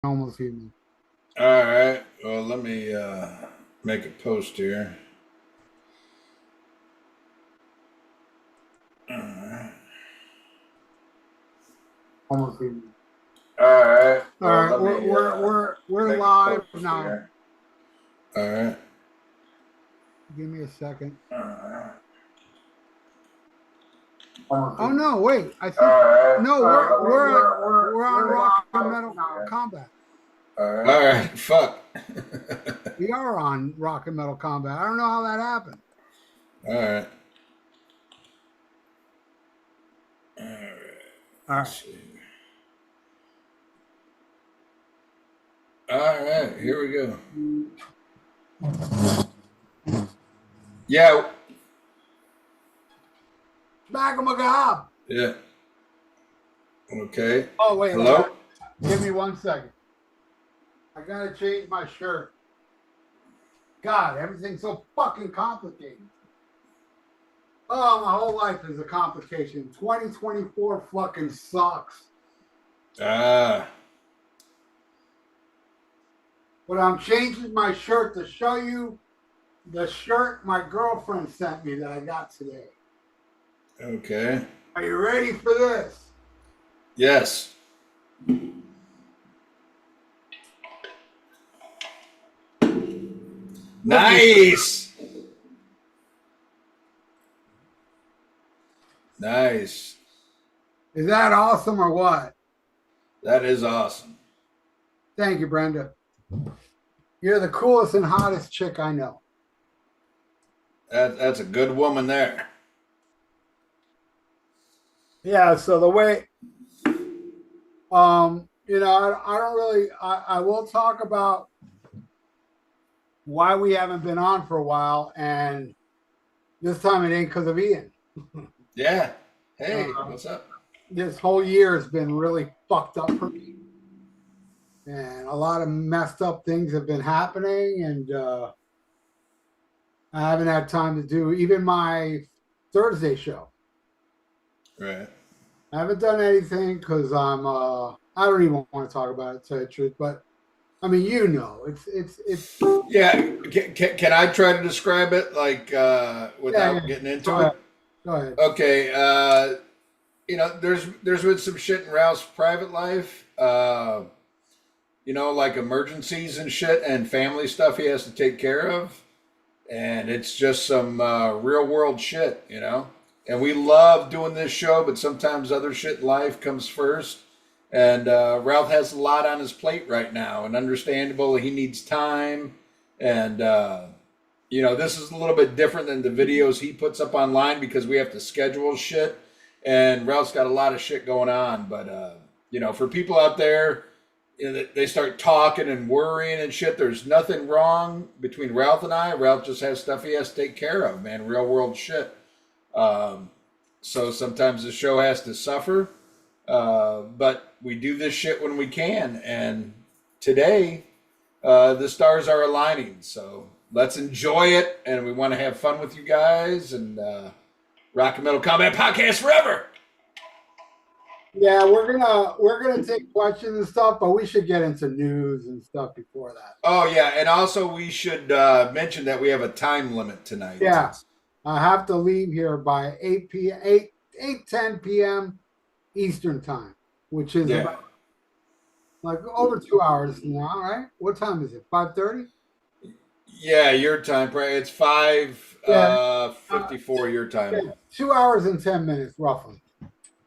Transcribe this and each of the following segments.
Almost evening. All right. Well, let me make a post here. All right. Almost evening. All right. All Well, right, let we're me we're we're we're make a live post now. here. All right. Give me a second. All right. Oh no, wait. I All think right. no, Let me. we're on We're Rock and live Metal now. Combat. All right. All right. Fuck. We are on Rock and Metal Combat. I don't know how that happened. All right. All right. All Let's right. see. All right. Here we go. Yeah. Back of my gob. Yeah. Okay. Oh wait, Hello. give me 1 second. I gotta change my shirt. God, everything's so fucking complicated. Oh, my whole life is a complication. 2024 fucking sucks. Ah. But I'm changing my shirt to show you the shirt my girlfriend sent me that I got today. Okay. Are you ready for this? Yes. Nice. Nice. Is that awesome or what? That is awesome. Thank you, Brenda. You're the coolest and hottest chick I know. That's a good woman there. Yeah, so the way I don't really I will talk about why we haven't been on for a while, and this time it ain't because of Ian. Yeah. Hey, uh, what's up? this whole year has been really fucked up for me, and a lot of messed up things have been happening, and I haven't had time to do even my Thursday show. Right. I haven't done anything because I don't even want to talk about it, to tell you the truth. But I mean, it's Yeah. Can I try to describe it like yeah, yeah. without getting Go into ahead. it? Go ahead. Okay. There's been some shit in Ralph's private life. Like emergencies and shit and family stuff he has to take care of. And it's just some real world shit, And we love doing this show, but sometimes other shit in life comes first. And Ralph has a lot on his plate right now, and understandable, he needs time. And, this is a little bit different than the videos he puts up online because we have to schedule shit. And Ralph's got a lot of shit going on. But, for people out there, they start talking and worrying and shit. There's nothing wrong between Ralph and I. Ralph just has stuff he has to take care of, man. Real world shit. Um, so sometimes the show has to suffer. But we do this shit when we can. And today, the stars are aligning. So let's enjoy it. And we want to have fun with you guys. And Rock and Metal Combat Podcast forever. Yeah, we're gonna take questions and stuff, but we should get into news and stuff before that. Oh, yeah. And also, we should mention that we have a time limit tonight. Yeah, I have to leave here by 8 p.m. 8:10 p.m. Eastern time, which is Yeah. about like over 2 hours now, right? What time is it? 5:30? Yeah, your time. It's five Yeah, 54 your time. yeah, 2 hours and 10 minutes, roughly.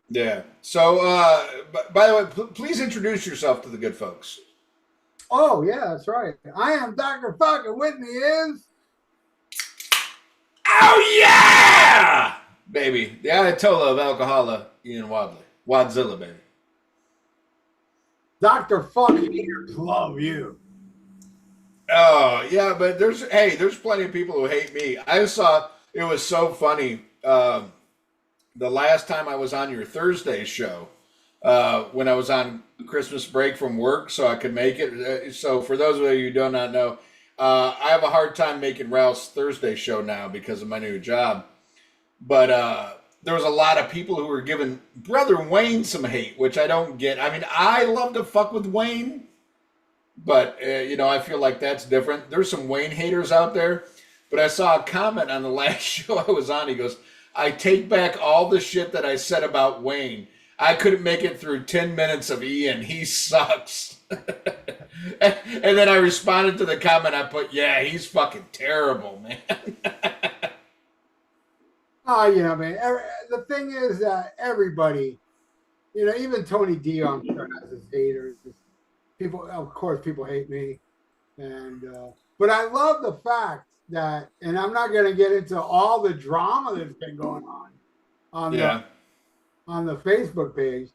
Yeah. So, by the way, please introduce yourself to the good folks. Oh yeah, that's right. I am Dr. Fuck, and with me is Oh yeah, baby, the Ayatollah of Alcohola, Ian Wadley, Wadzilla, baby. Dr. Fuck haters love you. Oh yeah, but there's plenty of people who hate me. I saw it was so funny. The last time I was on your Thursday show, when I was on Christmas break from work, so I could make it. So for those of you who do not know, I have a hard time making Ralph's Thursday show now because of my new job. But there was a lot of people who were giving Brother Wayne some hate, which I don't get. I mean, I love to fuck with Wayne, But I feel like that's different. There's some Wayne haters out there, but I saw a comment on the last show I was on. He goes, "I take back all the shit that I said about Wayne. I couldn't make it through 10 minutes of Ian. He sucks." And then I responded to the comment. I put, "Yeah, he's fucking terrible, man." Oh, man. The thing is that everybody, even Tony D, I'm sure, has his haters. People, of course, people hate me, and but I love the fact that, and I'm not going to get into all the drama that's been going on the Yeah, on the Facebook page,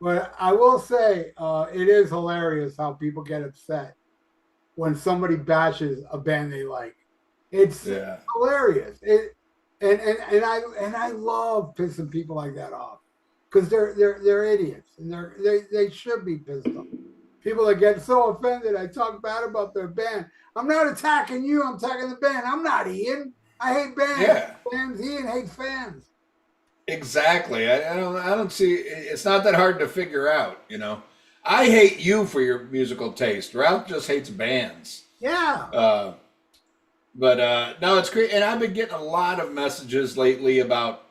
but I will say it is hilarious how people get upset when somebody bashes a band they like. It's yeah. hilarious. And I love pissing people like that off because they're idiots and they should be pissed off. People that get so offended, I talk bad about their band. I'm not attacking you. I'm attacking the band. I'm not Ian. I hate bands. Yeah, Fans. Ian hates fans. exactly. I don't see. It's not that hard to figure out. I hate you for your musical taste. Ralph just hates bands. Yeah. Uh, but no, it's great. And I've been getting a lot of messages lately about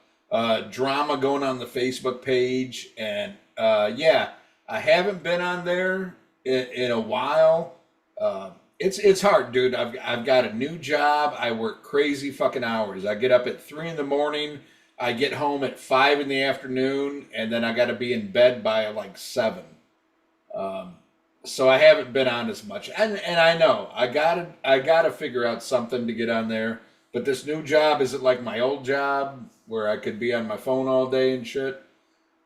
drama going on the Facebook page. And yeah, I haven't been on there in a while. It's hard, dude. I've got a new job. I work crazy fucking hours. I get up at 3 in the morning. I get home at 5 in the afternoon, and then I got to be in bed by like 7. Um, so I haven't been on as much, and I know I gotta figure out something to get on there. But this new job isn't like my old job where I could be on my phone all day and shit.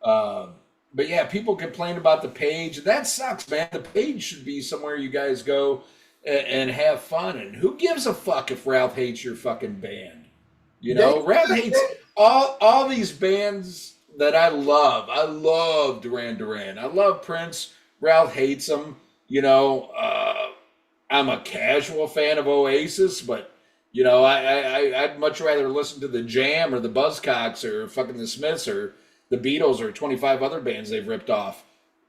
Uh, but yeah, people complain about the page. That sucks, man. The page should be somewhere you guys go and have fun. And who gives a fuck if Ralph hates your fucking band? They, Ralph hates they all these bands that I love. I love Duran Duran. I love Prince. Ralph hates them. I'm a casual fan of Oasis, but I'd much rather listen to the Jam or the Buzzcocks or fucking the Smiths or the Beatles or 25 other bands they've ripped off.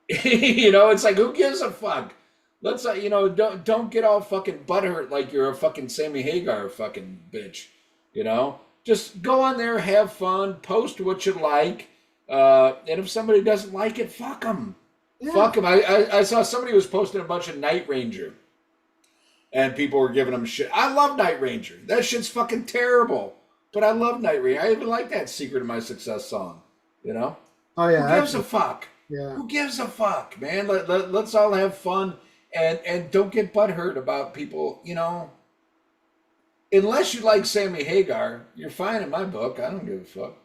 It's like who gives a fuck? Let's don't get all fucking butthurt like you're a fucking Sammy Hagar fucking bitch. Just go on there, have fun, post what you like, and if somebody doesn't like it, fuck them. yeah. Fuck them. I saw somebody was posting a bunch of Night Ranger, and people were giving them shit. I love Night Ranger. That shit's fucking terrible, but I love Night Ranger. I even like that "Secret of My Success" song. You know, Oh yeah. who gives a fuck? Yeah. Who gives a fuck, man? Let's all have fun and don't get butthurt about people. Unless you like Sammy Hagar, you're fine in my book. I don't give a fuck.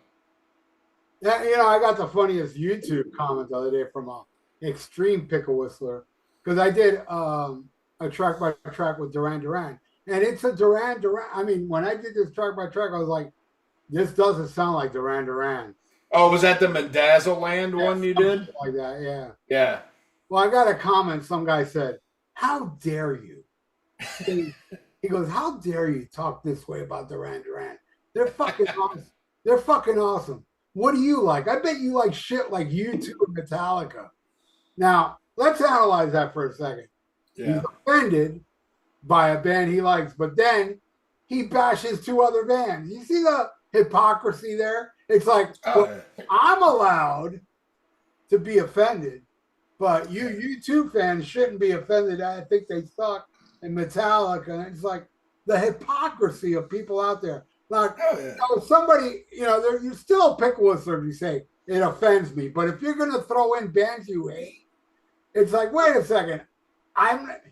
Yeah, I got the funniest YouTube comment the other day from a extreme pickle whistler because I did a track by track with Duran Duran, and it's a Duran Duran. I mean, when I did this track by track, I was like, this doesn't sound like Duran Duran. Oh, was that the Mendazzle Land one you did? Like that, yeah. Yeah. Well, I got a comment. Some guy said, "How dare you?" He goes, "How dare you talk this way about Duran Duran? They're fucking awesome. They're fucking awesome. What do you like? I bet you like shit like U2 and Metallica." Now, let's analyze that for a second. He's Yeah. offended by a band he likes, but then he bashes 2 other bands. You see the hypocrisy there? It's like, Oh, well, I'm allowed to be offended, but U2 fans shouldn't be offended. I think they suck and Metallica. And it's like the hypocrisy of people out there. Like, yeah. somebody, you're still a pick whistler if you say it offends me. But if you're going to throw in bands you hate, it's like, wait a second.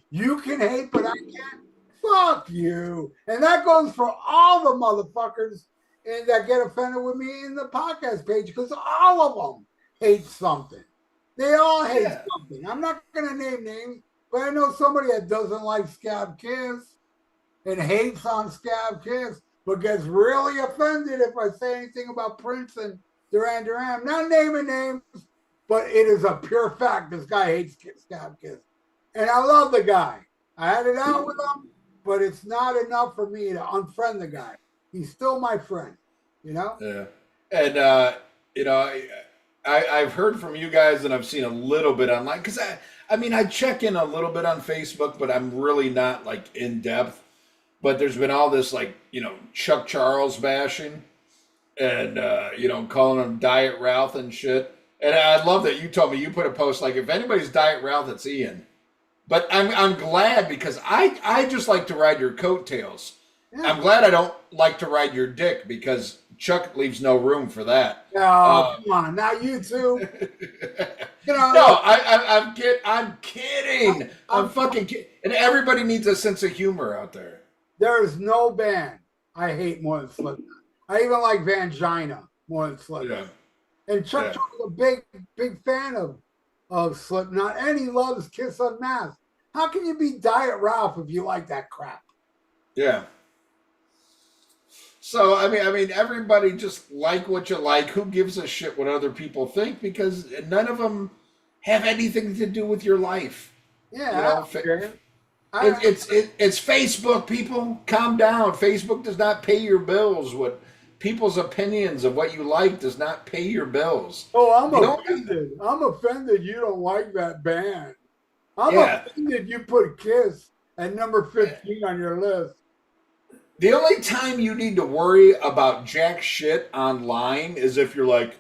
You can hate, but I can't. Fuck you. And that goes for all the motherfuckers that get offended with me in the podcast page because all of them hate something. They all hate something. I'm not going to name names, but I know somebody that doesn't like Scab Kiss and hates on Scab Kiss, but gets really offended if I say anything about Prince and Duran Duran. I'm not naming names, but it is a pure fact. This guy hates Scab Kiss. And I love the guy. I had it out with him, but it's not enough for me to unfriend the guy. He's still my friend, Yeah. And I've heard from you guys and I've seen a little bit online because I mean, I check in a little bit on Facebook, but I'm really not like in depth. But there's been all this like, Chuck Charles bashing and calling him Diet Ralph and shit. And I love that you told me you put a post like if anybody's Diet Ralph, it's Ian. But I'm glad because I just like to ride your coattails. Yeah. I'm glad I don't like to ride your dick because Chuck leaves no room for that. Oh, come on, not you too. No, I'm kidding. I'm fucking kidding. And everybody needs a sense of humor out there. There is no band I hate more than Slipknot. I even like Vangina more than Slipknot. Yeah. And Chuck was a big fan of Slipknot, and he loves Kiss Unmasked. How can you be Diet Ralph if you like that crap? Yeah. So I mean, everybody just like what you like. Who gives a shit what other people think? Because none of them have anything to do with your life. Yeah, it's Facebook. People, calm down. Facebook does not pay your bills. What people's opinions of what you like does not pay your bills. Oh, I'm offended. I'm offended you don't like that band. I'm offended you put Kiss at number 15 on your list. The only time you need to worry about jack shit online is if you're like,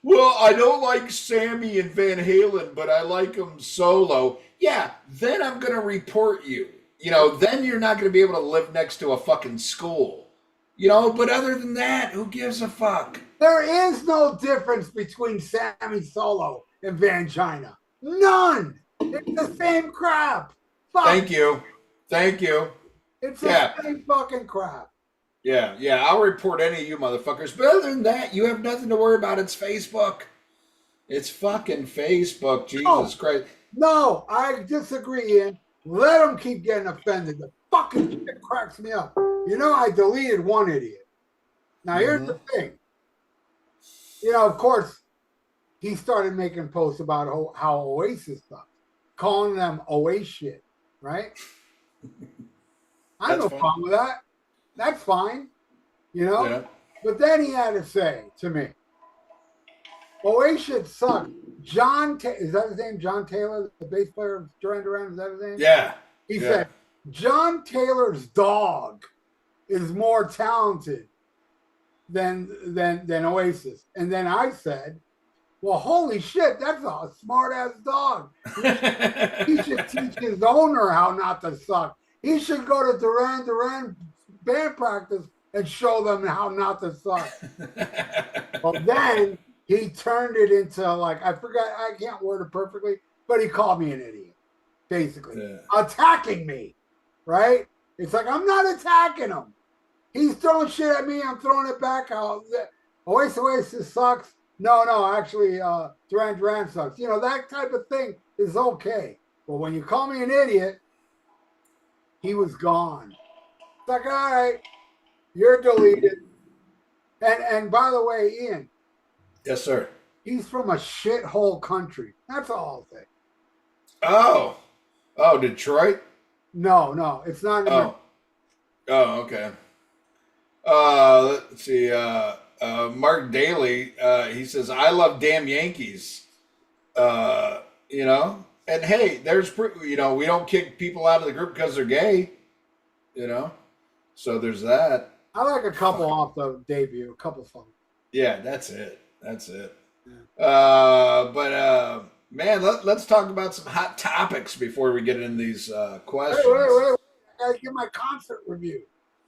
well, I don't like Sammy and Van Halen, but I like them solo. Yeah, then I'm going to report you. Then you're not going to be able to live next to a fucking school. But other than that, who gives a fuck? There is no difference between Sammy Solo and Vangina. None. It's the same crap. Fuck. Thank you. It's the same fucking crap. Yeah. I'll report any of you motherfuckers. But other than that, you have nothing to worry about. It's Facebook. It's fucking Facebook. Jesus Christ. No, I disagree, Ian. Let them keep getting offended. The fucking shit cracks me up. I deleted one idiot. Now, here's the thing. Of course, he started making posts about how Oasis stuff, calling them Oasis shit, right? I have no problem with that. That's fine, Yeah. But then he had to say to me, Oasis shit sucks. Is that his name? John Taylor, the bass player of Duran Duran, is that his name? Yeah. He said, John Taylor's dog is more talented than Oasis. And then I said, well, holy shit, that's a smart-ass dog. He should teach his owner how not to suck. He should go to Duran Duran band practice and show them how not to suck. Well, then he turned it into I forgot, I can't word it perfectly, but he called me an idiot, basically. Attacking me, right? It's like, I'm not attacking him. He's throwing shit at me, I'm throwing it back out. Oasis sucks. No, actually, Duran Duran sucks. That type of thing is okay. But when you call me an idiot, he was gone. It's like, all right, you're deleted. And by the way, Ian. Yes, sir. He's from a shithole country. That's all I'll say. Oh, Detroit? No, it's not. Okay. Let's see. Mark Daly, he says, I love damn Yankees. And hey, there's, we don't kick people out of the group because they're gay, so there's that. I like a couple off the debut, a couple songs. Yeah, that's it. Yeah. Man, let's talk about some hot topics before we get into these questions. Wait. I gotta get my concert review.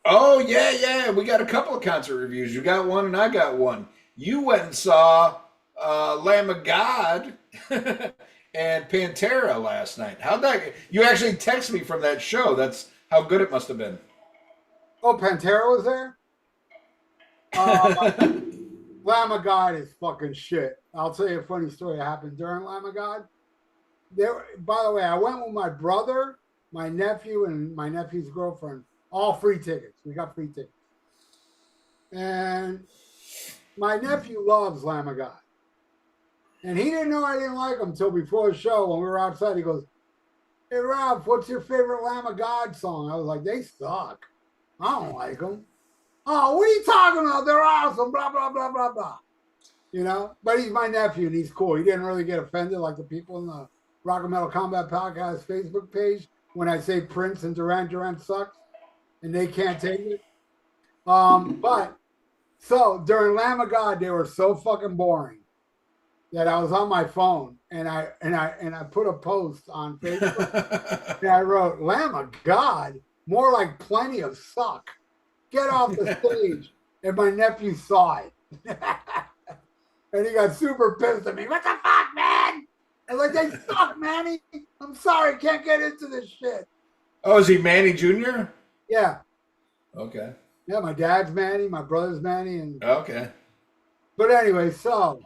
Oh, yeah. We got a couple of concert reviews. You got one and I got one. You went and saw Lamb of God and Pantera last night. How'd that? You actually texted me from that show. That's how good it must have been. Oh, Pantera was there? Lamb of God is fucking shit. I'll tell you a funny story that happened during Lamb of God. By the way, I went with my brother, my nephew, and my nephew's girlfriend. All free tickets. We got free tickets. And my nephew loves Lamb of God. And he didn't know I didn't like him until before the show when we were outside. He goes, hey, Rob, what's your favorite Lamb of God song? I was like, they suck. I don't like them. Oh, what are you talking about? They're awesome, blah, blah, blah, blah, blah. But he's my nephew and he's cool. He didn't really get offended like the people in Rock and Metal Combat Podcast Facebook page when I say Prince and Duran Duran sucks and they can't take it. But so during Lamb of God, they were so fucking boring that I was on my phone and I put a post on Facebook and I wrote, Lamb of God, more like plenty of suck. Get off the stage. And my nephew saw it. And he got super pissed at me. What the fuck, man? And like, they suck, Manny. I'm sorry, can't get into this shit. Oh, is he Manny Jr.? Yeah. Okay. Yeah, my dad's Manny, my brother's Manny, and okay. But anyway, so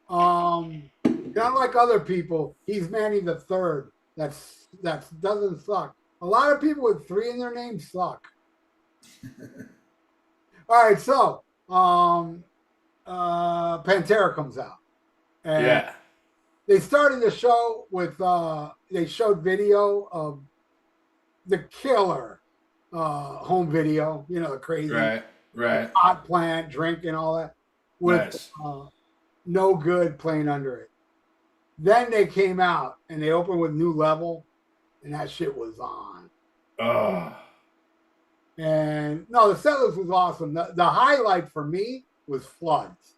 not like other people, he's Manny the Third. That doesn't suck. A lot of people with 3 in their name suck. All right, so Pantera comes out. And yeah. They started the show with they showed video of the Killer home video, you know, the crazy right hot plant, drinking, all that, with nice. No Good playing under it. Then they came out and they opened with New Level, and that shit was on. And no, the set list was awesome. The highlight for me was Floods.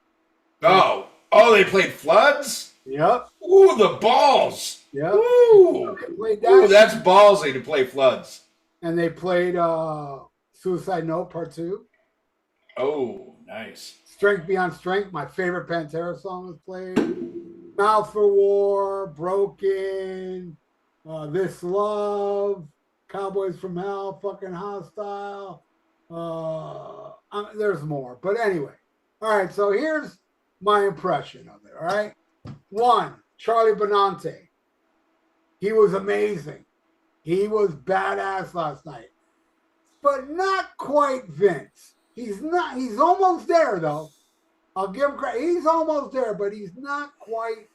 Oh, they played Floods? Yep. Ooh, the balls. Yep. Ooh. Ooh, that's ballsy to play Floods. And they played Suicide Note Part 2. Oh, nice. Strength Beyond Strength, my favorite Pantera song, was played. Mouth for War, Broken, This Love, Cowboys from Hell, fucking Hostile. There's more. But anyway. All right, so here's my impression of it, all right? 1, Charlie Benante. He was amazing. He was badass last night. But not quite Vince. He's almost there, though. I'll give him credit. He's almost there, but he's not quite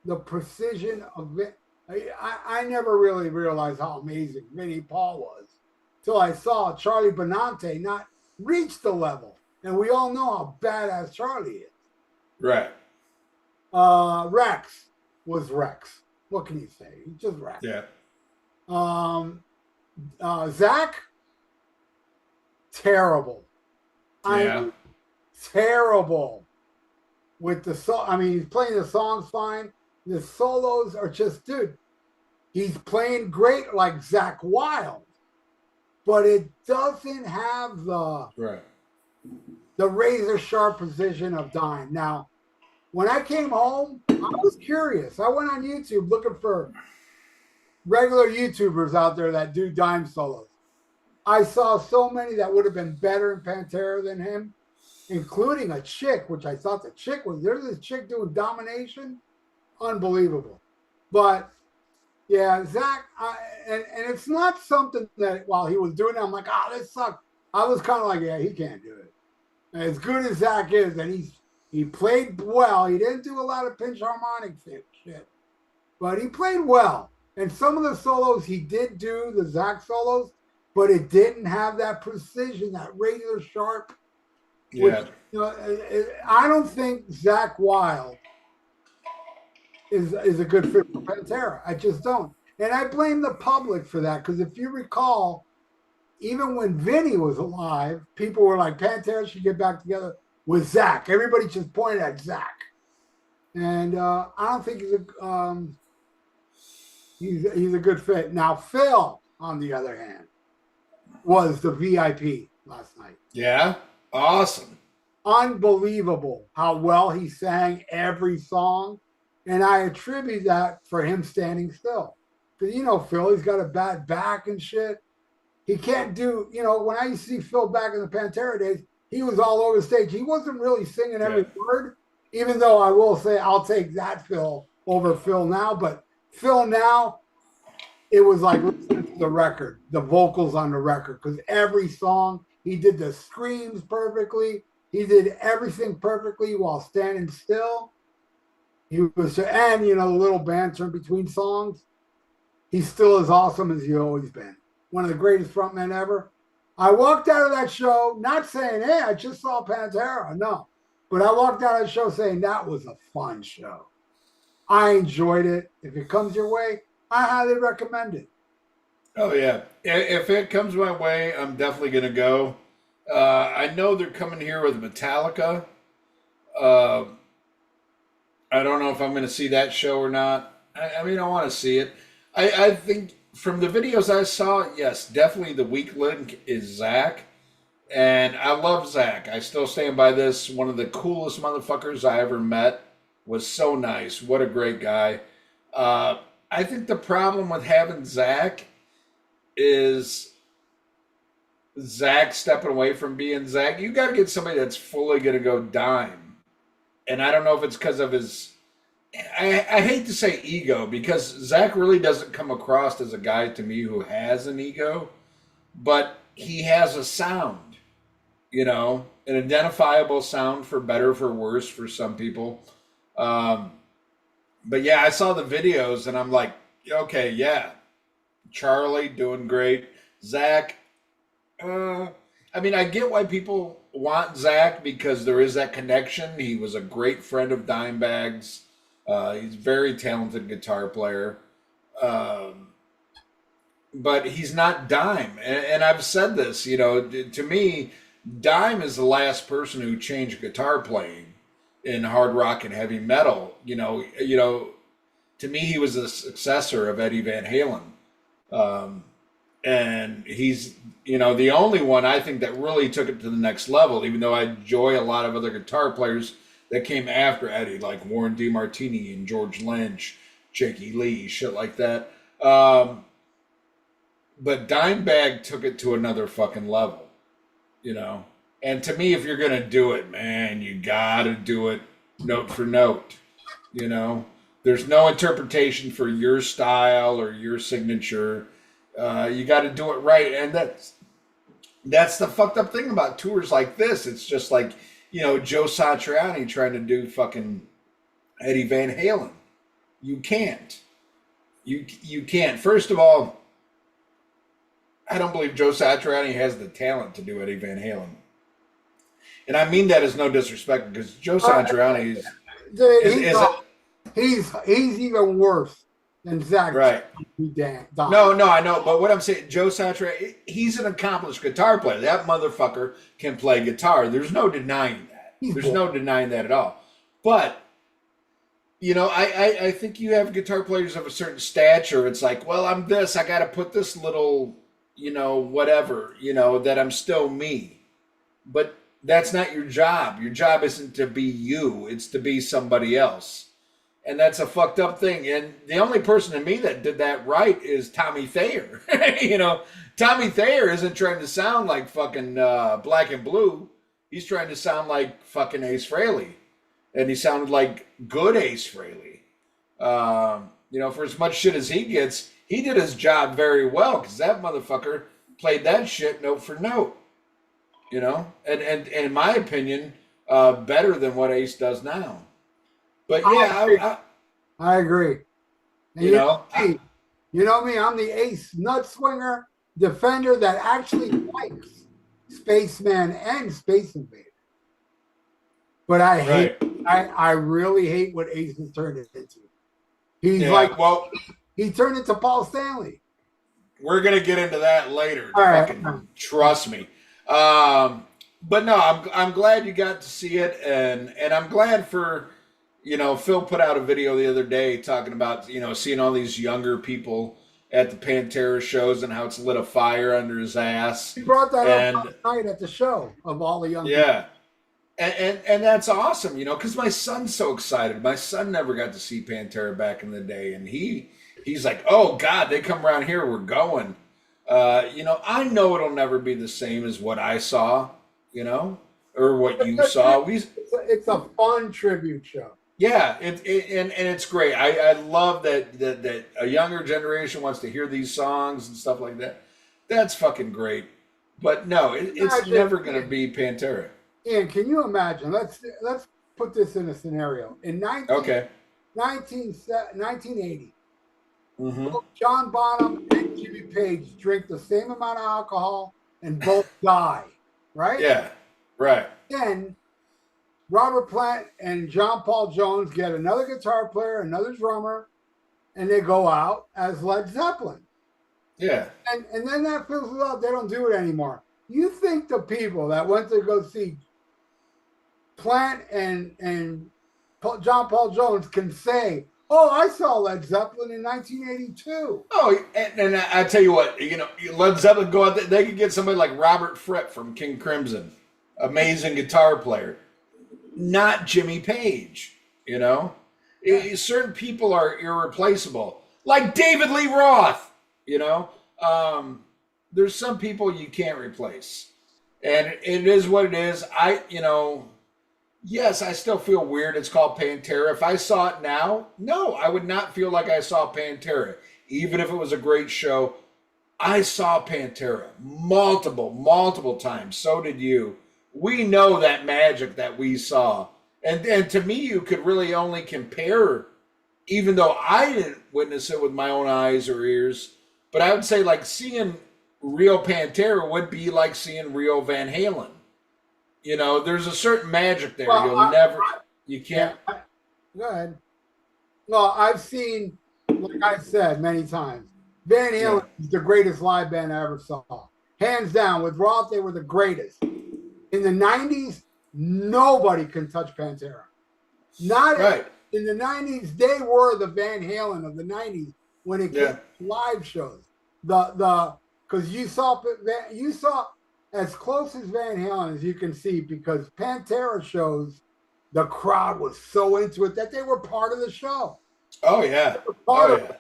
the precision of Vince. I never really realized how amazing Vinnie Paul was till I saw Charlie Benante not reach the level. And we all know how badass Charlie is. Right. Rex was Rex. What can you say? He's just Rex. Yeah. Zach, terrible. Yeah. Terrible with the song. I mean, he's playing the songs fine. The solos are just, dude, he's playing great like Zach Wild, but it doesn't have the razor sharp precision of Dime. Now, when I came home, I was curious. I went on YouTube looking for regular YouTubers out there that do Dime solos. I saw so many that would have been better in Pantera than him, including a chick, which I thought the chick was. There's this chick doing Domination. Unbelievable. But, yeah, Zach, and it's not something that while he was doing it, I'm like, this sucks. I was kind of like, yeah, he can't do it. And as good as Zach is, and he played well. He didn't do a lot of pinch harmonic shit, but he played well. And some of the solos he did do, the Zach solos, but it didn't have that precision, that razor sharp. Yeah. Which, you know, I don't think Zach Wild is a good fit for Pantera. I just don't. And I blame the public for that, because if you recall, even when Vinny was alive, people were like, Pantera should get back together with Zach. Everybody just pointed at Zach. And I don't think he's a good fit. Now, Phil, on the other hand, was the VIP last night. Yeah? Awesome. Unbelievable how well he sang every song. And I attribute that for him standing still. Because, you know, Phil, he's got a bad back and shit. He can't do, you know, when I used to see Phil back in the Pantera days, he was all over the stage. He wasn't really singing every word, even though I will say I'll take that Phil over Phil now. But Phil now, it was like listening to the record, the vocals on the record, because every song, he did the screams perfectly. He did everything perfectly while standing still. He was, and, you know, a little banter in between songs. He's still as awesome as he's always been. One of the greatest frontmen ever. I walked out of that show not saying, hey, I just saw Pantera. No. But I walked out of the show saying that was a fun show. I enjoyed it. If it comes your way, I highly recommend it. Oh yeah, if it comes my way, I'm definitely gonna go. I know they're coming here with Metallica. Uh, I don't know if I'm gonna see that show or not. I mean, I want to see it. I think from the videos I saw, yes, definitely the weak link is Zach, and I love Zach. I still stand by this. One of the coolest motherfuckers I ever met. Was so nice. What a great guy. Uh, I think the problem with having Zach is Zach stepping away from being Zach. You got to get somebody that's fully going to go dime. And I don't know if it's because of his. I hate to say ego because Zach really doesn't come across as a guy to me who has an ego, but he has a sound, an identifiable sound for better, for worse, for some people. Um, but yeah, I saw the videos and I'm like, okay, yeah, Charlie doing great. Zach, I mean, I get why people want Zach because there is that connection. He was a great friend of Dimebag's. He's a very talented guitar player. Um, but he's not Dime. And I've said this, to me, Dime is the last person who changed guitar playing in hard rock and heavy metal. To me, he was a successor of Eddie Van Halen. Um, and he's the only one I think that really took it to the next level, even though I enjoy a lot of other guitar players that came after Eddie, like Warren DeMartini and George Lynch, Jakey Lee, shit like that. But Dimebag took it to another fucking level, and to me, if you're gonna do it, man, you gotta do it note for note. you know there's no interpretation for your style or your signature. You got to do it right, and that's the fucked up thing about tours like this. It's just like, Joe Satriani trying to do fucking Eddie Van Halen. You can't. You can't. First of all, I don't believe Joe Satriani has the talent to do Eddie Van Halen. And I mean that as no disrespect, because Joe Satriani he's even worse than Zach. Right. Damn. No, I know. But what I'm saying, Joe Satriani, he's an accomplished guitar player. That motherfucker can play guitar. There's no denying that. No denying that at all. But, I think you have guitar players of a certain stature. It's like, well, I'm this. I got to put this little, whatever, that I'm still me. But that's not your job. Your job isn't to be you. It's to be somebody else. And that's a fucked up thing. And the only person to me that did that right is Tommy Thayer. Tommy Thayer isn't trying to sound like fucking Black and Blue. He's trying to sound like fucking Ace Frehley. And he sounded like good Ace Frehley. For as much shit as he gets, he did his job very well, because that motherfucker played that shit note for note. And in my opinion, better than what Ace does now. But yeah, I agree. And you know me, I'm the Ace nut swinger defender that actually likes Spaceman and Space Invader. But I really hate what Ace has turned it into. He turned into Paul Stanley. We're gonna get into that later. Right. Trust me. But no, I'm glad you got to see it, and I'm glad for. Phil put out a video the other day talking about, seeing all these younger people at the Pantera shows and how it's lit a fire under his ass. He brought that up last night at the show of all the young people. And that's awesome, because my son's so excited. My son never got to see Pantera back in the day, and he's like, oh, God, they come around here, we're going. I know it'll never be the same as what I saw, or what you saw. It's a fun tribute show. Yeah, and it's great. I love that a younger generation wants to hear these songs and stuff like that. That's fucking great. But no, it's never going to be Pantera. Ian, can you imagine? Let's put this in a scenario. In 1980, both John Bonham and Jimmy Page drink the same amount of alcohol and both die, right? Yeah, right. Then Robert Plant and John Paul Jones get another guitar player, another drummer, and they go out as Led Zeppelin. Yeah. And then that fizzles out. They don't do it anymore. You think the people that went to go see Plant and John Paul Jones can say, "Oh, I saw Led Zeppelin in 1982." Oh, and I tell you what, Led Zeppelin go out there, they could get somebody like Robert Fripp from King Crimson, amazing guitar player, not Jimmy Page. Certain people are irreplaceable, like David Lee Roth. There's some people you can't replace, and it is what it is. Yes, I still feel weird. It's called Pantera. If I saw it now, no, I would not feel like I saw Pantera. Even if it was a great show, I saw Pantera multiple times. So did you. We know that magic that we saw. And to me, you could really only compare, even though I didn't witness it with my own eyes or ears, but I would say like seeing real Pantera would be like seeing real Van Halen. There's a certain magic there. Well, you can't. Yeah, go ahead. Well, I've seen, like I said many times, Van Halen is the greatest live band I ever saw. Hands down. With Roth, they were the greatest. In the 90s, nobody can touch Pantera. Not right. In the 90s, they were the Van Halen of the 90s when it came to live shows. Because you saw as close as Van Halen as you can see, because Pantera shows, the crowd was so into it that they were part of the show. Oh, yeah.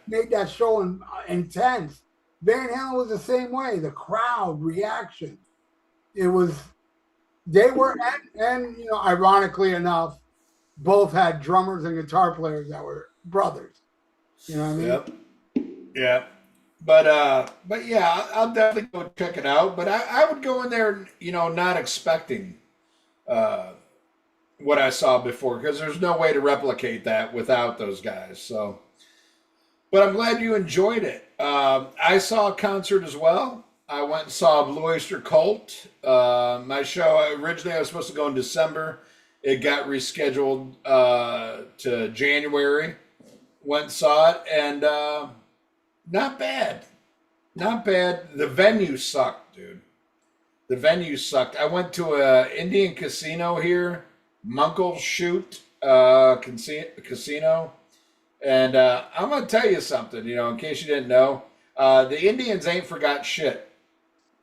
Made that show intense. Van Halen was the same way. The crowd reaction. They were, ironically enough, both had drummers and guitar players that were brothers. You know what I mean? Yep. Yeah. But yeah, I'll definitely go check it out. But I would go in there, not expecting what I saw before, because there's no way to replicate that without those guys. So, but I'm glad you enjoyed it. I saw a concert as well. I went and saw Blue Oyster Cult. My show, originally I was supposed to go in December. It got rescheduled to January. Went and saw it, and not bad. Not bad. The venue sucked, dude. The venue sucked. I went to a Indian casino here, Muckleshoot Casino. And I'm going to tell you something, in case you didn't know. The Indians ain't forgot shit.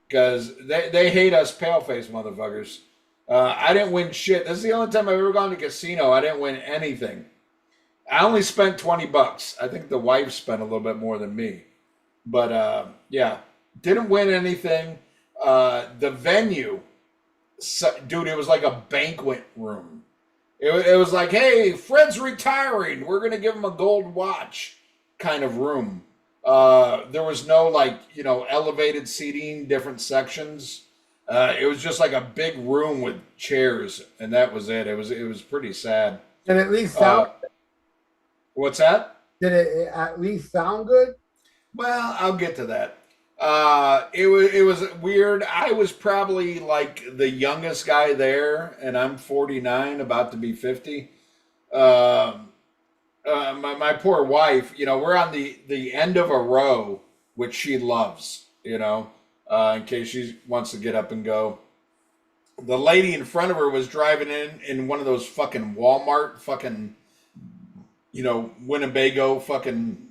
Because they hate us pale-faced motherfuckers. I didn't win shit. This is the only time I've ever gone to a casino. I didn't win anything. I only spent $20. I think the wife spent a little bit more than me. But, yeah, didn't win anything. The venue, dude, it was like a banquet room. It was like, hey, Fred's retiring. We're going to give him a gold watch kind of room. There was no, elevated seating, different sections. It was just like a big room with chairs, and that was it. It was pretty sad. Did it at least sound what's that? Did it at least sound good? Well, I'll get to that. It was weird. I was probably like the youngest guy there, and I'm 49, about to be 50. My poor wife, we're on the end of a row, which she loves, in case she wants to get up and go. The lady in front of her was driving in one of those fucking Walmart fucking, Winnebago fucking,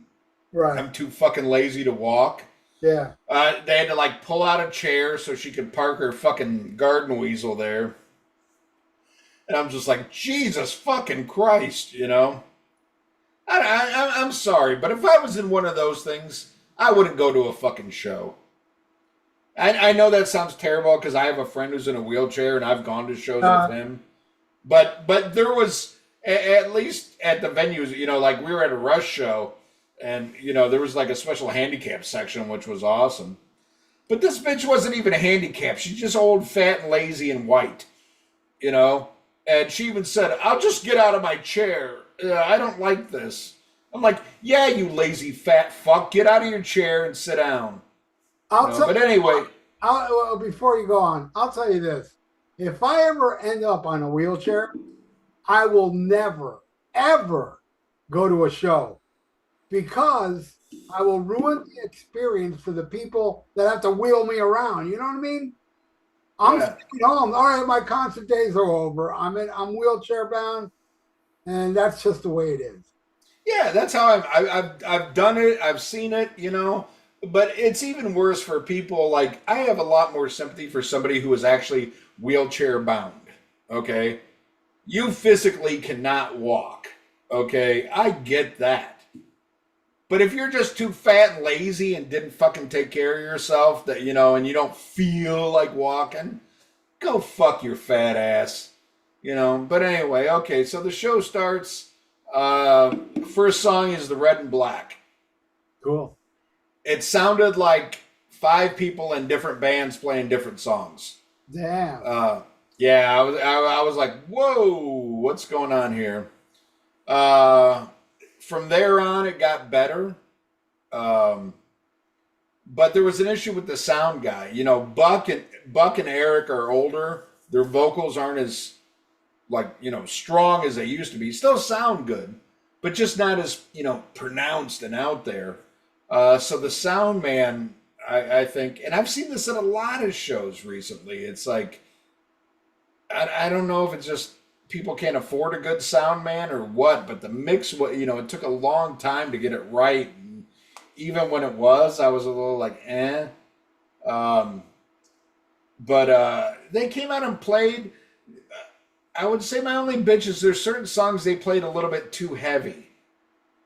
right. I'm too fucking lazy to walk. Yeah. They had to pull out a chair so she could park her fucking garden weasel there. And I'm just like, Jesus fucking Christ, I'm sorry, but if I was in one of those things, I wouldn't go to a fucking show. I know that sounds terrible because I have a friend who's in a wheelchair and I've gone to shows with him. But there was, at least at the venues, we were at a Rush show and, there was a special handicap section, which was awesome. But this bitch wasn't even a handicap. She's just old, fat, and lazy and white, And she even said, I'll just get out of my chair. I don't like this. I'm like, yeah, you lazy fat fuck. Get out of your chair and sit down. But anyway. Before you go on, I'll tell you this. If I ever end up on a wheelchair, I will never, ever go to a show because I will ruin the experience for the people that have to wheel me around. You know what I mean? I'm Yeah. staying home. All right, my concert days are over. I'm wheelchair bound, and that's just the way it is. Yeah, that's how I've done it. I've seen it, you know. But it's even worse for people like I have a lot more sympathy for somebody who is actually wheelchair bound. Okay, you physically cannot walk. Okay, I get that. But if you're just too fat and lazy and didn't fucking take care of yourself, that you know, and you don't feel like walking, go fuck your fat ass. You know. But anyway, okay. So the show starts. First song is the Red and Black. Cool. It sounded like five people in different bands playing different songs. Damn. Yeah, I was like, whoa, what's going on here? Uh, from there on, it got better. Um, but there was an issue with the sound guy. You know, Buck and Eric are older. Their vocals aren't as like strong as they used to be. Still sound good, but just not as pronounced and out there. So the sound man, I think, and I've seen this at a lot of shows recently. It's like I don't know if it's just people can't afford a good sound man or what, but the mix, it took a long time to get it right. And even when it was, I was a little like, eh. But they came out and played. I would say my only bitch is there's certain songs they played a little bit too heavy,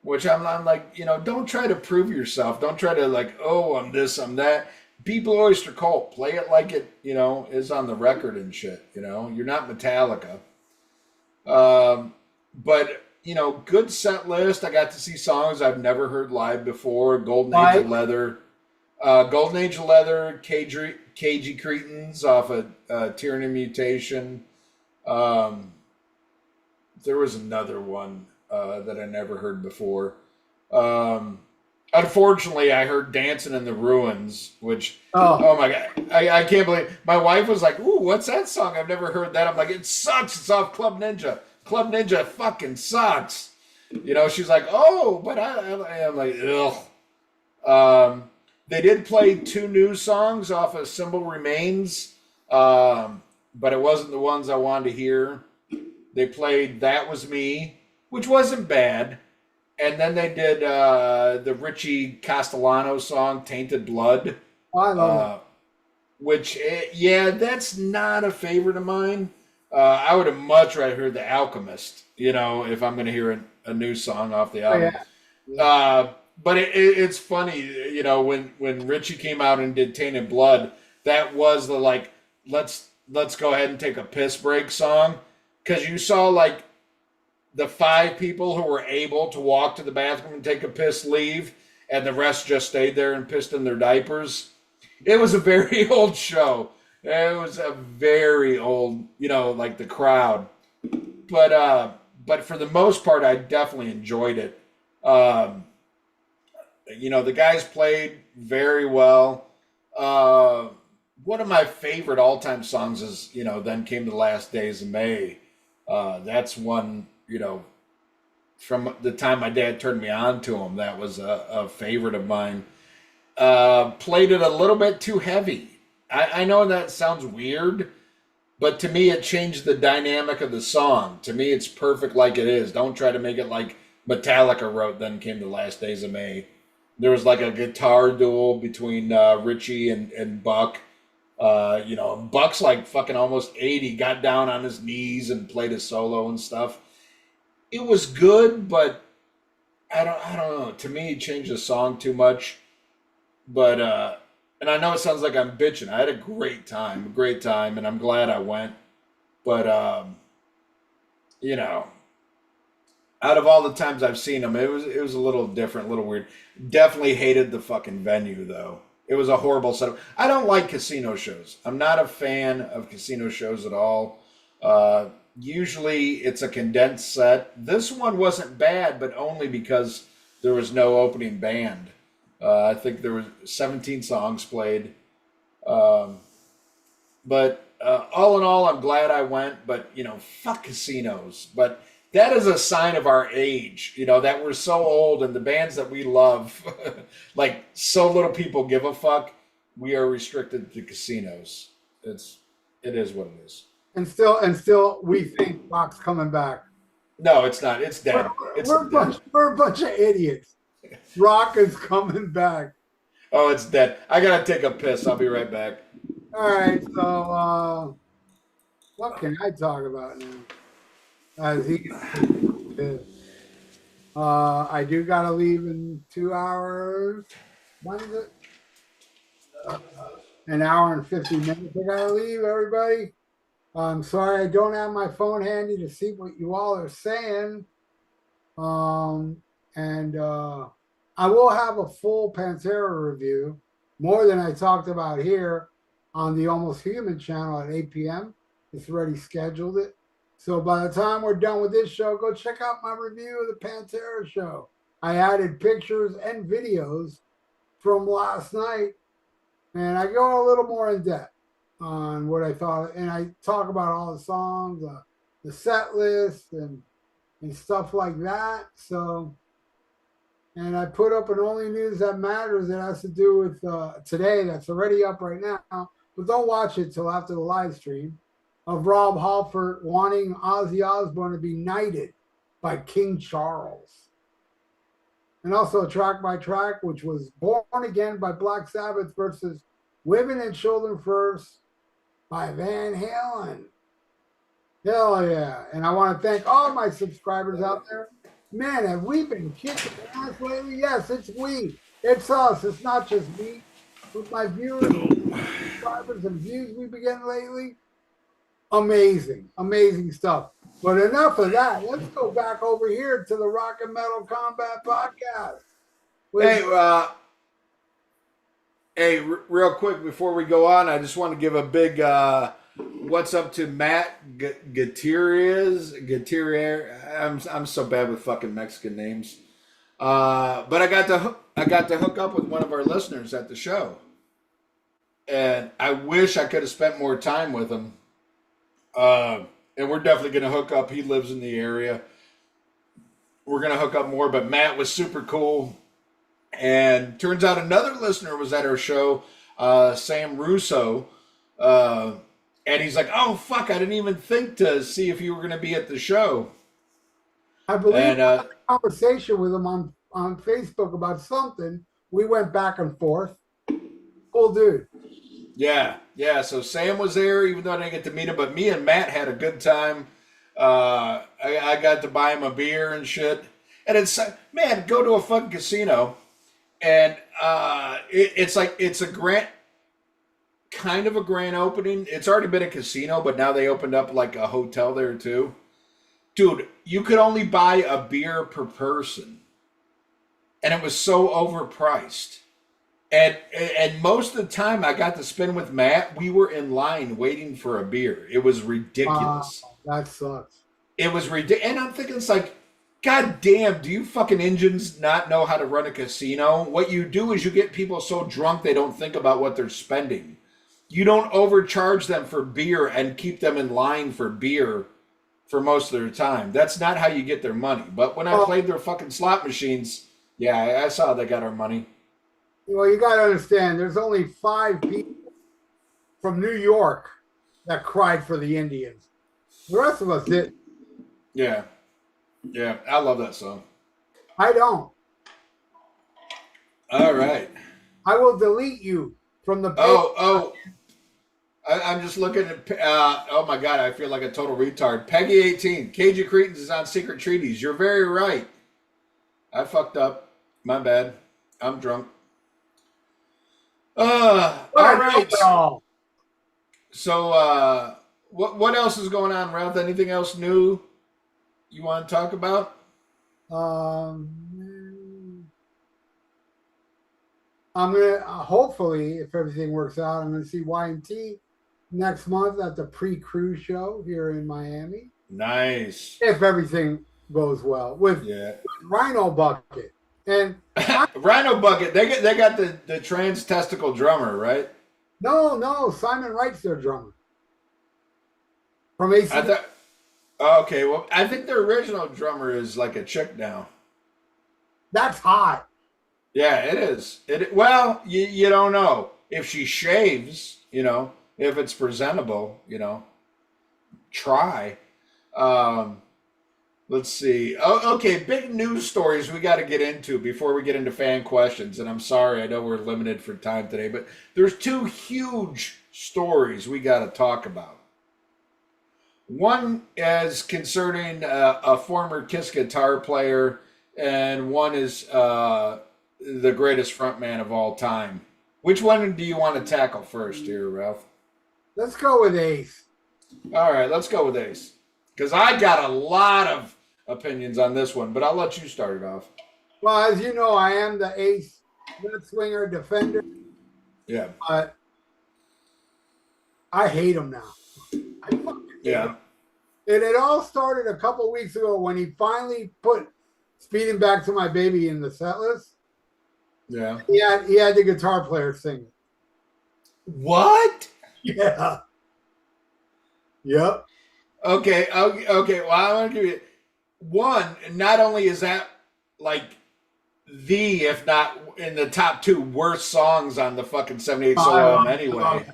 which I'm like, don't try to prove yourself. Don't try to like, oh, I'm this, I'm that. Be Blue Oyster Cult. Play it like it, is on the record and shit. You're not Metallica. But good set list. I got to see songs I've never heard live before. Golden Age of Leather, Cagey Cretins off of Tyranny Mutation. There was another one that I never heard before. Unfortunately, I heard Dancing in the Ruins, which, oh my God, I can't believe. My wife was like, ooh, what's that song? I've never heard that. I'm like, it sucks. It's off Club Ninja. Club Ninja fucking sucks. She's like, oh, but I'm like, ugh. They did play two new songs off of Symbol Remains, but it wasn't the ones I wanted to hear. They played That Was Me, which wasn't bad. And then they did the Richie Castellano song, Tainted Blood. Oh, I love it. Which, that's not a favorite of mine. I would have much rather heard The Alchemist, if I'm going to hear a new song off the album. Yeah. But it's funny, when Richie came out and did Tainted Blood, that was the, like, let's go ahead and take a piss break song. Because you saw, like, the five people who were able to walk to the bathroom and take a piss leave, and the rest just stayed there and pissed in their diapers. It was a very old show. It was a very old, like the crowd. But for the most part, I definitely enjoyed it. The guys played very well. One of my favorite all-time songs is, Then Came the Last Days of May. That's one, from the time my dad turned me on to him, that was a favorite of mine. Played it a little bit too heavy. I know that sounds weird, but to me it changed the dynamic of the song. To me it's perfect like it is. Don't try to make it like Metallica wrote Then Came the Last Days of May. There was like a guitar duel between Richie and Buck. Buck's like fucking almost 80, got down on his knees and played a solo and stuff. It was good, but I don't know. To me, it changed the song too much. But and I know it sounds like I'm bitching. I had a great time, and I'm glad I went. But out of all the times I've seen them, it was a little different, a little weird. Definitely hated the fucking venue though. It was a horrible setup. I don't like casino shows. I'm not a fan of casino shows at all. Usually it's a condensed set. This one wasn't bad, but only because there was no opening band. I think there was 17 songs played. But all in all, I'm glad I went, but fuck casinos. But that is a sign of our age, that we're so old and the bands that we love, like so little people give a fuck. We are restricted to casinos. It is what it is. And still, we think rock's coming back. No, it's not. It's dead. We're a bunch of idiots. Rock is coming back. Oh, it's dead. I gotta take a piss. I'll be right back. All right, so what can I talk about now? As he I do gotta leave in 2 hours. When is it? An hour and 50 minutes. I gotta leave, everybody. I'm sorry I don't have my phone handy to see what you all are saying. And I will have a full Pantera review, more than I talked about here, on the Almost Human channel at 8 p.m. It's already scheduled it. So by the time we're done with this show, go check out my review of the Pantera show. I added pictures and videos from last night, and I go a little more in depth on what I thought, and I talk about all the songs, the set list, and stuff like that. So, and I put up an Only News That Matters that has to do with today. That's already up right now, but don't watch it till after the live stream, of Rob Halford wanting Ozzy Osbourne to be knighted by King Charles. And also Track by Track, which was Born Again by Black Sabbath versus Women and Children First by Van Halen. Hell yeah. And I want to thank all my subscribers out there. Man, have we been kicking ass lately? Yes, it's we. It's us. It's not just me. With my viewers, subscribers, and views we've been getting lately. Amazing. Amazing stuff. But enough of that. Let's go back over here to the Rock and Metal Combat Podcast. Hey, real quick before we go on, I just want to give a big what's up to Matt Gutierrez. I'm so bad with fucking Mexican names. But I got to hook up with one of our listeners at the show, and I wish I could have spent more time with him. And we're definitely going to hook up. He lives in the area. We're going to hook up more, but Matt was super cool. And turns out another listener was at our show, Sam Russo. And he's like, oh, fuck, I didn't even think to see if you were going to be at the show. I believe I had a conversation with him on Facebook about something. We went back and forth. Cool dude. Yeah. So Sam was there, even though I didn't get to meet him. But me and Matt had a good time. I got to buy him a beer and shit. And it's, man, go to a fucking casino. And it's like, it's kind of a grand opening. It's already been a casino, but now they opened up like a hotel there too. Dude, you could only buy a beer per person. And it was so overpriced. And most of the time I got to spend with Matt, we were in line waiting for a beer. It was ridiculous. That sucks. It was ridiculous. And I'm thinking, it's like, God damn, do you fucking Indians not know how to run a casino? What you do is you get people so drunk they don't think about what they're spending. You don't overcharge them for beer and keep them in line for beer for most of their time. That's not how you get their money. But when I played their fucking slot machines, yeah, I saw they got our money. Well, you got to understand, there's only 5 people from New York that cried for the Indians. The rest of us didn't. Yeah, I love that song. I don't. All right. I will delete you from the page. I'm just looking at, oh my God, I feel like a total retard. Peggy 18, Cage of Cretans is on Secret Treaties. You're very right. I fucked up. My bad. I'm drunk. All right. So, what else is going on, Ralph? Anything else new you want to talk about? I'm gonna hopefully, if everything works out, I'm gonna see Y&T next month at the pre-cruise show here in Miami. Nice. If everything goes well with Rhino Bucket. And Rhino Bucket, they got the trans testicle drummer, right? No, Simon Wright's their drummer. from I AC. thought. Okay, well, I think the original drummer is like a chick now. That's hot. Yeah, it is. Well, you don't know if she shaves. If it's presentable. Try. Um, let's see. Oh, okay, big news stories we got to get into before we get into fan questions. And I'm sorry, I know we're limited for time today, but there's two huge stories we got to talk about. One is concerning a former Kiss guitar player, and one is the greatest frontman of all time. Which one do you want to tackle first here, Ralph? Let's go with Ace. All right, let's go with Ace. Because I got a lot of opinions on this one, but I'll let you start it off. Well, as you know, I am the Ace net swinger defender, Yeah. but I hate him now. I fucking hate him. And it all started a couple weeks ago when he finally put Speeding Back to My Baby in the set list. Yeah. He had the guitar player sing it. What? Yeah. Yep. Okay. Well, I want to give you one. Not only is that like if not in the top two worst songs on the fucking 78 solo album anyway. I love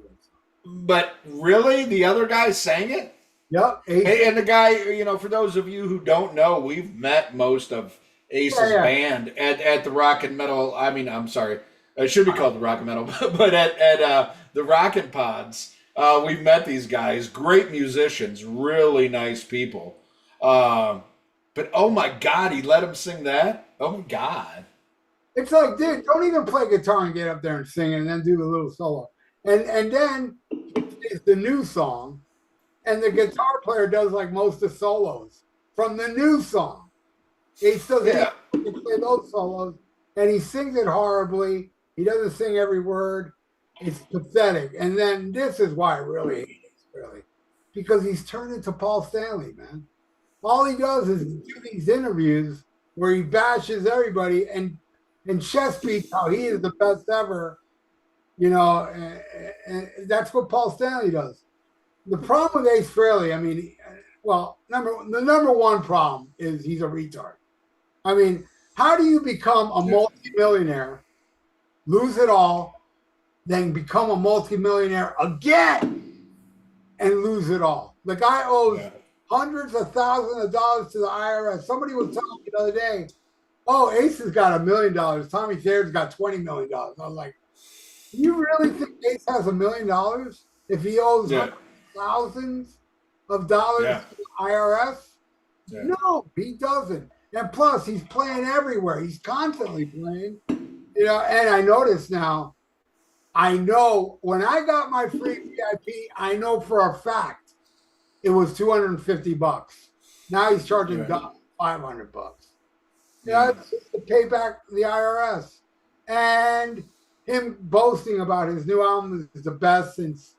that song. But really, the other guy sang it? Yep. Hey, and the guy, for those of you who don't know, we've met most of Ace's band at the Rock and Metal. I mean, I'm sorry, it should be called the Rock and Metal, but at the Rockin' Pods, we've met these guys. Great musicians, really nice people. But oh my God, he let him sing that. Oh my God. It's like, dude, don't even play guitar and get up there and sing it, and then do the little solo, and then it's the new song. And the guitar player does like most of the solos from the new song. He still play those solos, and he sings it horribly. He doesn't sing every word. It's pathetic. And then this is why I really hate it, really, because he's turned into Paul Stanley, man. All he does is do these interviews where he bashes everybody and chest beats how he is the best ever, and that's what Paul Stanley does. The problem with Ace Frehley, I mean, well, the number one problem is he's a retard. I mean, how do you become a multimillionaire, lose it all, then become a multimillionaire again and lose it all? The guy owes hundreds of thousands of dollars to the IRS. Somebody was telling me the other day, oh, Ace has got $1 million. Tommy Thayer's got $20 million. I was like, you really think Ace has $1 million if he owes thousands of dollars to the IRS? Yeah. No, he doesn't. And plus, he's playing everywhere. He's constantly playing. And I notice now, I know when I got my free VIP, I know for a fact it was $250. Now he's charging $500. It's just to pay back the IRS. And him boasting about his new album is the best since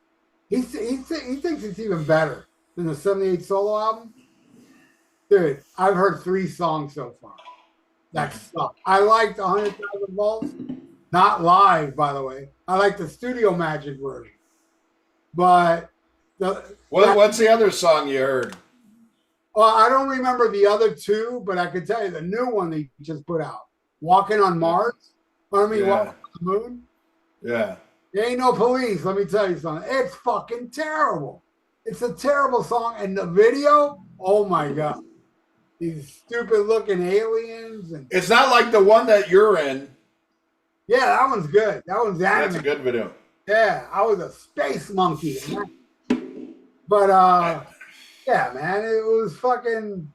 he thinks it's even better than the 78 solo album. Dude, I've heard 3 songs so far. That suck. I liked 100,000 Volts. Not live, by the way. I like the Studio Magic version. But what's the other song you heard? Well, I don't remember the other 2, but I could tell you the new one they just put out. Walking on Mars. Walking on the Moon. Yeah. There ain't no police, let me tell you something. It's fucking terrible. It's a terrible song. And the video, oh my God. These stupid looking aliens. And it's not like the one that you're in. Yeah, that one's good. That one's animated. That's a good video. Yeah, I was a space monkey. But yeah, man, it was fucking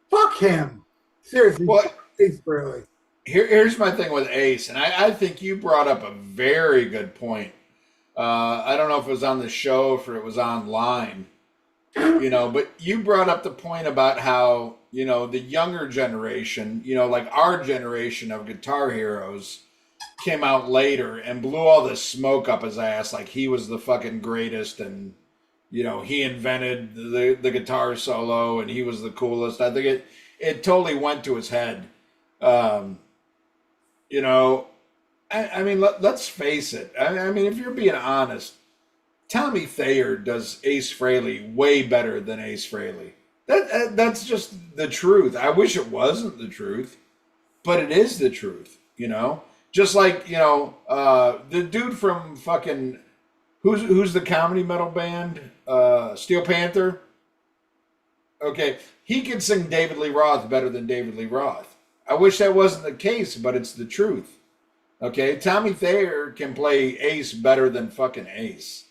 fuck him. Seriously, fuck Ace Frehley. Here's my thing with Ace, and I think you brought up a very good point. I don't know if it was on the show or if it was online, but you brought up the point about how, the younger generation, like our generation of guitar heroes came out later and blew all this smoke up his ass like he was the fucking greatest and, he invented the guitar solo and he was the coolest. I think it totally went to his head. I mean, let's face it. I mean, if you're being honest, Tommy Thayer does Ace Frehley way better than Ace Frehley. That's just the truth. I wish it wasn't the truth, but it is the truth. Just like the dude from fucking who's the comedy metal band Steel Panther. Okay, he can sing David Lee Roth better than David Lee Roth. I wish that wasn't the case, but it's the truth. Okay, Tommy Thayer can play Ace better than fucking Ace.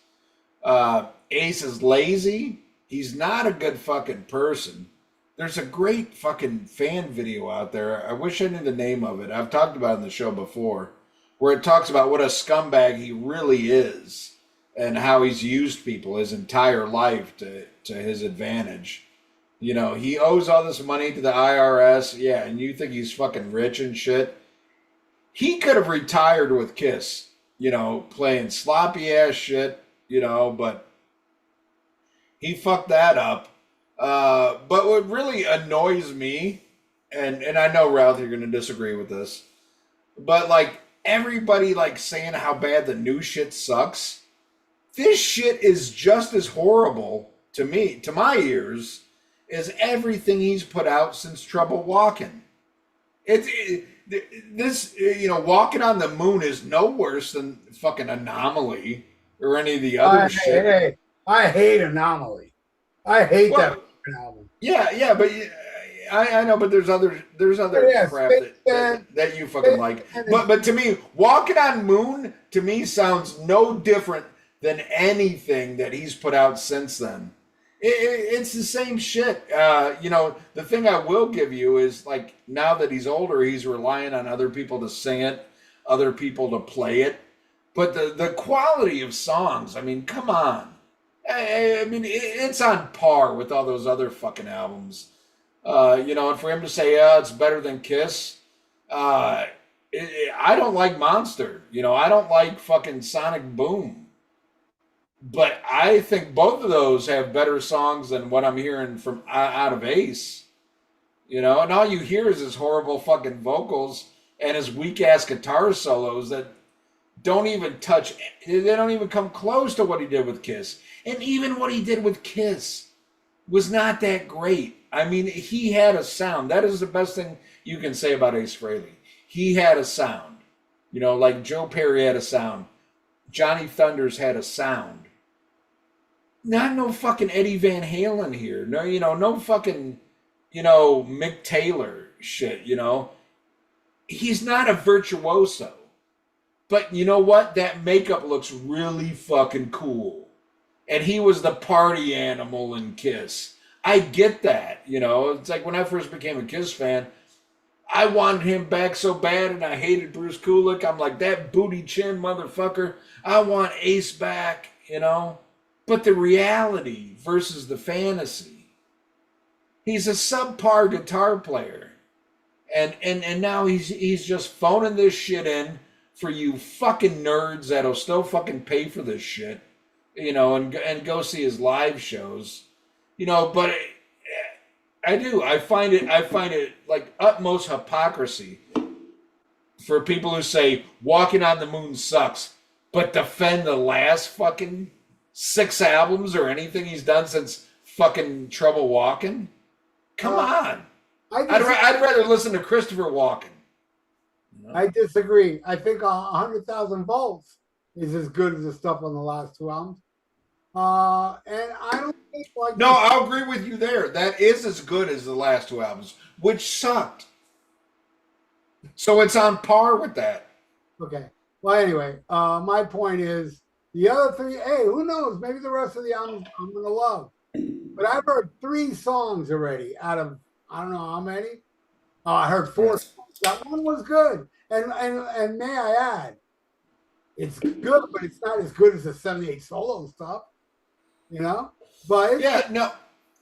Ace is lazy. He's not a good fucking person. There's a great fucking fan video out there. I wish I knew the name of it. I've talked about it in the show before, where it talks about what a scumbag he really is and how he's used people his entire life to his advantage. He owes all this money to the IRS. Yeah, and you think he's fucking rich and shit. He could have retired with Kiss, playing sloppy ass shit, but he fucked that up. But what really annoys me, and I know, Ralph, you're going to disagree with this, but like everybody like saying how bad the new shit sucks. This shit is just as horrible to me, to my ears, as everything he's put out since Trouble Walking. Walking on the Moon is no worse than fucking Anomaly or any of the other shit. I hate Anomaly. I hate that album. Yeah, but I know, but there's other crap that you fucking like. But to me, Walking on Moon to me sounds no different than anything that he's put out since then. It's the same shit. The thing I will give you is, like, now that he's older, he's relying on other people to sing it, other people to play it. But the quality of songs, I mean, come on. I mean, it's on par with all those other fucking albums. And for him to say, it's better than Kiss, I don't like Monster. I don't like fucking Sonic Boom. But I think both of those have better songs than what I'm hearing from out of Ace. And all you hear is his horrible fucking vocals and his weak ass guitar solos that don't even come close to what he did with Kiss. And even what he did with Kiss was not that great. I mean, he had a sound. That is the best thing you can say about Ace Frehley. He had a sound. Like Joe Perry had a sound. Johnny Thunders had a sound. Not no fucking Eddie Van Halen here. No, no fucking, Mick Taylor shit, He's not a virtuoso. But you know what? That makeup looks really fucking cool. And he was the party animal in Kiss. I get that, It's like when I first became a Kiss fan, I wanted him back so bad and I hated Bruce Kulick. I'm like, that booty chin motherfucker. I want Ace back, But the reality versus the fantasy. He's a subpar guitar player. And now he's just phoning this shit in for you fucking nerds that'll still fucking pay for this shit, and go see his live shows, but I find it like utmost hypocrisy for people who say Walking on the Moon sucks, but defend the last fucking 6 albums or anything he's done since fucking Trouble Walking. Come on. I'd rather listen to Christopher Walken. I disagree. I think 100,000 Volts is as good as the stuff on the last 2 albums. And I don't think like... No, I'll agree with you there. That is as good as the last 2 albums, which sucked. So it's on par with that. Okay. Well, anyway, my point is the other 3, hey, who knows? Maybe the rest of the albums I'm going to love. But I've heard 3 songs already out of, I don't know how many. I heard 4 songs. That one was good. And may I add, it's good, but it's not as good as the 78 solo stuff, But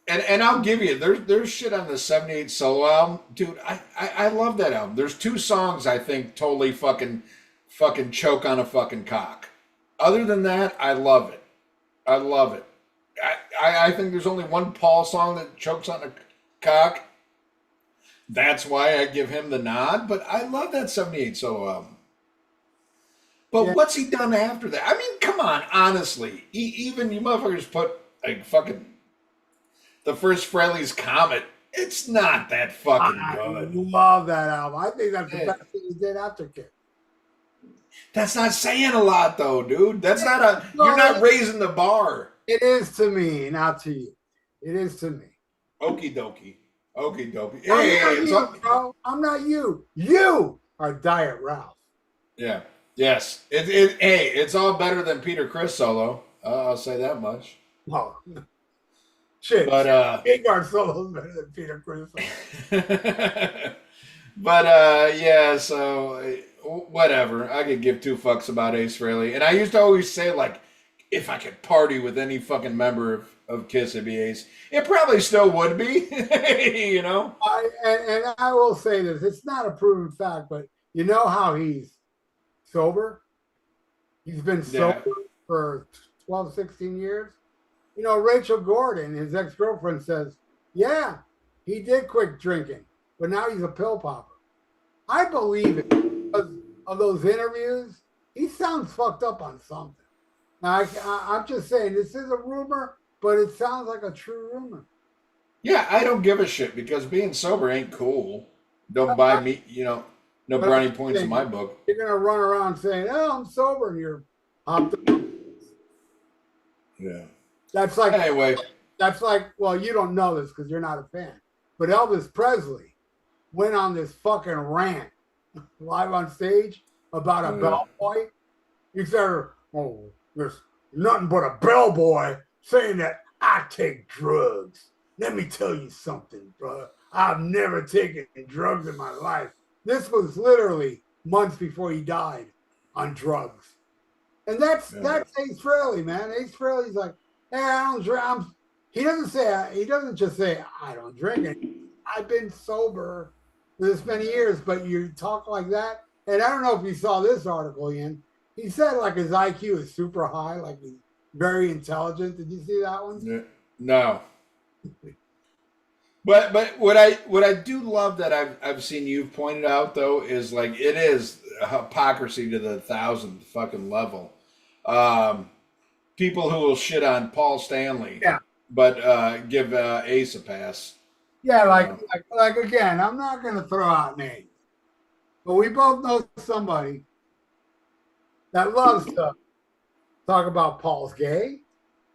and I'll give you there's shit on the 78 solo album, dude. I love that album. There's 2 songs I think totally fucking choke on a fucking cock. Other than that, I love it. I think there's only one Paul song that chokes on a cock. That's why I give him the nod, but I love that 78 solo album. But Yeah. what's he done after that? I mean, come on, honestly. Even you motherfuckers put like fucking the first Frehley's Comet. It's not that fucking I good. love that album. I think that's the Eh, best thing he did after Kiss. That's not saying a lot, though, dude. That's not a. You're Well, not raising the bar. it is to me, not to you. It is to me. Okie dokie. Okie dokie. I'm Hey, not it's you, all, bro. I'm not you. You are Diet Ralph. yeah. Yes. Hey, it's all better than Peter Chris solo. I'll say that much. Oh, shit. But Gegard solo is better than Peter Chris. but yeah, so whatever. I could give two fucks about Ace Frehley. And I used to always say, like, if I could party with any fucking member of Kiss, it'd be Ace. It probably still would be, you know? And I will say this, it's not a proven fact, but you know how he's sober? He's been sober Yeah. for 12, 16 years. You know, Rachel Gordon, his ex-girlfriend, says, yeah, he did quit drinking, but now he's a pill popper. I believe it because of those interviews. He sounds fucked up on something. Now, I'm just saying, this is a rumor, but it sounds like a true rumor. Yeah, I don't give a shit because being sober ain't cool. Don't buy me, no But brownie points in my book. you're going to run around saying, oh, I'm sober, and you're hopped up. Yeah. That's like, Anyway, well, you don't know this because you're not a fan, but Elvis Presley went on this fucking rant live on stage about a bellboy. He said, oh, there's nothing but a bellboy saying that I take drugs. Let me tell you something, brother. I've never taken drugs in my life. This was literally months before he died on drugs. And that's Ace Frehley, man. Ace Frehley's like, hey, I don't drink. He doesn't just say, I don't drink. I've been sober for this many years, but you talk like that. And I don't know if you saw this article, Ian. He said like his IQ is super high, like he's very intelligent. Did you see that one? no. But what I do love that I've seen you've pointed out though is like it is hypocrisy to the 1,000th fucking level. People who will shit on Paul Stanley, Yeah. but give Ace a pass. Yeah, like again, I'm not gonna throw out names, but we both know somebody that loves to talk about Paul's gay.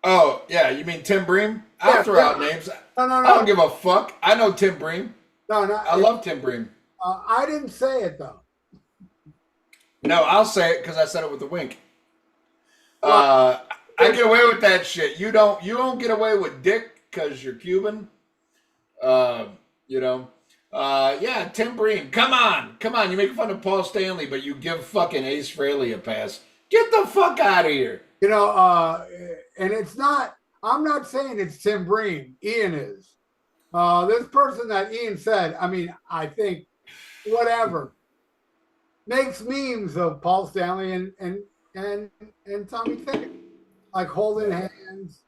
Oh yeah, you mean Tim Bream? I'll throw out names. No, I don't give a fuck. I know Tim Bream. No, I love Tim Bream. I didn't say it though. No, I'll say it because I said it with a wink. I get away with that shit. You don't get away with dick because you're Cuban. Yeah, Tim Bream. Come on. You make fun of Paul Stanley, but you give fucking Ace Frehley a pass. Get the fuck out of here. And it's not. I'm not saying it's Tim Bream. Ian is. This person that Ian said. I mean, I think whatever makes memes of Paul Stanley and Tommy Pickett, like holding hands,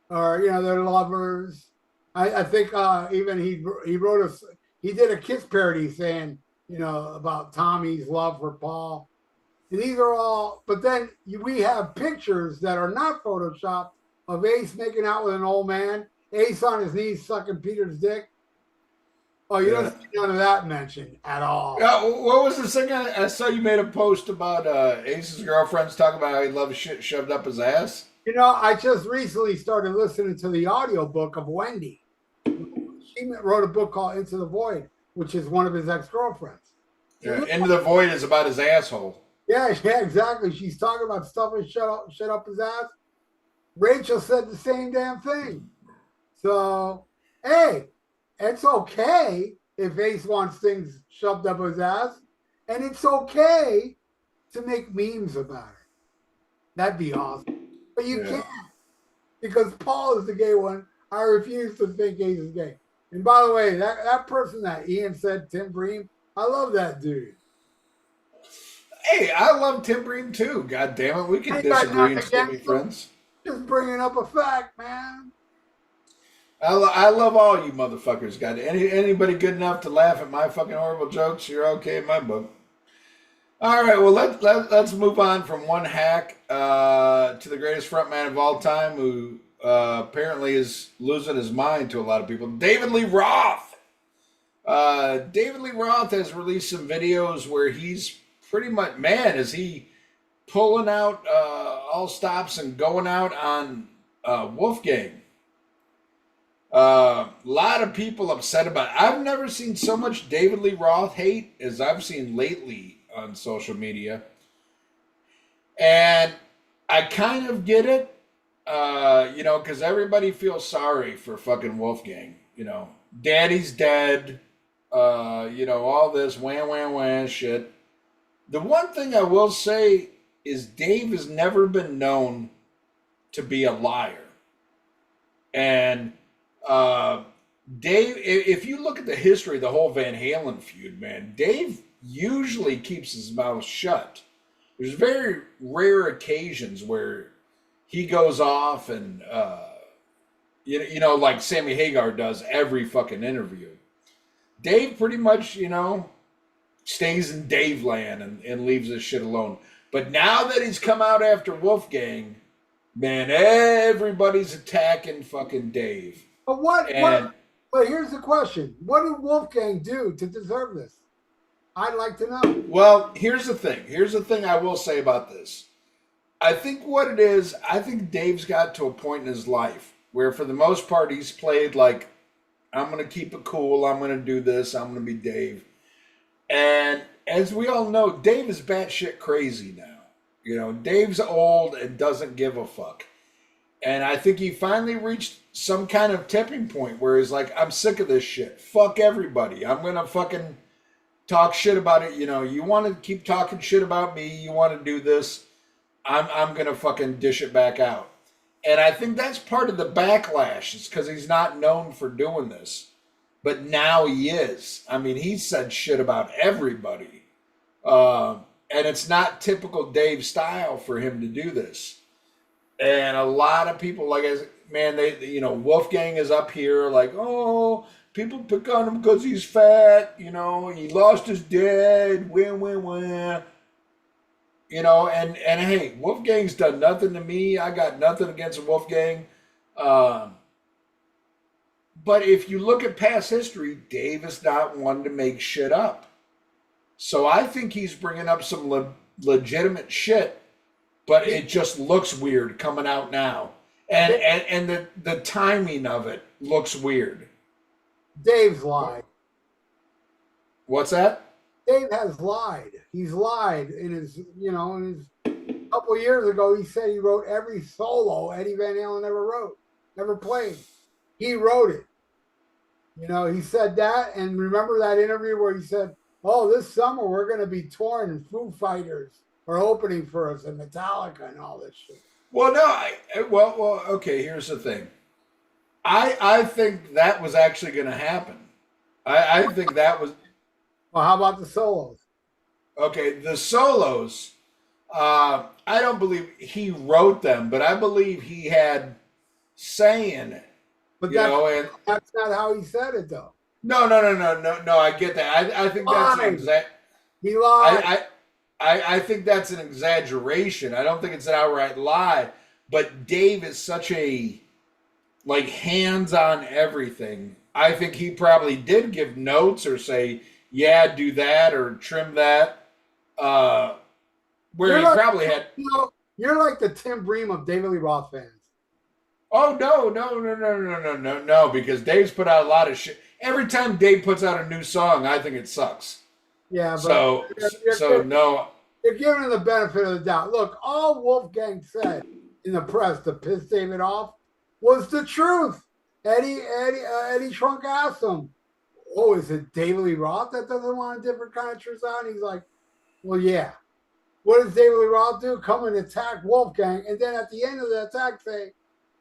or they're lovers. I think even he did a Kiss parody saying about Tommy's love for Paul, and these are all. But then we have pictures that are not photoshopped of Ace making out with an old man, Ace on his knees sucking Peter's dick. Oh, you don't see none of that mentioned at all. What was the thing I saw you made a post about Ace's girlfriends talking about how he loves shit shoved up his ass? I just recently started listening to the audiobook of Wendy. She wrote a book called Into the Void, which is one of his ex-girlfriends. Yeah, Into the Void is about his asshole. Yeah, exactly. She's talking about stuffing shit up his ass. Rachel said the same damn thing. So, hey, it's okay if Ace wants things shoved up his ass, and it's okay to make memes about it. That'd be awesome. But you can't, because Paul is the gay one. I refuse to think Ace is gay. And by the way, that person that Ian said, Tim Bream, I love that dude. Hey, I love Tim Bream too. God damn it, we can disagree and still be friends. Just bringing up a fact, man. I love all you motherfuckers. God, anybody good enough to laugh at my fucking horrible jokes, you're okay in my book. All right, well let's move on from one hack to the greatest frontman of all time, who apparently is losing his mind to a lot of people. David Lee Roth. David Lee Roth has released some videos where he's pretty much, man, is he pulling out all stops and going out on Wolfgang. A lot of people upset about it. I've never seen so much David Lee Roth hate as I've seen lately on social media. And I kind of get it, because everybody feels sorry for fucking Wolfgang. Daddy's dead, all this wham, wham, wham shit. The one thing I will say is Dave has never been known to be a liar. And Dave, if you look at the history of the whole Van Halen feud, man, Dave usually keeps his mouth shut. There's very rare occasions where he goes off and, like Sammy Hagar does every fucking interview. Dave pretty much, stays in Dave land and leaves this shit alone. But now that he's come out after Wolfgang, man, everybody's attacking fucking Dave. But but here's the question. What did Wolfgang do to deserve this? I'd like to know. Well, here's the thing. Here's the thing I will say about this. I think what it is, I think Dave's got to a point in his life where for the most part he's played like, I'm going to keep it cool, I'm going to do this, I'm going to be Dave. And as we all know, Dave is batshit crazy now. Dave's old and doesn't give a fuck. And I think he finally reached some kind of tipping point where he's like, I'm sick of this shit. Fuck everybody. I'm going to fucking talk shit about it. You want to keep talking shit about me. You want to do this. I'm going to fucking dish it back out. And I think that's part of the backlash. It's because he's not known for doing this. But now he is. I mean, he said shit about everybody. And it's not typical Dave style for him to do this. And a lot of people, Wolfgang is up here like, oh, people pick on him because he's fat. He lost his dad. Wah. And hey, Wolfgang's done nothing to me. I got nothing against Wolfgang. But if you look at past history, Dave is not one to make shit up. So I think he's bringing up some legitimate shit, but it just looks weird coming out now. And the timing of it looks weird. Dave's lied. What's that? Dave has lied. He's lied in his couple of years ago, he said he wrote every solo Eddie Van Halen ever wrote, never played. He wrote it. He said that, and remember that interview where he said, oh, this summer we're going to be touring and Foo Fighters are opening for us and Metallica and all this shit. Well, no, okay, here's the thing. I think that was actually going to happen. I think that was... Well, how about the solos? Okay, the solos, I don't believe he wrote them, but I believe he had say in it. But that's not how he said it, though. No, I get that. I think that's an exact... He lied. I think that's an exaggeration. I don't think it's an outright lie. But Dave is such a, hands-on everything. I think he probably did give notes or say, yeah, do that or trim that. Where he probably had... You're like the Tim Bream of David Lee Roth fans. Oh, no, because Dave's put out a lot of shit. Every time Dave puts out a new song, I think it sucks. Yeah, but no. You're giving him the benefit of the doubt. Look, all Wolfgang said in the press to piss David off was the truth. Eddie Trunk asked him, oh, is it David Lee Roth that doesn't want a different kind of Truzan? He's like, well, yeah. What does David Lee Roth do? Come and attack Wolfgang, and then at the end of the attack say,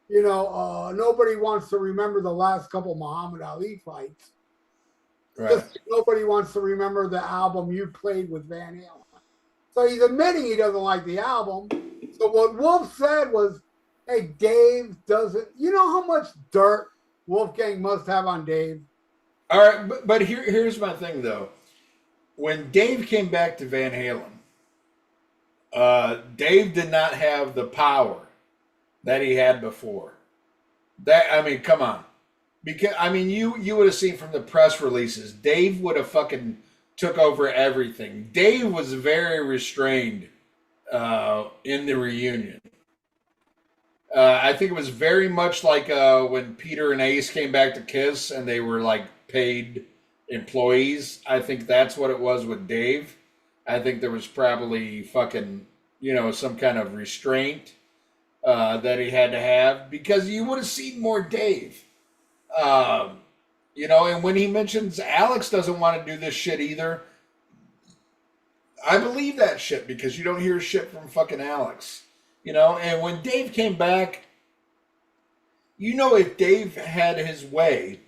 nobody wants to remember the last couple Muhammad Ali fights. Right. Just nobody wants to remember the album you played with Van Halen. So he's admitting he doesn't like the album. So what Wolf said was, hey, Dave doesn't... You know how much dirt Wolfgang must have on Dave? All right, but here's my thing, though. When Dave came back to Van Halen, Dave did not have the power that he had before. That I mean, come on. Because I mean, you would have seen from the press releases, Dave would have fucking took over everything. Dave was very restrained in the reunion. I think it was very much like when Peter and Ace came back to Kiss and they were like paid employees. I think that's what it was with Dave. I think there was probably fucking, some kind of restraint that he had to have because you would have seen more Dave. And when he mentions Alex doesn't want to do this shit either, I believe that shit because you don't hear shit from fucking Alex. And when Dave came back, if Dave had his way,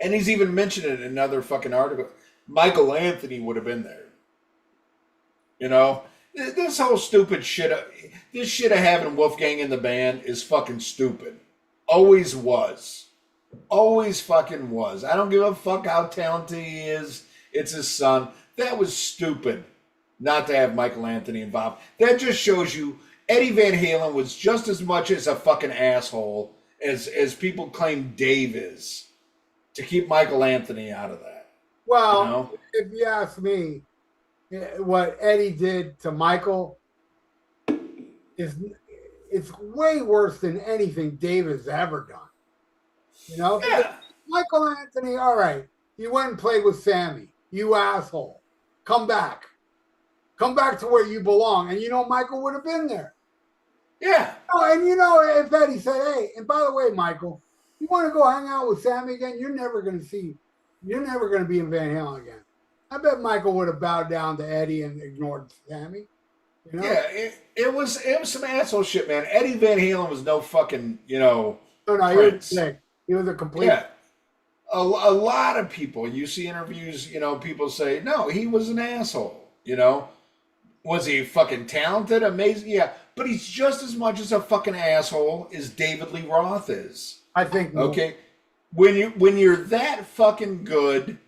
and he's even mentioned it in another fucking article, Michael Anthony would have been there. This whole stupid shit, this shit of having Wolfgang in the band is fucking stupid. Always was. Always fucking was. I don't give a fuck how talented he is. It's his son. That was stupid not to have Michael Anthony involved. That just shows you Eddie Van Halen was just as much as a fucking asshole as people claim Dave is to keep Michael Anthony out of that. Well, if you ask me, what Eddie did to Michael it's way worse than anything Dave has ever done. Yeah. Michael Anthony, all right, you went and played with Sammy. You asshole. Come back. Come back to where you belong. And Michael would have been there. Yeah. Oh, and if Eddie said, hey, and by the way, Michael, you want to go hang out with Sammy again? You're never going to be in Van Halen again. I bet Michael would have bowed down to Eddie and ignored Sammy. Yeah, it was some asshole shit, man. Eddie Van Halen was no fucking, No, prince. He was a complete. Yeah. A lot of people, you see interviews, people say, no, he was an asshole, Was he fucking talented, amazing? Yeah, but he's just as much as a fucking asshole as David Lee Roth is. I think. Okay? When you're that fucking good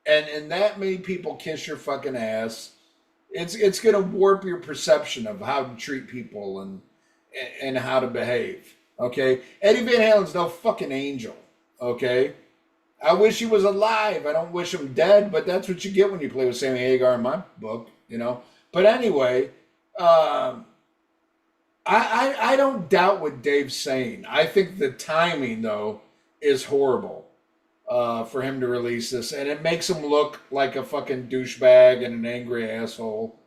and that many people kiss your fucking ass, it's going to warp your perception of how to treat people and how to behave. Okay? Eddie Van Halen's no fucking angel. Okay? I wish he was alive. I don't wish him dead, but that's what you get when you play with Sammy Hagar in my book, But anyway, I don't doubt what Dave's saying. I think the timing, though, is horrible for him to release this, and it makes him look like a fucking douchebag and an angry asshole.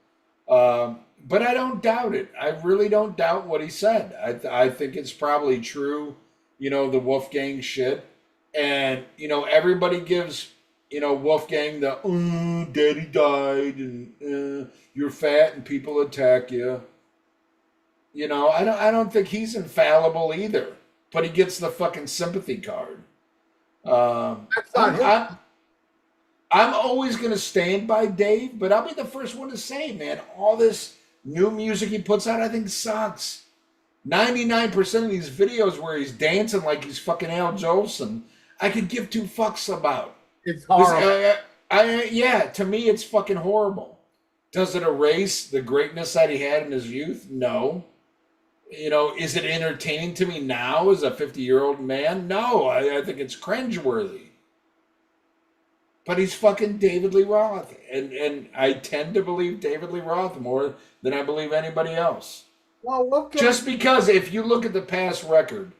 But I don't doubt it. I really don't doubt what he said. I think it's probably true, the Wolfgang shit. And, everybody gives, Wolfgang the, daddy died and you're fat and people attack you. I don't think he's infallible either. But he gets the fucking sympathy card. That's not him. I'm always going to stand by Dave, but I'll be the first one to say, man, all this new music he puts out, I think sucks. 99% of these videos where he's dancing like he's fucking Al Jolson, I could give two fucks about. It's horrible. To me, it's fucking horrible. Does it erase the greatness that he had in his youth? No. Is it entertaining to me now as a 50-year-old man? No, I think it's cringeworthy. But he's fucking David Lee Roth. And I tend to believe David Lee Roth more than I believe anybody else. Well, look just because if you look at the past record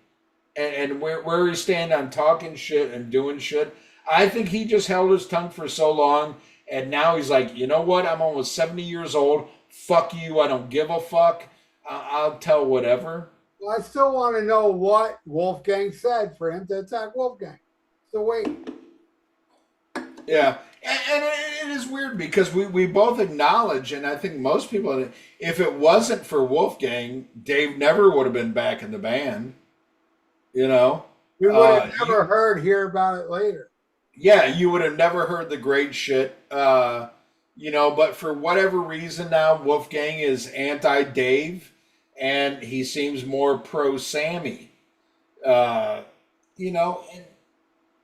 and where he stand on talking shit and doing shit, I think he just held his tongue for so long, and now he's like, you know what? I'm almost 70 years old. Fuck you. I don't give a fuck. I'll tell whatever. Well, I still want to know what Wolfgang said for him to attack Wolfgang. So wait. Yeah. And it is weird because we both acknowledge, and I think most people, if it wasn't for Wolfgang, Dave never would have been back in the band. We would have never hear about it later. Yeah, you would have never heard the great shit. But for whatever reason now, Wolfgang is anti-Dave, and he seems more pro-Sammy. And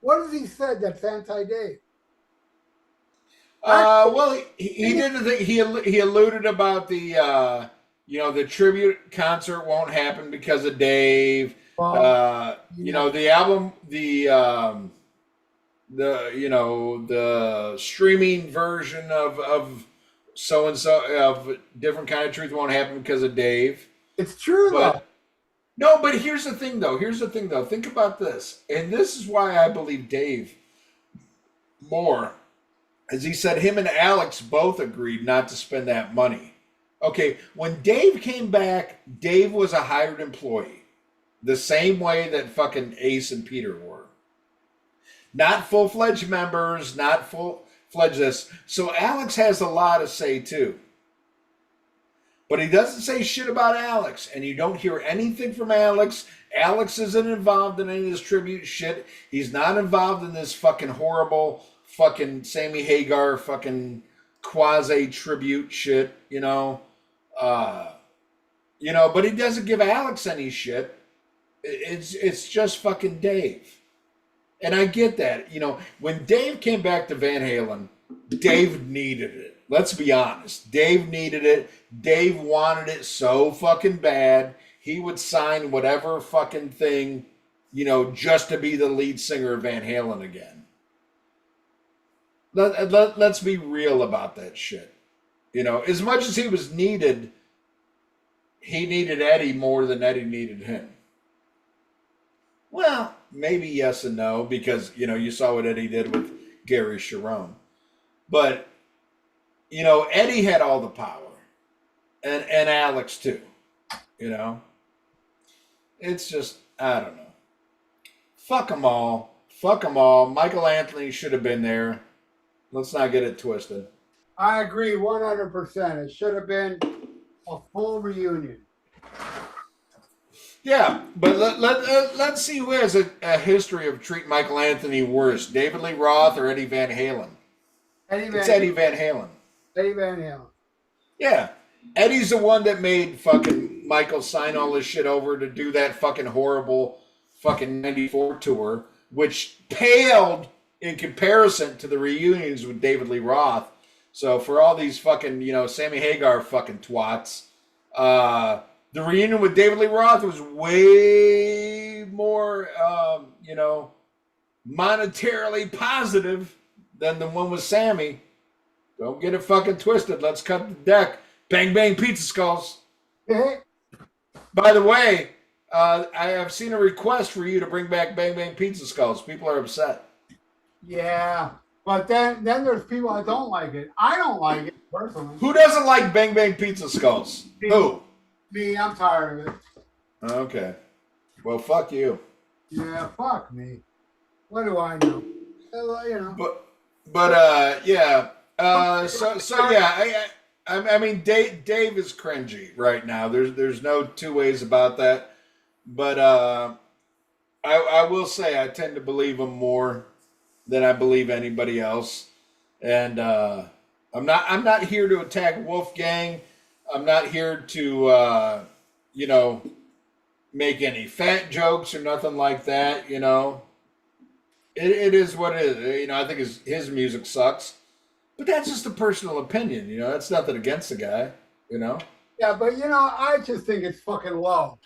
what has he said that's anti-Dave? Well, he did the thing. He alluded about the the tribute concert won't happen because of Dave. Well, The album, the streaming version of so and so of different kind of truth won't happen because of Dave. it's true though. But no, but here's the thing though. Think about this, and this is why I believe Dave more. As he said, him and Alex both agreed not to spend that money. Okay, when Dave came back, Dave was a hired employee. The same way that fucking Ace and Peter were. Not full-fledged members, not full-fledged this. So Alex has a lot to say too. But he doesn't say shit about Alex, and you don't hear anything from Alex. Alex isn't involved in any of this tribute shit. He's not involved in this fucking horrible fucking Sammy Hagar fucking quasi tribute shit, but he doesn't give Alex any shit. It's just fucking Dave. And I get that. When Dave came back to Van Halen, Dave needed it. Let's be honest. Dave needed it. Dave wanted it so fucking bad. He would sign whatever fucking thing, just to be the lead singer of Van Halen again. Let's be real about that shit. As much as he was needed, he needed Eddie more than Eddie needed him. Well, maybe yes and no, because, you saw what Eddie did with Gary Sharon. But, Eddie had all the power. And Alex too. It's just, I don't know. Fuck them all. Michael Anthony should have been there. Let's not get it twisted. I agree 100%. It should have been a full reunion. Yeah, but let's see who has a history of treating Michael Anthony worse, David Lee Roth or Eddie Van Halen. Eddie Van Halen. Eddie Van Halen. Yeah. Eddie's the one that made fucking Michael sign all this shit over to do that fucking horrible fucking 94 tour, which paled in comparison to the reunions with David Lee Roth. So for all these fucking, Sammy Hagar fucking twats, the reunion with David Lee Roth was way more, monetarily positive than the one with Sammy. Don't get it fucking twisted. Let's cut the deck. Bang Bang Pizza Skulls. By the way, I have seen a request for you to bring back Bang Bang Pizza Skulls. People are upset. Yeah, but then there's people that don't like it. I don't like it personally. Who doesn't like Bang Bang Pizza Skulls? Who? Me, I'm tired of it. Okay. Well, fuck you. Yeah, fuck me. What do I know? Yeah. I mean, Dave is cringy right now. There's no two ways about that. But I will say I tend to believe him more than I believe anybody else. And I'm not here to attack Wolfgang. I'm not here to make any fat jokes or nothing like that. It is what it is. I think his music sucks. But that's just a personal opinion, That's nothing against the guy, Yeah, but I just think it's fucking low.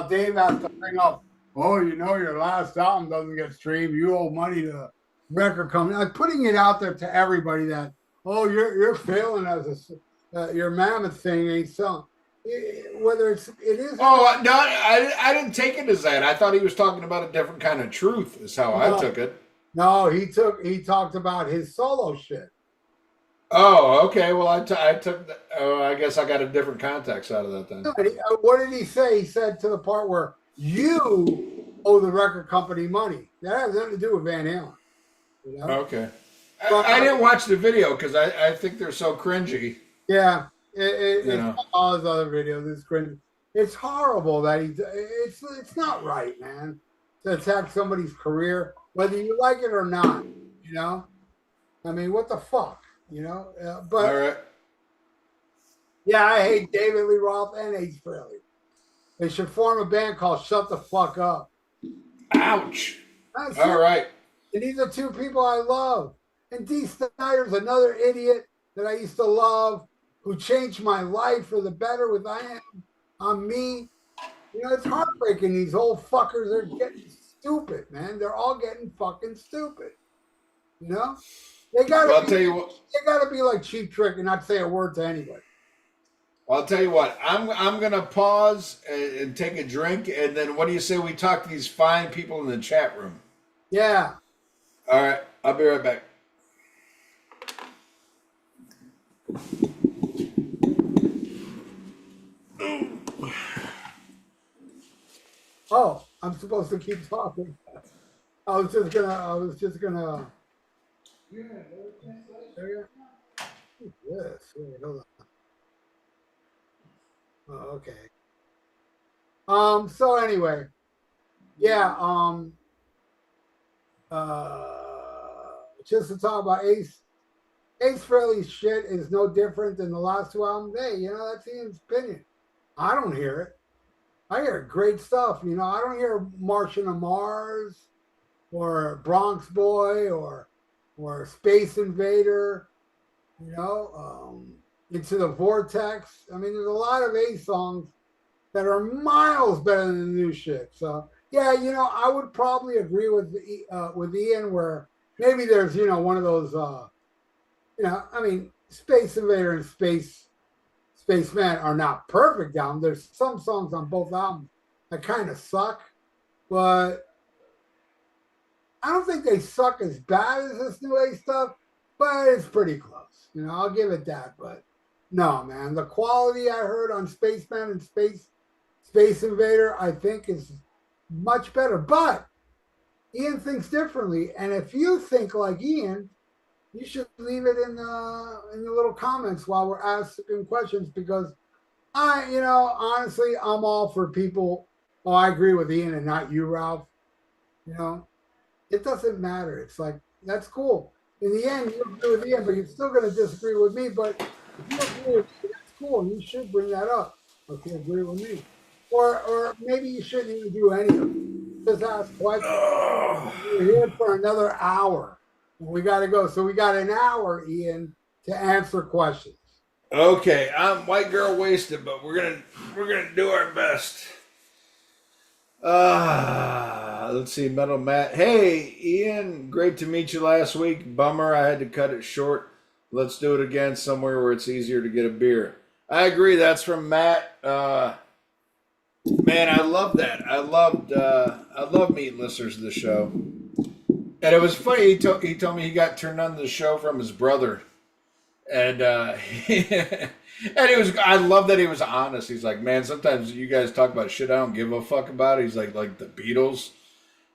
Dave has to bring up, your last album doesn't get streamed. You owe money to the record company. Like putting it out there to everybody that, you're failing as your Mammoth thing ain't selling. Whether it is. Oh no, I didn't take it as that. I thought he was talking about a different kind of truth. Is how I took it. No, he talked about his solo shit. Oh, okay. Well, I took. I guess I got a different context out of that then. What did he say? He said to the part where you owe the record company money. That has nothing to do with Van Halen. Okay. I didn't watch the video because I think they're so cringy. Yeah, it's all his other videos. It's cringy. It's horrible that it's not right, man, to attack somebody's career, whether you like it or not. I mean, what the fuck? But all right. Yeah, I hate David Lee Roth and Ace Frehley. They should form a band called Shut the Fuck Up. Ouch. All right. And these are two people I love. And D. Snyder's another idiot that I used to love who changed my life for the better with I Am on Me. You know, it's heartbreaking. These old fuckers are getting stupid, man. They're all getting fucking stupid. You know? They gotta Well, I'll be tell you what. they gotta be like Cheap Trick and not say a word to anybody. Well, I'll tell you what. I'm gonna pause and take a drink, and then what do you say we talk to these fine people in the chat room? Yeah. All right, I'll be right back. Oh, I'm supposed to keep talking. I was just gonna yes. Wait, hold on. Oh, okay. So anyway, yeah, just to talk about Ace Frehley's shit is no different than the last two albums. Hey, you know, that's Ian's opinion. I don't hear it. I hear great stuff. You know, I don't hear Martian to Mars or Bronx Boy or Space Invader, you know, Into the Vortex. I mean, there's a lot of Ace songs that are miles better than the new shit. So yeah, you know, I would probably agree with Ian where maybe there's, you know, one of those you know, I mean, Space Invader and Spaceman are not perfect albums. There's some songs on both albums that kind of suck, but I don't think they suck as bad as this new age stuff, but it's pretty close. You know, I'll give it that. But no, man, the quality I heard on Spaceman and Space Invader, I think is much better. But Ian thinks differently, and if you think like Ian, you should leave it in the little comments while we're asking questions because you know, honestly, I'm all for people. Oh, I agree with Ian and not you, Ralph. You know, it doesn't matter. It's like that's cool. In the end, you agree with Ian, but you're still going to disagree with me. But if you agree with me, that's cool. And you should bring that up if you agree with me. Or maybe you shouldn't even do any of it. Just ask questions. We're here for another hour. We got to go. So we got an hour, Ian, to answer questions. Okay, I'm white girl wasted, but we're gonna do our best. Let's see, Metal Matt. Hey, Ian, great to meet you last week. Bummer I had to cut it short. Let's do it again somewhere where it's easier to get a beer. I agree. That's from Matt. Man, I love that. I love meeting listeners of the show. And it was funny. He told me he got turned on to the show from his brother. And and he was. I love that he was honest. He's like, man, sometimes you guys talk about shit I don't give a fuck about. He's like the Beatles.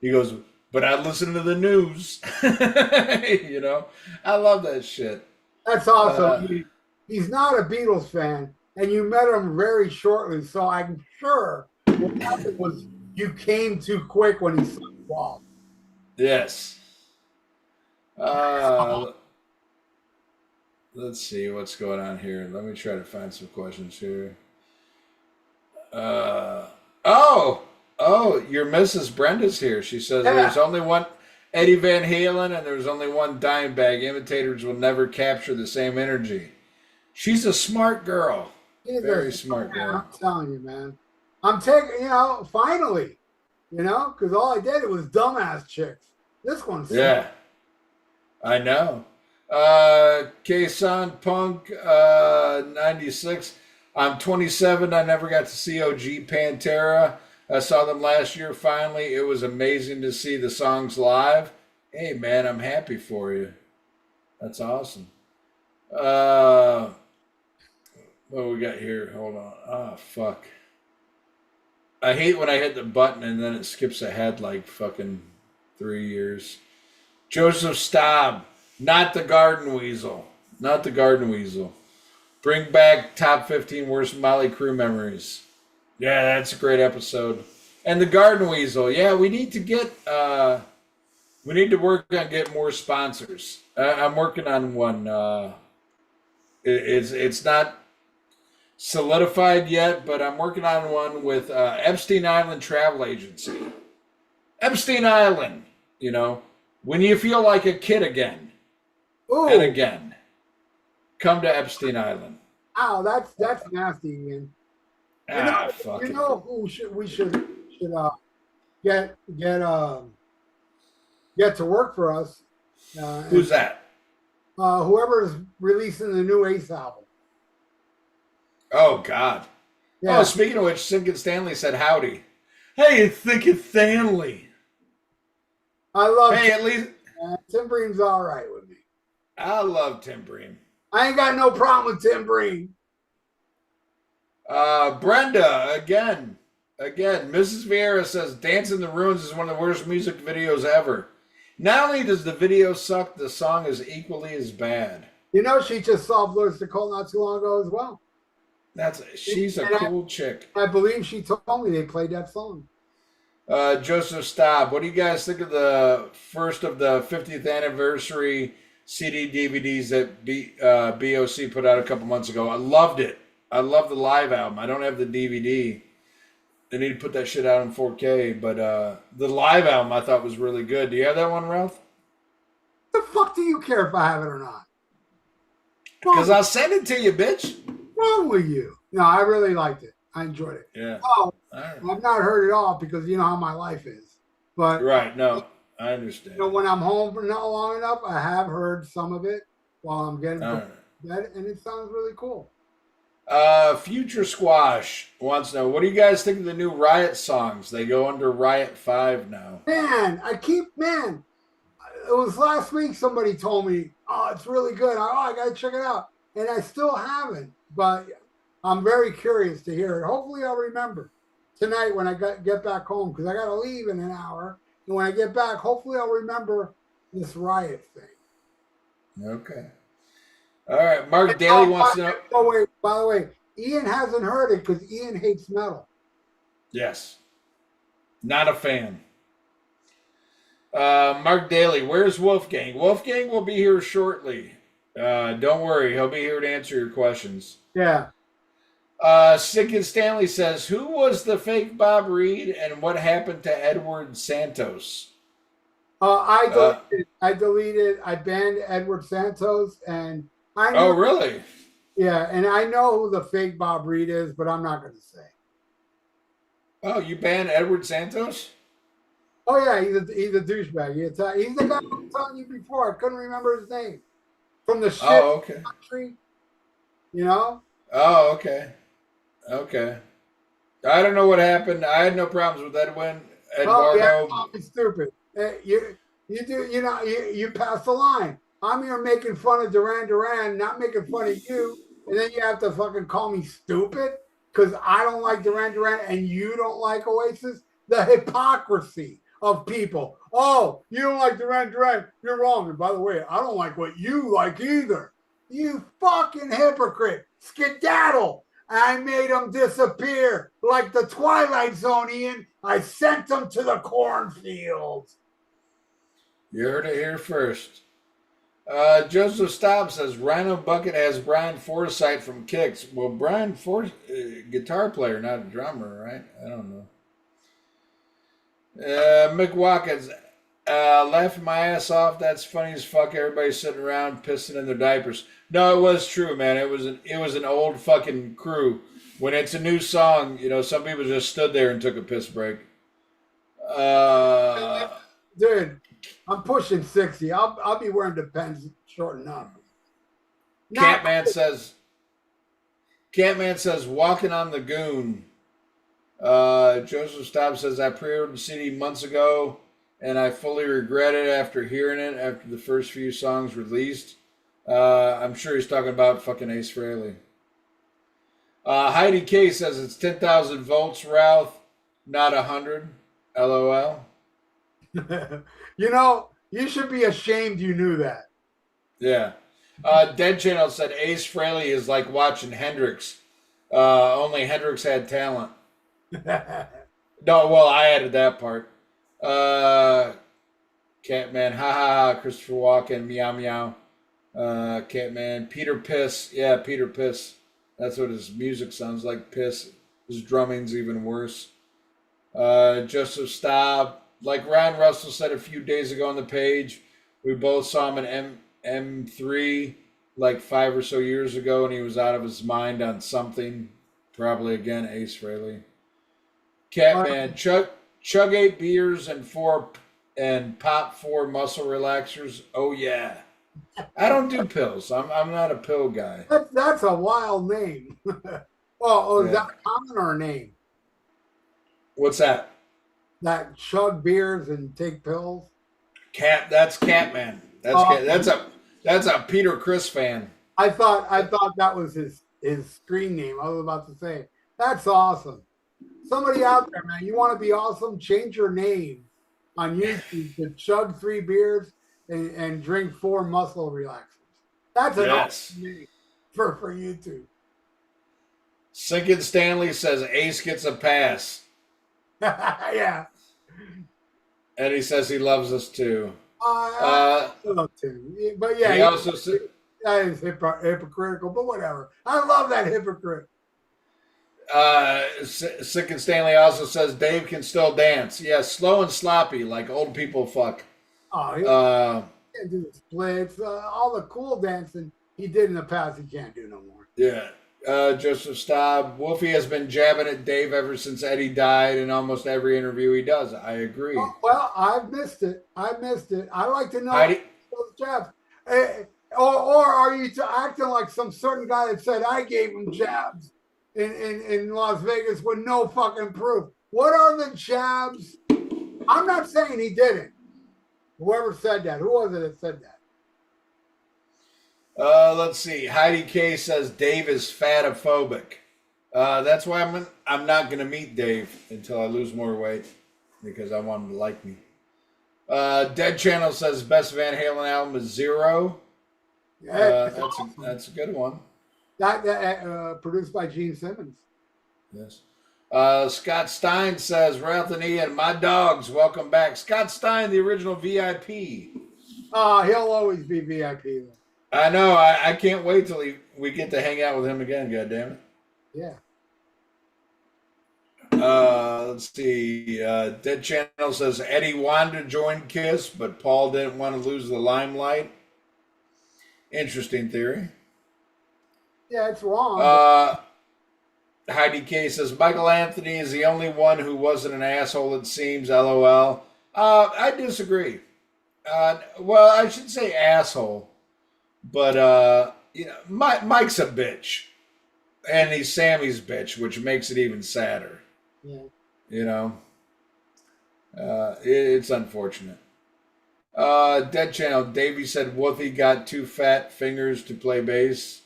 He goes, but I listen to the news. You know, I love that shit. That's awesome. He's not a Beatles fan, and you met him very shortly. So I'm sure what happened was you came too quick when he saw the wall. Yes. Let's see what's going on here. Let me try to find some questions here. Your Mrs. Brenda's here. She says there's only one Eddie Van Halen and there's only one Dimebag. Imitators will never capture the same energy. She's a smart girl. Very smart girl. I'm telling you, man. I'm taking, you know, finally, you know, because all I did was dumbass chicks. This one's yeah. I know. K-San Punk 96. I'm 27. I never got to see OG Pantera. I saw them last year finally. It was amazing to see the songs live. Hey, man, I'm happy for you. That's awesome. What we got here? Hold on. Oh, fuck. I hate when I hit the button and then it skips ahead like fucking 3 years. Joseph Staub. Not the Garden Weasel. Not the Garden Weasel. Bring back top 15 worst Molly Crew memories. Yeah, that's a great episode. And the Garden Weasel. Yeah, we need to get we need to work on getting more sponsors. I'm working on one. It's not solidified yet, but I'm working on one with Epstein Island Travel Agency. Epstein Island, you know, when you feel like a kid again. and Ooh, again. Come to Epstein Island. ow, that's nasty, Ian. Ah, You fuck it. know who we should get get to work for us, and Who's that? whoever is releasing the new Ace album. Oh, God. Oh, Yeah, speaking of which, Sinkin Stanley said howdy. Hey, it's Sinkin Stanley. I love Hey, at least Tim Bream's all right with me. I love Tim Bream. I ain't got no problem with Tim Bream. Brenda, again, Mrs. Vieira says Dance in the Ruins is one of the worst music videos ever. Not only does the video suck, the song is equally as bad. You know, she just saw Blurs to Cold not too long ago as well. She's a cool chick. I believe she told me they played that song. Joseph Staub, what do you guys think of the first of the 50th anniversary CD DVDs that BOC put out a couple months ago? I loved it. I love the live album. I don't have the DVD. They need to put that shit out in 4K, but the live album I thought was really good. Do you have that one, Ralph? The fuck do you care if I have it or not? Because I'll send it to you, bitch. What's wrong with you? No, I really liked it. I enjoyed it. Yeah. Oh, Right. I've not heard it all because you know how my life is. But Right. No, I understand. you know, when I'm home for not long enough, I have heard some of it while I'm getting to bed, and it sounds really cool. Future Squash wants to know, what do you guys think of the new Riot songs? They go under Riot 5 now. Man, it was last week somebody told me, oh, it's really good. I got to check it out. And I still haven't, but I'm very curious to hear it. Hopefully I'll remember tonight when I get back home because I got to leave in an hour. And when I get back, hopefully I'll remember this Riot thing. Okay. All right. Mark Daly wants to know. Oh, wait, by the way, Ian hasn't heard it because Ian hates metal. Yes. Not a fan. Mark Daly, where's Wolfgang? Wolfgang will be here shortly. Don't worry. He'll be here to answer your questions. Yeah. Sick and Stanley says, who was the fake Bob Reed and what happened to Edward Santos? I banned Edward Santos, and I know. Oh, really? Yeah, and I know who the fake Bob Reed is, but I'm not going to say. Oh, you banned Edward Santos? Oh yeah, he's a douchebag. He's the guy I was telling you before. I couldn't remember his name from the shit okay. country. You know? Oh, okay. Okay. I don't know what happened. I had no problems with Edwin. Eduardo. Oh yeah, stupid. You pass the line. I'm here making fun of Duran Duran, not making fun of you, and then you have to fucking call me stupid because I don't like Duran Duran and you don't like Oasis. The hypocrisy of people. Oh, you don't like Duran Duran? You're wrong. And by the way, I don't like what you like either. You fucking hypocrite. Skedaddle. I made them disappear like the Twilight Zone, Ian. I sent them to the cornfields. You heard it here first. Joseph Staub says Rhino Bucket has Brian Forsythe from Kicks. Well, Brian guitar player, not a drummer, right? I don't know. Mick Watkins, laughing my ass off. That's funny as fuck. Everybody's sitting around pissing in their diapers. No, it was true, man. It was an old fucking crew. When it's a new song, you know, some people just stood there and took a piss break. Dude, I'm pushing 60. I'll be wearing Depends shorting up. Catman says walking on the goon. Joseph Staub says I pre-ordered the CD months ago and I fully regret it after hearing it after the first few songs released. I'm sure he's talking about fucking Ace Frehley. Heidi K says it's 10,000 volts, Ralph, not 100. LOL. You know, you should be ashamed you knew that. Yeah. Dead Channel said Ace Frehley is like watching Hendrix. Only Hendrix had talent. No, well, I added that part. Catman, ha ha ha, Christopher Walken, meow meow. Catman, Peter Piss. Yeah, Peter Piss. That's what his music sounds like, piss. His drumming's even worse. Joseph Staub. Like Ryan Russell said a few days ago on the page, we both saw him in M3 like 5 or so years ago, and he was out of his mind on something. Probably again Ace Frehley. Catman, chug 8 beers and pop 4 muscle relaxers. Oh yeah. I don't do pills. I'm not a pill guy. That's a wild name. Is Yeah. that common or a name? What's that? That chug beers and take pills? That's Catman. That's a Peter Chris fan. I thought that was his screen name. I was about to say that's awesome. Somebody out there, man, you want to be awesome? Change your name on YouTube to chug 3 beers and drink 4 muscle relaxers. That's an awesome name for YouTube. Sinkin Stanley says Ace gets a pass. Yeah. Eddie says he loves us too. I love too. But yeah, he also said that is hypocritical, but whatever. I love that hypocrite. Sinkin Stanley also says Dave can still dance. Yeah, slow and sloppy like old people fuck. Oh, he can't do the splits. All the cool dancing he did in the past, he can't do no more. Yeah. Joseph Staub. Wolfie has been jabbing at Dave ever since Eddie died in almost every interview he does. I agree. Oh, well, I've missed it. I like to know those jabs. Or are you acting like some certain guy that said I gave him jabs in Las Vegas with no fucking proof? What are the jabs? I'm not saying he didn't. Whoever said that. Who was it that said that? Let's see. Heidi K says Dave is fatophobic. That's why I'm not going to meet Dave until I lose more weight because I want him to like me. Dead Channel says best Van Halen album is Zero. Yeah, that's a good one. That produced by Gene Simmons. Yes. Scott Stein says Ralph and Ian, my dogs, welcome back. Scott Stein, the original VIP. He'll always be VIP though. I know. I can't wait till we get to hang out with him again. God damn it. Yeah. Let's see. Dead Channel says Eddie wanted to join Kiss, but Paul didn't want to lose the limelight. Interesting theory. Yeah, it's wrong. Heidi K says Michael Anthony is the only one who wasn't an asshole. It seems. LOL. I disagree. Well, I should say asshole. But, Mike's a bitch. And he's Sammy's bitch, which makes it even sadder. Yeah. It's unfortunate. Dead Channel, Davey said Wolfie got 2 fat fingers to play bass.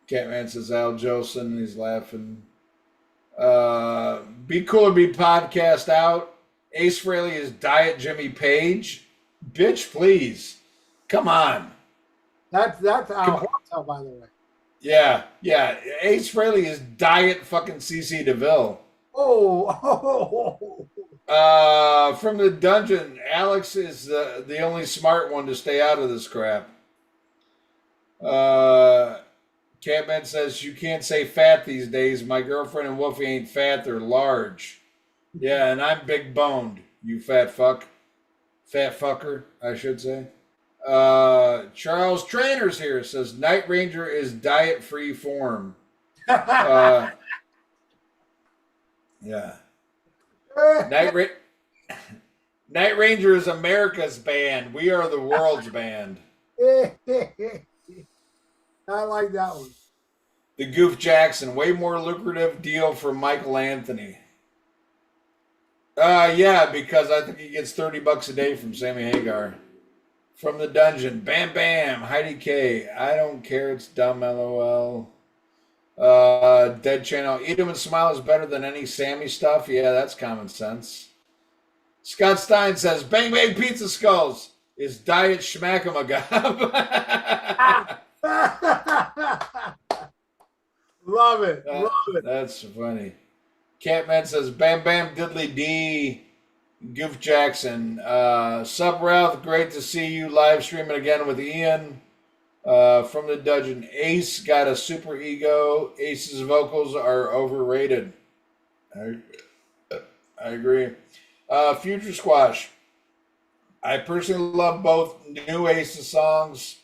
Catman says Al Jolson, he's laughing. Be Cool or Be podcast out. Ace Frehley is Diet Jimmy Page. Bitch, please. Come on. That's our hotel, by the way. Yeah. Ace Frehley is Diet fucking CC DeVille. Oh. From the dungeon, Alex is the only smart one to stay out of this crap. Catman says you can't say fat these days. My girlfriend and Wolfie ain't fat; they're large. Yeah, and I'm big boned. You fat fuck, fat fucker, I should say. Charles Trainers here says Night Ranger is diet free form. Yeah. Night Ranger is America's band. We are the world's band. I like that one. The Goof Jackson, way more lucrative deal for Michael Anthony. Yeah, because I think he gets $30 a day from Sammy Hagar. From the dungeon, Bam Bam, Heidi K. I don't care, it's dumb, LOL. Dead Channel, Eat 'em and Smile is better than any Sammy stuff. Yeah, that's common sense. Scott Stein says, Bang Bang Pizza Skulls is Diet Schmackamagob. Love it. That's funny. Catman says, Bam Bam Diddly D. Goof Jackson. Sup, Ralph. Great to see you live streaming again with Ian. From the dungeon, Ace got a super ego. Ace's vocals are overrated. I agree. Future Squash. I personally love both new Ace songs,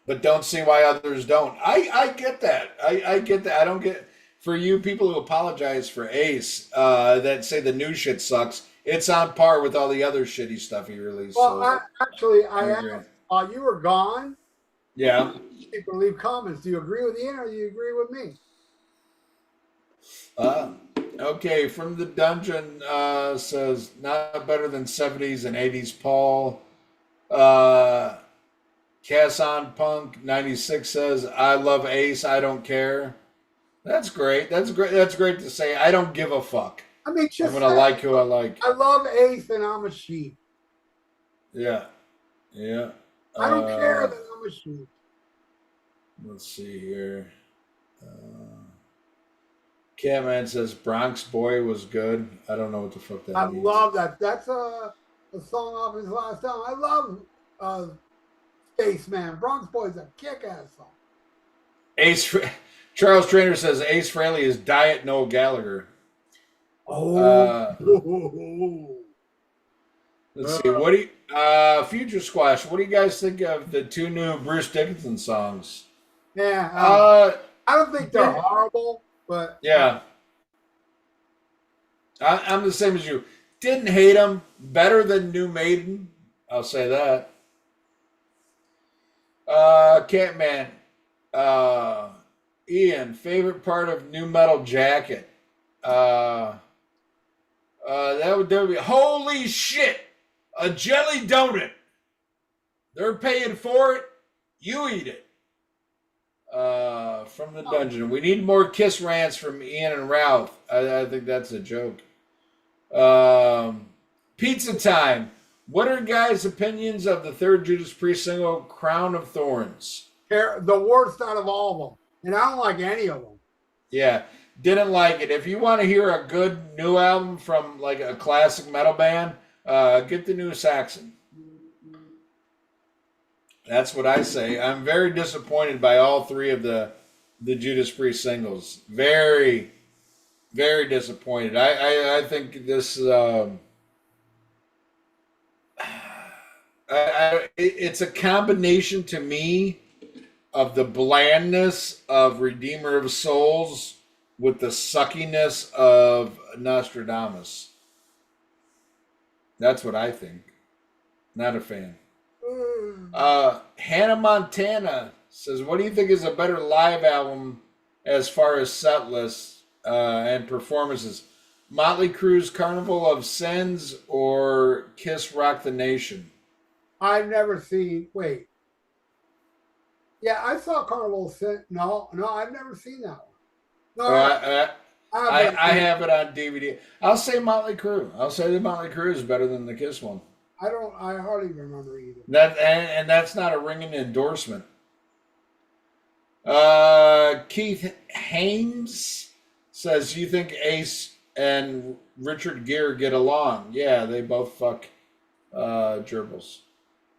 but don't see why others don't. I get that. I get that. I don't get for you people who apologize for Ace that say the new shit sucks. It's on par with all the other shitty stuff he released. Well, So I I agree. asked while you were gone. Yeah. People leave comments. Do you agree with Ian or do you agree with me? Okay, from the dungeon says not better than 70s and 80s Paul. Cass on Punk 96 says I love Ace, I don't care. That's great. That's great. That's great to say. I don't give a fuck. I mean, I'm just gonna like who I like. I love Ace and I'm a sheep. Yeah. Yeah. I don't care that I'm a sheep. Let's see here. Catman says Bronx Boy was good. I don't know what the fuck that I means. love that. That's a song off his last album. I love Spaceman. Bronx Boy's a kick-ass song. Charles Trainer says Ace Frehley is Diet Noel Gallagher. Let's see. What do you Future Squash? What do you guys think of the two new Bruce Dickinson songs? Yeah, I don't think they're horrible, but yeah, I'm the same as you. Didn't hate them. Better than New Maiden. I'll say that. Catman. Ian, favorite part of New Metal Jacket. That would be holy shit, a jelly donut. They're paying for it. You eat it. From the dungeon. We need more kiss rants from Ian and Ralph. I think that's a joke. Pizza time. What are guys' opinions of the third Judas Priest single, Crown of Thorns? The worst out of all of them. And I don't like any of them. Yeah, didn't like it. If you want to hear a good new album from like a classic metal band, get the new Saxon. That's what I say. I'm very disappointed by all three of the Judas Priest singles. Very, very disappointed. I think this it's a combination to me of the blandness of Redeemer of Souls with the suckiness of Nostradamus. That's what I think. Not a fan. Hannah Montana says, what do you think is a better live album as far as set lists and performances? Motley Crue's Carnival of Sins or Kiss Rock the Nation? I've never seen, wait. Yeah, I saw Carnival of Sins. No, I've never seen that one. No, I have it on DVD. I'll say Motley Crue. I'll say the Motley Crue is better than the Kiss one. I hardly remember either. And that's not a ringing endorsement. Keith Hames says, you think Ace and Richard Gere get along? Yeah, they both fuck gerbils.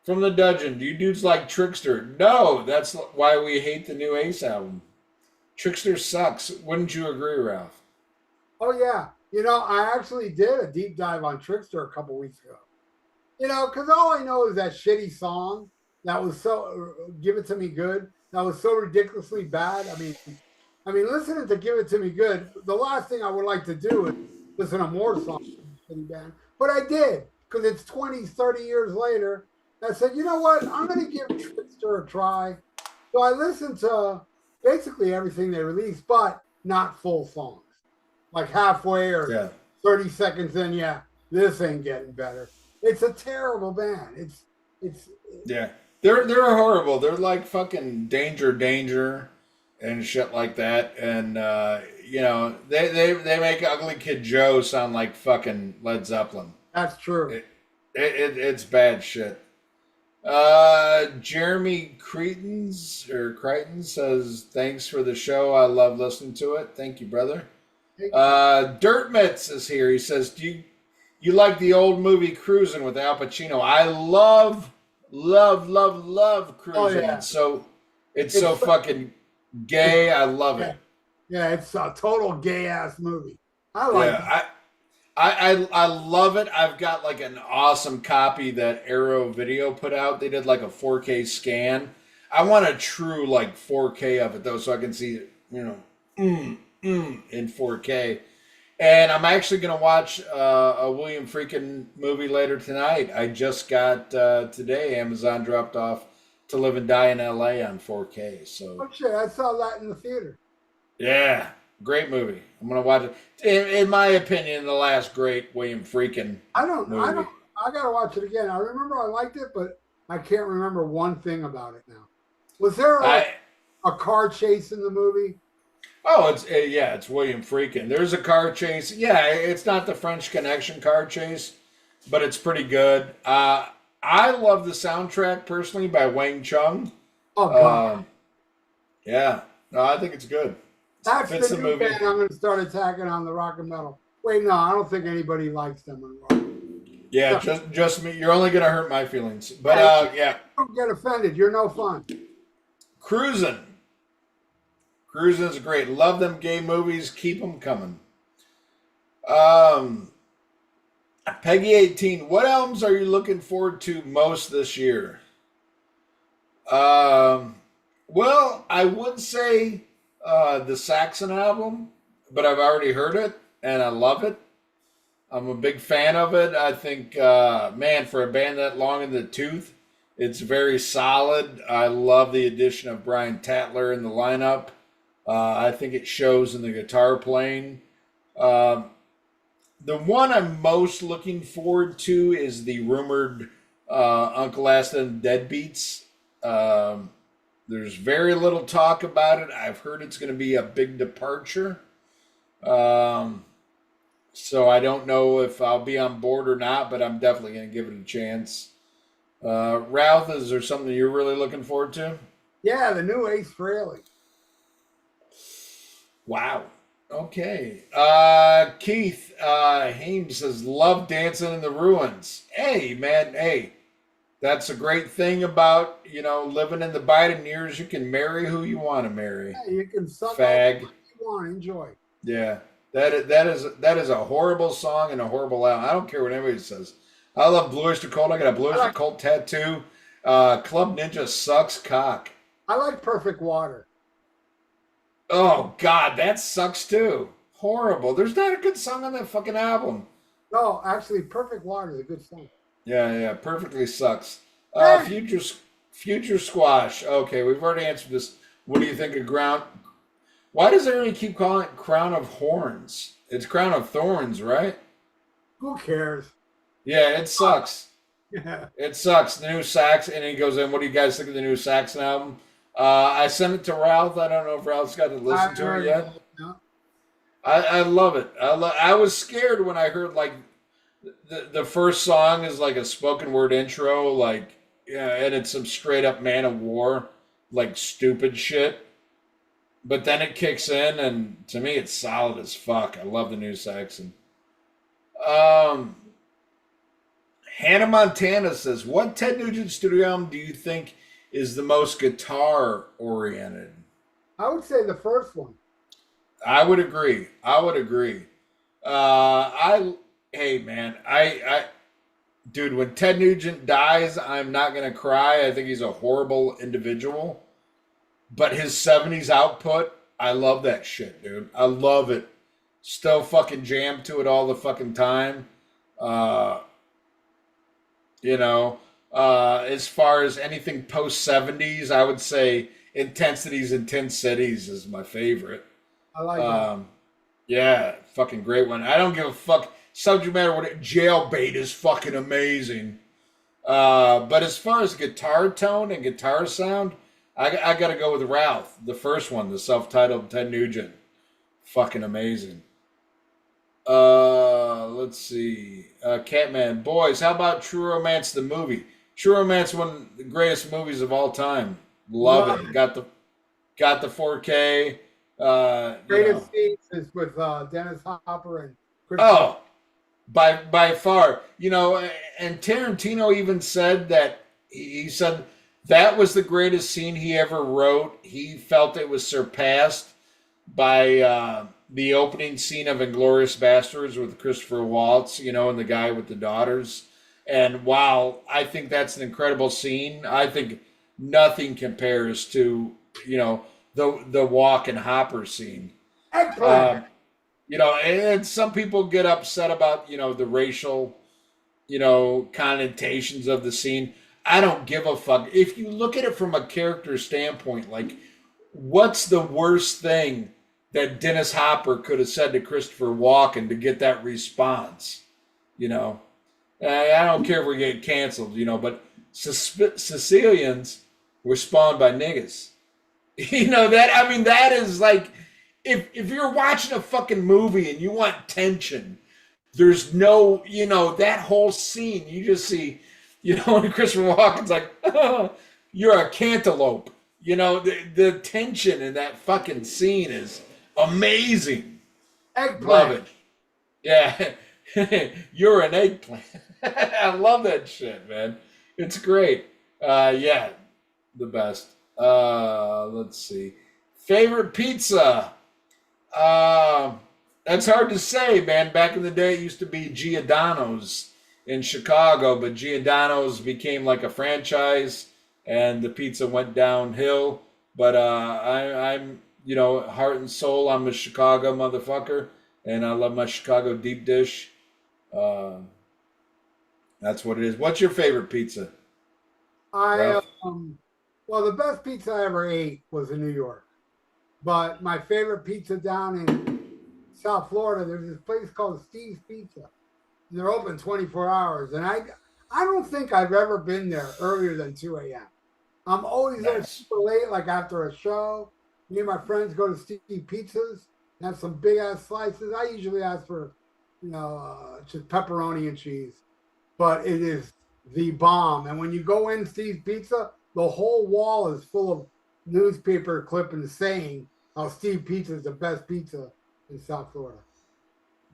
From the dungeon, do you dudes like Trickster? No, that's why we hate the new Ace album. Trickster sucks. Wouldn't you agree, Ralph? Oh, yeah. I actually did a deep dive on Trickster a couple weeks ago. Because all I know is that shitty song that was so "Give It to Me Good" that was so ridiculously bad. I mean, listening to "Give It to Me Good," the last thing I would like to do is listen to more songs from a shitty band. But I did because it's 20, 30 years later. I said, you know what? I'm going to give Trickster a try. So I listened to basically everything they released, but not full songs. Like halfway or 30 seconds in, yeah, this ain't getting better. It's a terrible band. It's yeah. They're horrible. They're like fucking Danger and shit like that. And they make Ugly Kid Joe sound like fucking Led Zeppelin. That's true. It's bad shit. Jeremy Crichton says, thanks for the show. I love listening to it. Thank you, brother. Dirt Mitz is here. He says, do you like the old movie Cruising with Al Pacino? I love Cruising. Oh, yeah. It's so fucking gay. I love it. Yeah, it's a total gay ass movie. I like it. I love it. I've got like an awesome copy that Arrow Video put out. They did like a 4K scan. I want a true like 4K of it though, so I can see it, in 4K. And I'm actually going to watch a William Freakin movie later tonight. I just got today. Amazon dropped off To Live and Die in L.A. on 4K. So Oh shit! I saw that in the theater. yeah, great movie. I'm going to watch it. In my opinion, the last great William Freakin movie. I gotta watch it again. I remember I liked it, but I can't remember one thing about it now. Was there a car chase in the movie? Oh, it's William Freakin. There's a car chase. Yeah, it's not the French Connection car chase, but it's pretty good. I love the soundtrack personally by Wang Chung. Oh god. Yeah, no, I think it's good. That's the new band I'm going to start attacking on the rock and metal. Wait, no, I don't think anybody likes them anymore. Yeah, just me. You're only going to hurt my feelings. But yeah. Don't get offended. You're no fun. Cruising is great. Love them gay movies. Keep them coming. Peggy 18. What albums are you looking forward to most this year? Well, I would say the Saxon album, but I've already heard it and I love it. I'm a big fan of it. I think, man, for a band that long in the tooth, it's very solid. I love the addition of Brian Tatler in the lineup. I think it shows in the guitar playing. The one I'm most looking forward to is the rumored Uncle Aston Deadbeats. There's very little talk about it. I've heard it's going to be a big departure. So I don't know if I'll be on board or not, but I'm definitely going to give it a chance. Ralph, is there something you're really looking forward to? Yeah, the new Ace Frehley. Wow. Okay. Keith Hames says, love dancing in the ruins. Hey, man. Hey, that's a great thing about, living in the Biden years. You can marry who you want to marry. Yeah, you can suck fag. What you want. Enjoy. Yeah. That is a horrible song and a horrible album. I don't care what anybody says. I love Blue Oyster Cult. I got a Blue Oyster Cult tattoo. Club Ninja sucks cock. I like Perfect Water. Oh, God, that sucks too. Horrible. There's not a good song on that fucking album. No, actually, Perfect Water is a good song. Yeah, perfectly sucks. Future Squash. Okay, we've already answered this. What do you think of Ground? Why does everybody keep calling it Crown of Horns? It's Crown of Thorns, right? Who cares? Yeah, it sucks. Yeah. It sucks. The new Saxon, and he goes in, what do you guys think of the new Saxon album? I sent it to Ralph. I don't know if Ralph's got to listen to it yet. No. I love it. I was scared when I heard like the first song is like a spoken word intro, like and it's some straight up Man of War, like stupid shit. But then it kicks in, and to me, it's solid as fuck. I love the new Saxon. Hannah Montana says, what Ted Nugent studio album do you think is the most guitar oriented? I would say the first one. I would agree. Hey man, dude, when Ted Nugent dies, I'm not gonna cry. I think he's a horrible individual. But his 70s output, I love that shit, dude. I love it. Still fucking jam to it all the fucking time. As far as anything post 70s, I would say Intensity's Intense Cities is my favorite. I like that. Yeah, fucking great one. I don't give a fuck. Subject matter, what Jailbait is fucking amazing. But as far as guitar tone and guitar sound, I got to go with Ralph, the first one, the self-titled Ted Nugent. Fucking amazing. Let's see. Catman. Boys, how about True Romance, the movie? True Romance, one of the greatest movies of all time. Love it. Got the 4K. Greatest scenes is with Dennis Hopper and Chris. Oh, by far. And Tarantino even said that he said that was the greatest scene he ever wrote. He felt it was surpassed by the opening scene of Inglourious Bastards with Christopher Waltz, and the guy with the daughters. And while I think that's an incredible scene, I think nothing compares to, the Walk and Hopper scene. Eggplant. And some people get upset about, the racial, connotations of the scene. I don't give a fuck. If you look at it from a character standpoint, like, what's the worst thing that Dennis Hopper could have said to Christopher Walken to get that response? I don't care if we get canceled, but Sicilians were spawned by niggas. That is like, if you're watching a fucking movie and you want tension, there's no, that whole scene, you just see, when Christopher Walken's like, oh, you're a cantaloupe. The tension in that fucking scene is amazing. Eggplant. Love it. Yeah. You're an eggplant. I love that shit, man. It's great. Yeah, the best. Let's see. Favorite pizza? That's hard to say, man. Back in the day, it used to be Giordano's in Chicago, but Giordano's became like a franchise, and the pizza went downhill. But I'm, heart and soul, I'm a Chicago motherfucker, and I love my Chicago deep dish. That's what it is. What's your favorite pizza? Well, the best pizza I ever ate was in New York. But my favorite pizza down in South Florida, there's this place called Steve's Pizza. And they're open 24 hours. And I don't think I've ever been there earlier than 2 a.m. I'm always there super late, like after a show. Me and my friends go to Steve's Pizzas and have some big ass slices. I usually ask for, just pepperoni and cheese. But it is the bomb. And when you go in Steve's Pizza, the whole wall is full of newspaper clippings saying how Steve Pizza is the best pizza in South Florida.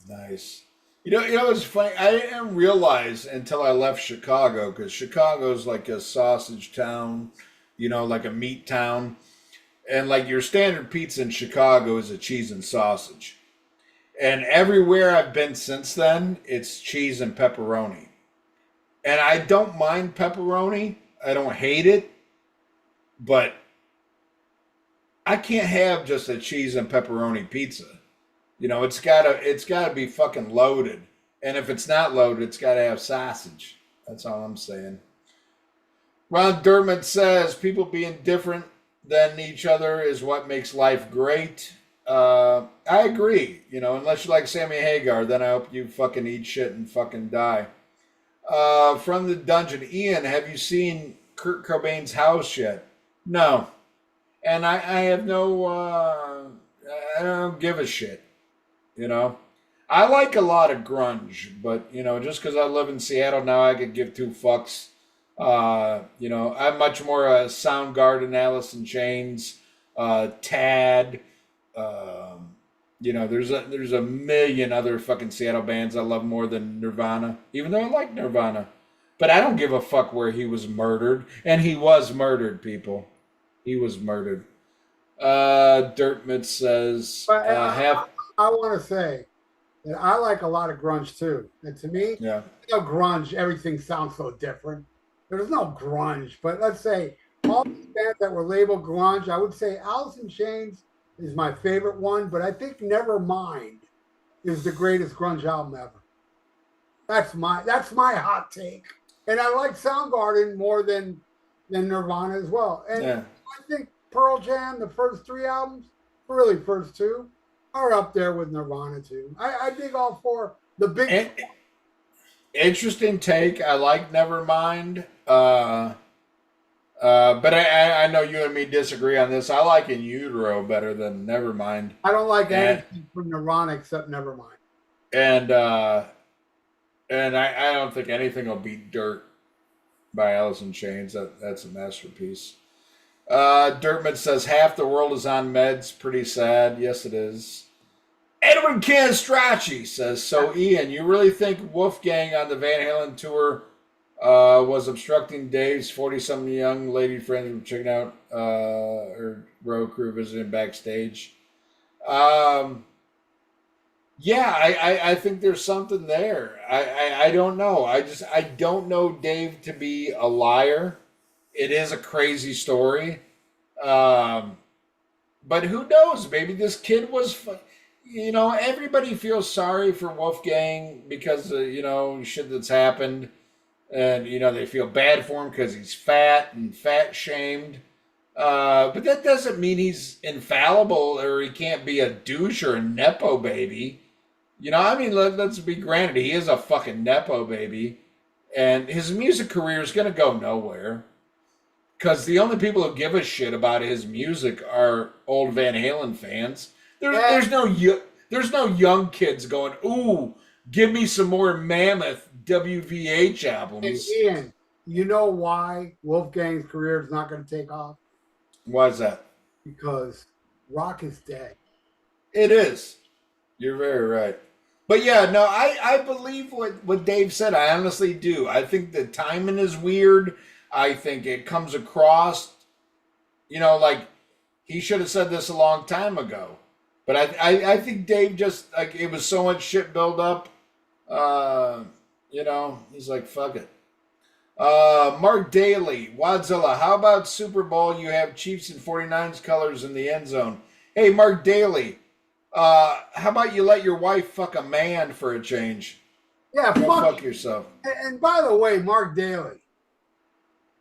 Nice. It's funny. I didn't realize until I left Chicago, because Chicago's like a sausage town, like a meat town. And like your standard pizza in Chicago is a cheese and sausage. And everywhere I've been since then, it's cheese and pepperoni. And I don't mind pepperoni. I don't hate it. But I can't have just a cheese and pepperoni pizza. It's gotta be fucking loaded. And if it's not loaded, it's gotta have sausage. That's all I'm saying. Ron Dermott says people being different than each other is what makes life great. I agree. Unless you like Sammy Hagar, then I hope you fucking eat shit and fucking die. From the dungeon, Ian, have you seen Kurt Cobain's house yet? No. And I have no, I don't give a shit. I like a lot of grunge, but, just because I live in Seattle now, I could give two fucks. I'm much more a Soundgarden, Alice in Chains, Tad. There's a million other fucking Seattle bands I love more than Nirvana, even though I like Nirvana. But I don't give a fuck where he was murdered. And he was murdered, people. He was murdered. Dirtmit says, I want to say that I like a lot of grunge too. And to me, grunge, everything sounds so different. There's no grunge, but let's say all these bands that were labeled grunge, I would say Alice in Chains is my favorite one, but I think Nevermind is the greatest grunge album ever. That's my hot take. And I like Soundgarden more than Nirvana as well. And I think Pearl Jam, the first 3 albums, really first 2, are up there with Nirvana too. I dig all 4. The big interesting take. I like Nevermind. But I know you and me disagree on this. I like In Utero better than Nevermind. I don't like anything from Nirvana except Nevermind. And I don't think anything will beat Dirt by Alice in Chains. That's a masterpiece. Dirtman says half the world is on meds. Pretty sad. Yes, it is. Edwin Canstracci says, so Ian, you really think Wolfgang on the Van Halen tour was obstructing Dave's 40-something young lady friends from checking out her road crew visiting backstage? Yeah, I think there's something there. I don't know. I don't know Dave to be a liar. It is a crazy story. Um, but who knows? Maybe this kid was, everybody feels sorry for Wolfgang because of, shit that's happened. And, they feel bad for him because he's fat and fat shamed. But that doesn't mean he's infallible or he can't be a douche or a Nepo baby. I mean, let's be granted, he is a fucking Nepo baby. And his music career is going to go nowhere. Because the only people who give a shit about his music are old Van Halen fans. And, There's no young kids going, ooh, give me some more Mammoth WVH and albums. Ian, you know why Wolfgang's career is not going to take off? Why is that? Because rock is dead. It is. You're very right. But yeah, no, I believe what Dave said. I honestly do. I think the timing is weird. I think it comes across, like he should have said this a long time ago. But I think Dave just, like, it was so much shit build up. He's like, fuck it. Mark Daly, Wadzilla, how about Super Bowl? You have Chiefs and 49's colors in the end zone. Hey, Mark Daly, how about you let your wife fuck a man for a change? Yeah, Go fuck yourself. And by the way, Mark Daly,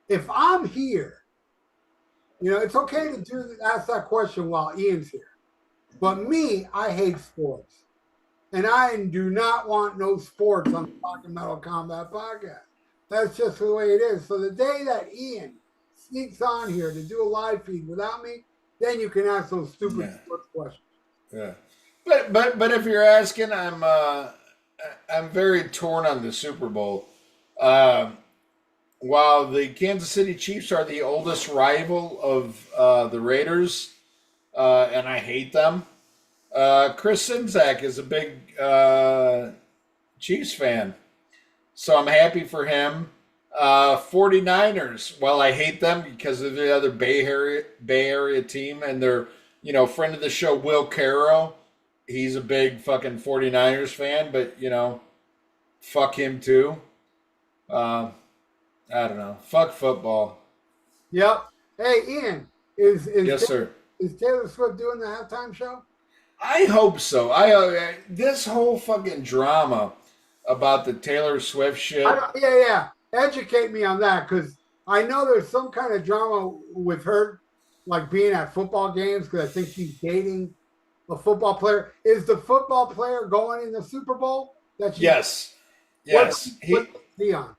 if I'm here, it's okay to ask that question while Ian's here. But me, I hate sports. And I do not want no sports on the Talking Metal Combat podcast. That's just the way it is. So the day that Ian sneaks on here to do a live feed without me, then you can ask those stupid sports questions. Yeah. But if you're asking, I'm very torn on the Super Bowl. While the Kansas City Chiefs are the oldest rival of the Raiders, and I hate them, Chris Sinzak is a big Chiefs fan. So I'm happy for him. 49ers, well, I hate them because of the other Bay Area team, and their, friend of the show, Will Caro. He's a big fucking 49ers fan, but, fuck him too. I don't know. Fuck football. Yep. Hey, Ian, is Yes, sir. is Taylor Swift doing the halftime show? I hope so. This whole fucking drama about the Taylor Swift shit. Yeah. Educate me on that, because I know there's some kind of drama with her, like being at football games, because I think she's dating a football player. Is the football player going in the Super Bowl? Yes. What's he on?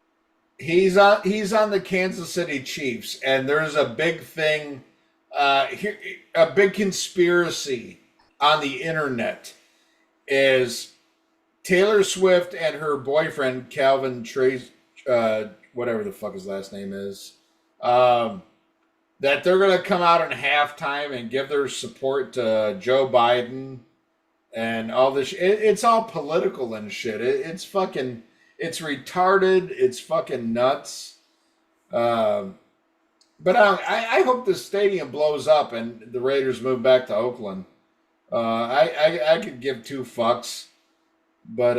He's on the Kansas City Chiefs, and there's a big thing, here, a big conspiracy on the internet is Taylor Swift and her boyfriend Calvin Trace, whatever the fuck his last name is, that they're gonna come out in halftime and give their support to Joe Biden and all this. It's all political and shit. It's fucking. It's retarded. It's fucking nuts. But I hope the stadium blows up and the Raiders move back to Oakland. I could give two fucks, but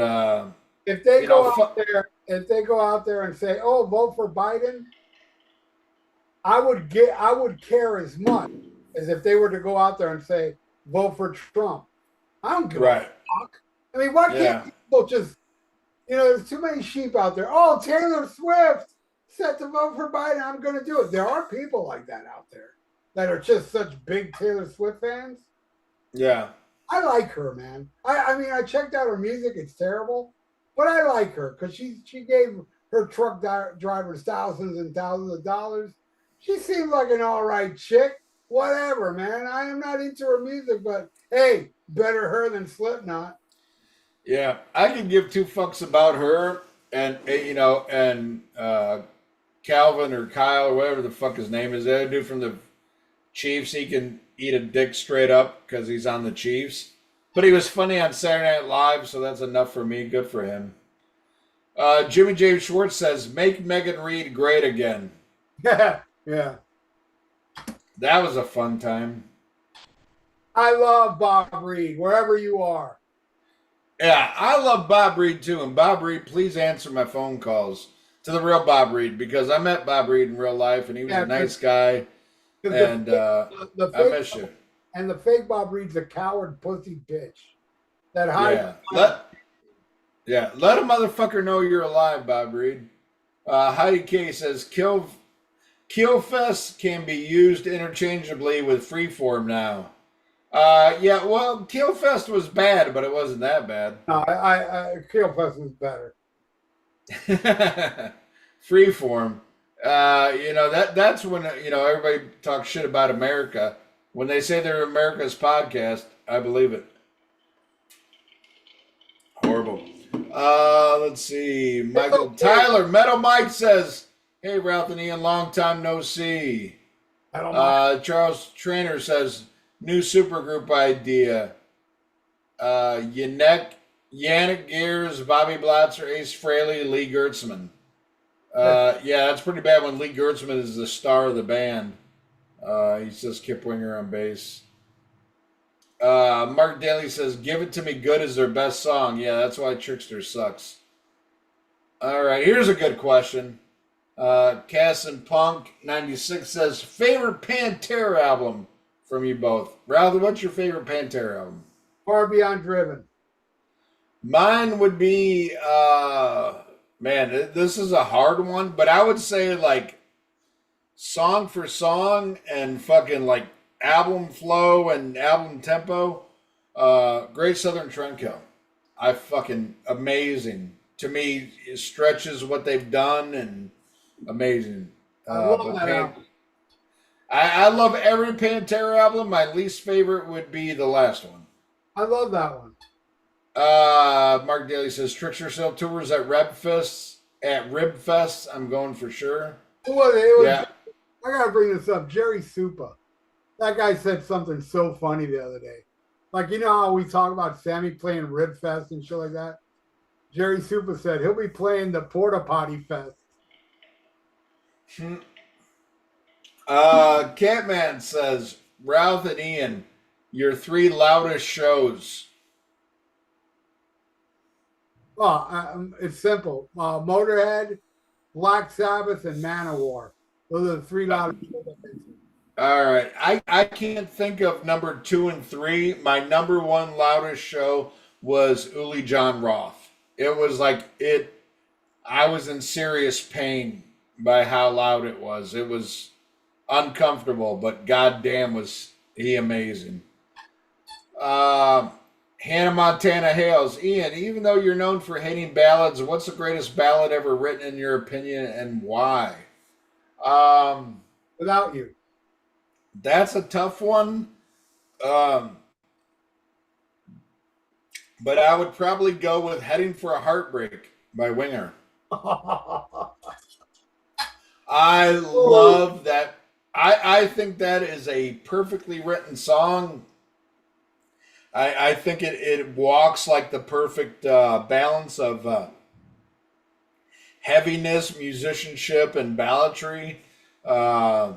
if they go out there and say, "Oh, vote for Biden," I would care as much as if they were to go out there and say, "Vote for Trump." I don't give a fuck. I mean, why can't people just, there's too many sheep out there. Oh, Taylor Swift said to vote for Biden. I'm going to do it. There are people like that out there that are just such big Taylor Swift fans. Yeah. I like her, man. I mean, I checked out her music. It's terrible, but I like her because she gave her truck drivers thousands and thousands of dollars. She seems like an all right chick. Whatever, man. I am not into her music, but hey, better her than Slipknot. Yeah, I can give two fucks about her and Calvin or Kyle or whatever the fuck his name is. That dude from the Chiefs, he can eat a dick straight up because he's on the Chiefs. But he was funny on Saturday Night Live, so that's enough for me. Good for him. Jimmy James Schwartz says, "Make Megan Reed great again." Yeah. That was a fun time. I love Bob Reed, wherever you are. Yeah, I love Bob Reed too. And Bob Reed, please answer my phone calls to the real Bob Reed because I met Bob Reed in real life and he was a Yeah, nice guy. because And the I fake miss you. and the fake Bob Reed's a coward pussy bitch that hides Yeah, behind. let a motherfucker know you're alive, Bob Reed. Heidi K says Killfest can be used interchangeably with Freeform now. Yeah, well, Killfest was bad, but it wasn't that bad. No, Keel Fest is better. Freeform. That's when everybody talks shit about America. When they say they're America's podcast, I believe it. Horrible. Let's see. It's Michael okay. Tyler, Metal Mike says, "Hey Ralph and Ian, long time no see." I don't mind. Charles Trainer says, "New supergroup idea." Yannick Gears, Bobby Blatzer, Ace Frehley, Lee Gertzman. Yeah, that's pretty bad when Lee Gertzman is the star of the band. He says Kip Winger on bass. Mark Daly says, "Give It To Me Good" is their best song. Yeah, that's why Trickster sucks. All right, here's a good question. Cass and Punk 96 says, "Favorite Pantera album from you both?" Ralph, what's your favorite Pantera album? Far Beyond Driven. Mine would be, man, this is a hard one, but I would say like song for song and fucking like album flow and album tempo. Great Southern Trendkill. I fucking amazing. To me, it stretches what they've done and amazing. I love But that album. I love every Pantera album. My least favorite would be the last one. I love that one. Mark Daly says Trickster Cell tours at Ribfest. At Ribfest, I'm going for sure. It was. Yeah. I gotta bring this up. Jerry Supa. That guy said something so funny the other day. Like, you know how we talk about Sammy playing Rib Fest and shit like that? Jerry Supa said he'll be playing the Porta Potty Fest. Catman says Ralph and Ian, your three loudest shows. Well, it's simple. Motorhead, Black Sabbath, and Manowar. Those are the three loudest shows I've been to. All right. I can't think of number 2 and 3. My number one loudest show was Uli John Roth. It was like I was in serious pain by how loud it was. It was uncomfortable, but goddamn was he amazing. Uh, Hannah Montana Hales. Ian, even though you're known for hating ballads, what's the greatest ballad ever written in your opinion and why? Um, Without You. that's a tough one. Um, but I would probably go with Heading for a Heartbreak by Winger. I love that. I think that is a perfectly written song. I think it walks like the perfect balance of heaviness, musicianship, and balladry. Uh,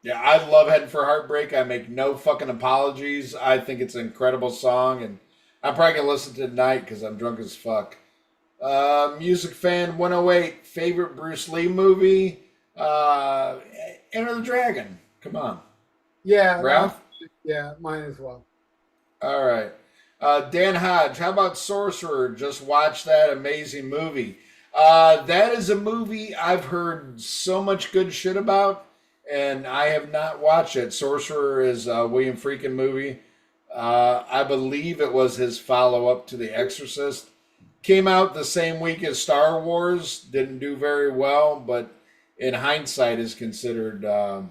yeah, I love Heading for Heartbreak. I make no fucking apologies. I think it's an incredible song, and I'm probably going to listen to it tonight because I'm drunk as fuck. Music Fan 108, favorite Bruce Lee movie? Enter the Dragon. Come on. Yeah, Ralph? yeah, mine as well. All right. Dan Hodge, how about Sorcerer? Just watch that amazing movie. That is a movie I've heard so much good shit about, and I have not watched it. Sorcerer is a William Friedkin movie. I believe it was his follow up to The Exorcist. Came out the same week as Star Wars. Didn't do very well, but in hindsight is considered a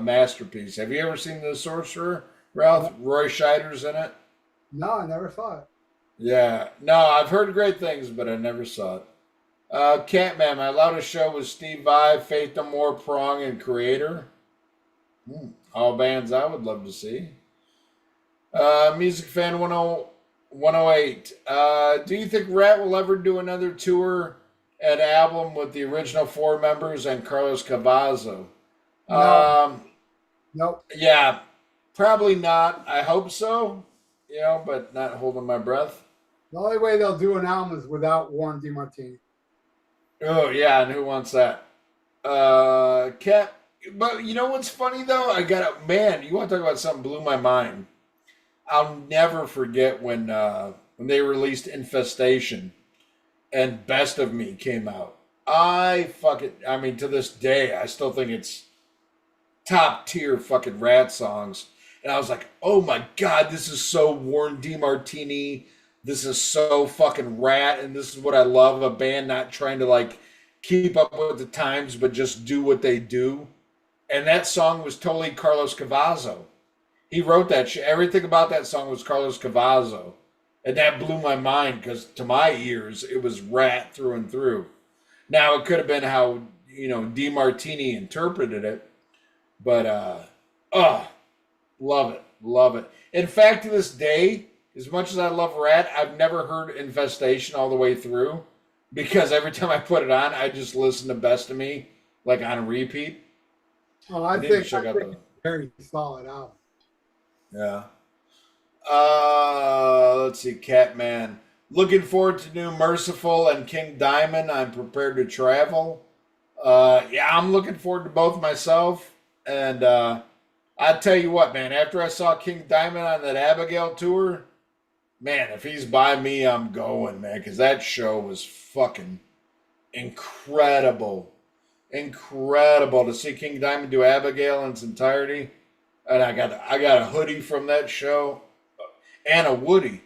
masterpiece. Have you ever seen The Sorcerer, Ralph? Roy Scheider's in it. No, I never saw it. Yeah. No, I've heard great things, but I never saw it. Catman, my loudest show was Steve Vai, Faith No More, Prong, and Creator. All bands I would love to see. Music Fan 108. Do you think Rat will ever do another tour and album with the original four members and Carlos Cavazo? No, nope. Yeah, probably not. I hope so, but not holding my breath. The only way they'll do an album is without Warren DeMartini. Oh yeah, and who wants that? Cat. But you know what's funny though? I got a man. You want to talk about something blew my mind? I'll never forget when they released Infestation and Best of Me came out. I mean, to this day, I still think it's top tier fucking Rat songs. And I was like, oh my god, this is so Warren DeMartini. This is so fucking Rat, and this is what I love, a band not trying to like keep up with the times, but just do what they do. And that song was totally Carlos Cavazo. He wrote that shit. Everything about that song was Carlos Cavazo. And that blew my mind because to my ears, it was Rat through and through. Now, it could have been how, DeMartini interpreted it, but, oh, love it. Love it. In fact, to this day, as much as I love Rat, I've never heard Infestation all the way through because every time I put it on, I just listen to Best of Me, like on repeat. Oh, I need to check out the. Very solid album. Yeah. Let's see, Catman. Looking forward to new Merciful and King Diamond. I'm prepared to travel. Yeah, I'm looking forward to both myself. And I tell you what, man, after I saw King Diamond on that Abigail tour, man, if he's by me, I'm going, man, because that show was fucking incredible. Incredible to see King Diamond do Abigail in its entirety. And I got a hoodie from that show and a Woody.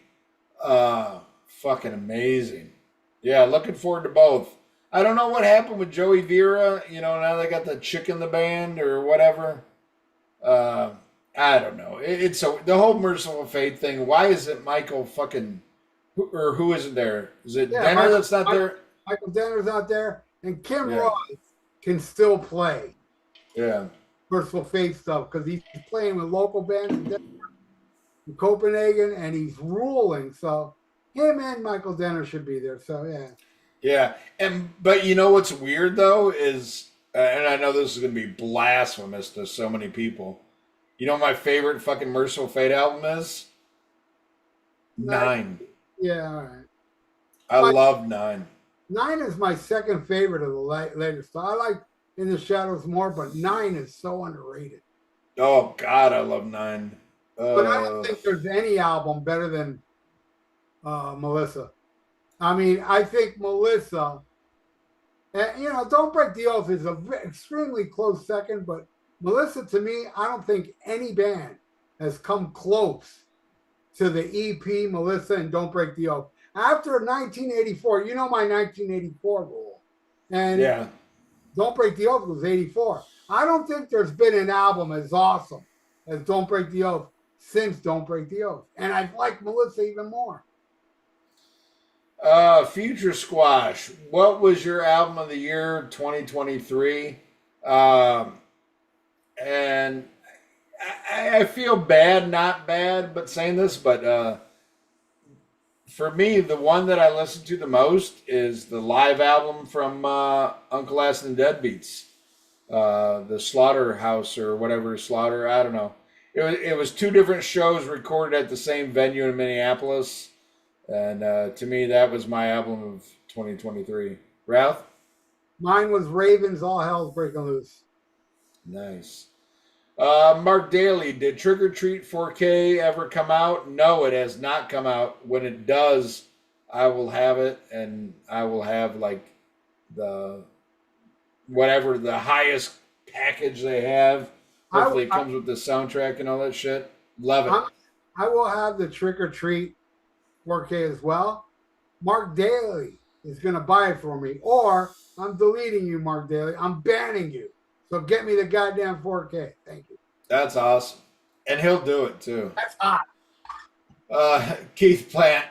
Fucking amazing. Yeah, looking forward to both. I don't know what happened with Joey Vera. Now they got the chick in the band or whatever. I don't know. It's the whole Merciful Fate thing. Why is it Michael fucking who isn't there? Is it Denner that's not there? Michael Denner's out there, and Kim Yeah. Ross can still play Yeah. Merciful Fate stuff because he's playing with local bands in Copenhagen, and he's ruling. So him and Michael Denner should be there. So yeah. Yeah, but you know what's weird though is, and I know this is going to be blasphemous to so many people. You know what my favorite fucking Merciful Fate album is? 9. Yeah, all right. I love 9. 9 is my second favorite of the latest. I like In the Shadows more, but 9 is so underrated. Oh God, I love 9. But I don't think there's any album better than Melissa. I mean, I think Melissa, Don't Break the Oath is an extremely close second, but Melissa, to me, I don't think any band has come close to the EP Melissa and Don't Break the Oath. After 1984, you know my 1984 rule. And yeah, Don't Break the Oath was 84. I don't think there's been an album as awesome as Don't Break the Oath since Don't Break the Oath. And I like Melissa even more. Future Squash. What was your album of the year 2023? And I feel bad, not bad, but saying this, but for me, the one that I listen to the most is the live album from Uncle Ass and the Deadbeats, the Slaughterhouse or whatever Slaughter. I don't know. It was 2 different shows recorded at the same venue in Minneapolis, and to me, that was my album of 2023. Ralph? Mine was Ravens, All Hell's Breaking Loose. Nice. Mark Daly, did Trick or Treat 4K ever come out? No, it has not come out. When it does, I will have it, and I will have like the whatever the highest package they have. Hopefully, it comes with the soundtrack and all that shit. Love it. I will have the Trick or Treat 4K as well. Mark Daly is going to buy it for me, or I'm deleting you, Mark Daly. I'm banning you. So get me the goddamn 4K. Thank you. That's awesome. And he'll do it too. That's hot. Keith Plant,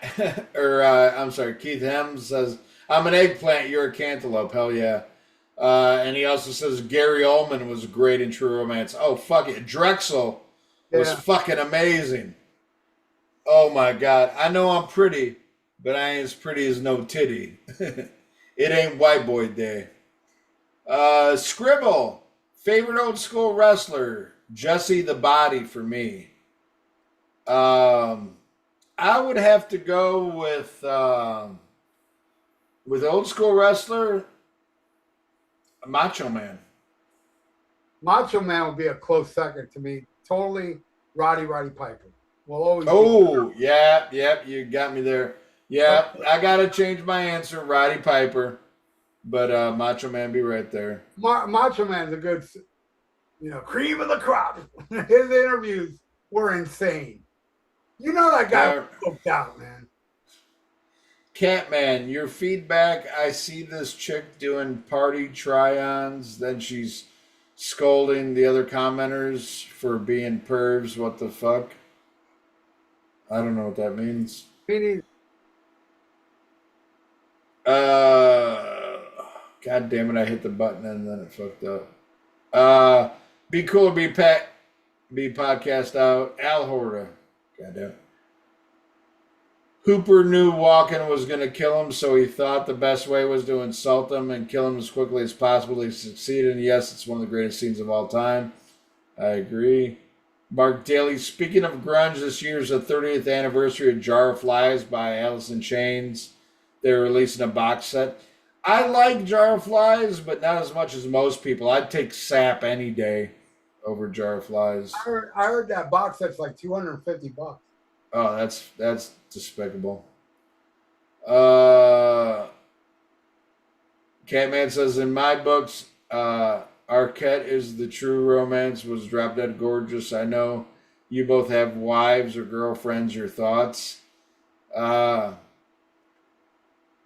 Keith Hems says, I'm an eggplant, you're a cantaloupe. Hell yeah. And he also says Gary Oldman was great in True Romance. Oh, fuck it. Drexel was fucking amazing. Oh my God. I know I'm pretty, but I ain't as pretty as no titty. It ain't white boy day. Scribble. Favorite old school wrestler, Jesse the Body for me. I I would have to go with old school wrestler, Macho Man. Macho Man would be a close second to me. Totally Roddy Piper. Will always be. Oh, yeah, you got me there. Yeah, I gotta change my answer, Roddy Piper, but Macho Man be right there. Macho Man's a good, cream of the crop. His interviews were insane. You know that guy was booked out, man. Catman, your feedback. I see this chick doing party try-ons, then she's scolding the other commenters for being pervs. What the fuck? I don't know what that means. God damn it! I hit the button and then it fucked up. Be cool or be podcast out. Al Horta. God damn it. Hooper knew walking was going to kill him, so he thought the best way was to insult him and kill him as quickly as possible. He succeeded, and yes, it's one of the greatest scenes of all time. I agree. Mark Daly, speaking of grunge, this year's the 30th anniversary of Jar of Flies by Alice in Chains. They're releasing a box set. I like Jar of Flies, but not as much as most people. I'd take Sap any day over Jar of Flies. I heard that box set's like $250. Oh, that's despicable. Catman says, in my books, Arquette is the true romance, was drop dead gorgeous. I know you both have wives or girlfriends. Your thoughts?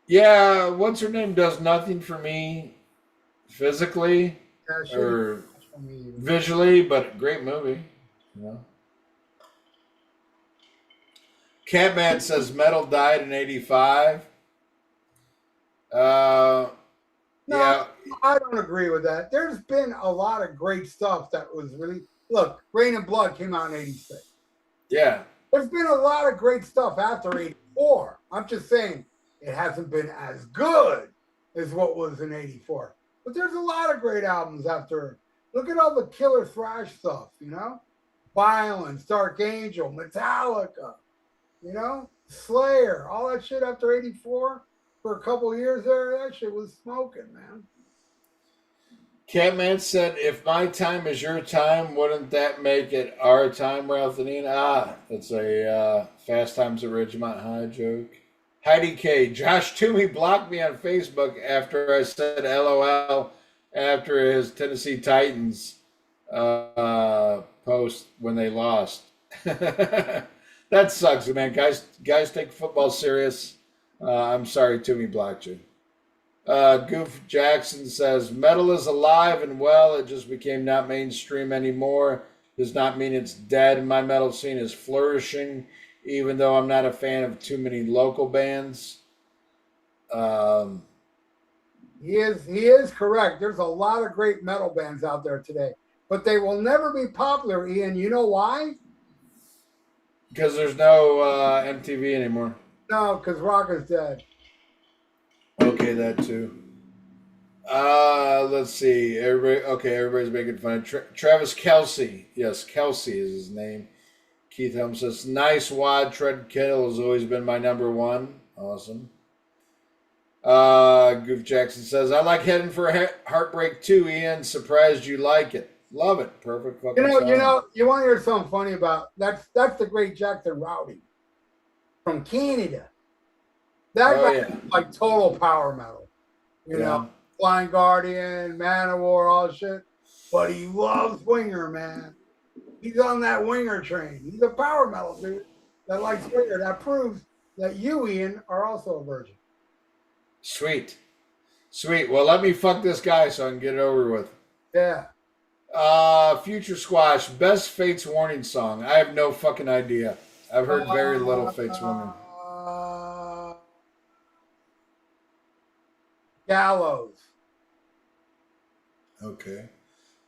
Yeah, what's her name does nothing for me physically or visually, but great movie. You know. Catman says Metal died in '85. No, Yeah. I don't agree with that. There's been a lot of great stuff that was really. Look, Rain and Blood came out in '86. Yeah. There's been a lot of great stuff after '84. I'm just saying it hasn't been as good as what was in '84. But there's a lot of great albums after. Look at all the killer thrash stuff, Violence, Dark Angel, Metallica. Slayer, all that shit after '84 for a couple of years there, that shit was smoking, man. Catman said, if my time is your time, wouldn't that make it our time, Ralphanine? That's a Fast Times at Ridgemont High joke. Heidi K. Josh Toomey blocked me on Facebook after I said LOL after his Tennessee Titans post when they lost. That sucks, man. Guys take football serious. I'm sorry Toomey blocked you. Goof Jackson says, metal is alive and well. It just became not mainstream anymore. Does not mean it's dead. My metal scene is flourishing, even though I'm not a fan of too many local bands. He is correct. There's a lot of great metal bands out there today, but they will never be popular, Ian. You know why? Because there's no MTV anymore. No, because rock is dead. Okay, that too. Let's see. Everybody's making fun of Travis Kelce. Yes, Kelce is his name. Keith Helm says, nice wad. Tread Kittle has always been my number one. Awesome. Goof Jackson says, I like Heading for Heartbreak too, Ian. Surprised you like it. Love it. Perfect fucking song. You want to hear something funny about that's the great Jackson Rowdy from Canada. That guy is like total power metal. You know, Blind Guardian, Manowar, all that shit. But he loves Winger, man. He's on that Winger train. He's a power metal dude that likes Winger. That proves that you, Ian, are also a virgin. Sweet. Well, let me fuck this guy so I can get it over with. Yeah. Future Squash, best Fates Warning song. I have no fucking idea. I've heard very little Fates Warning. Gallows. Okay.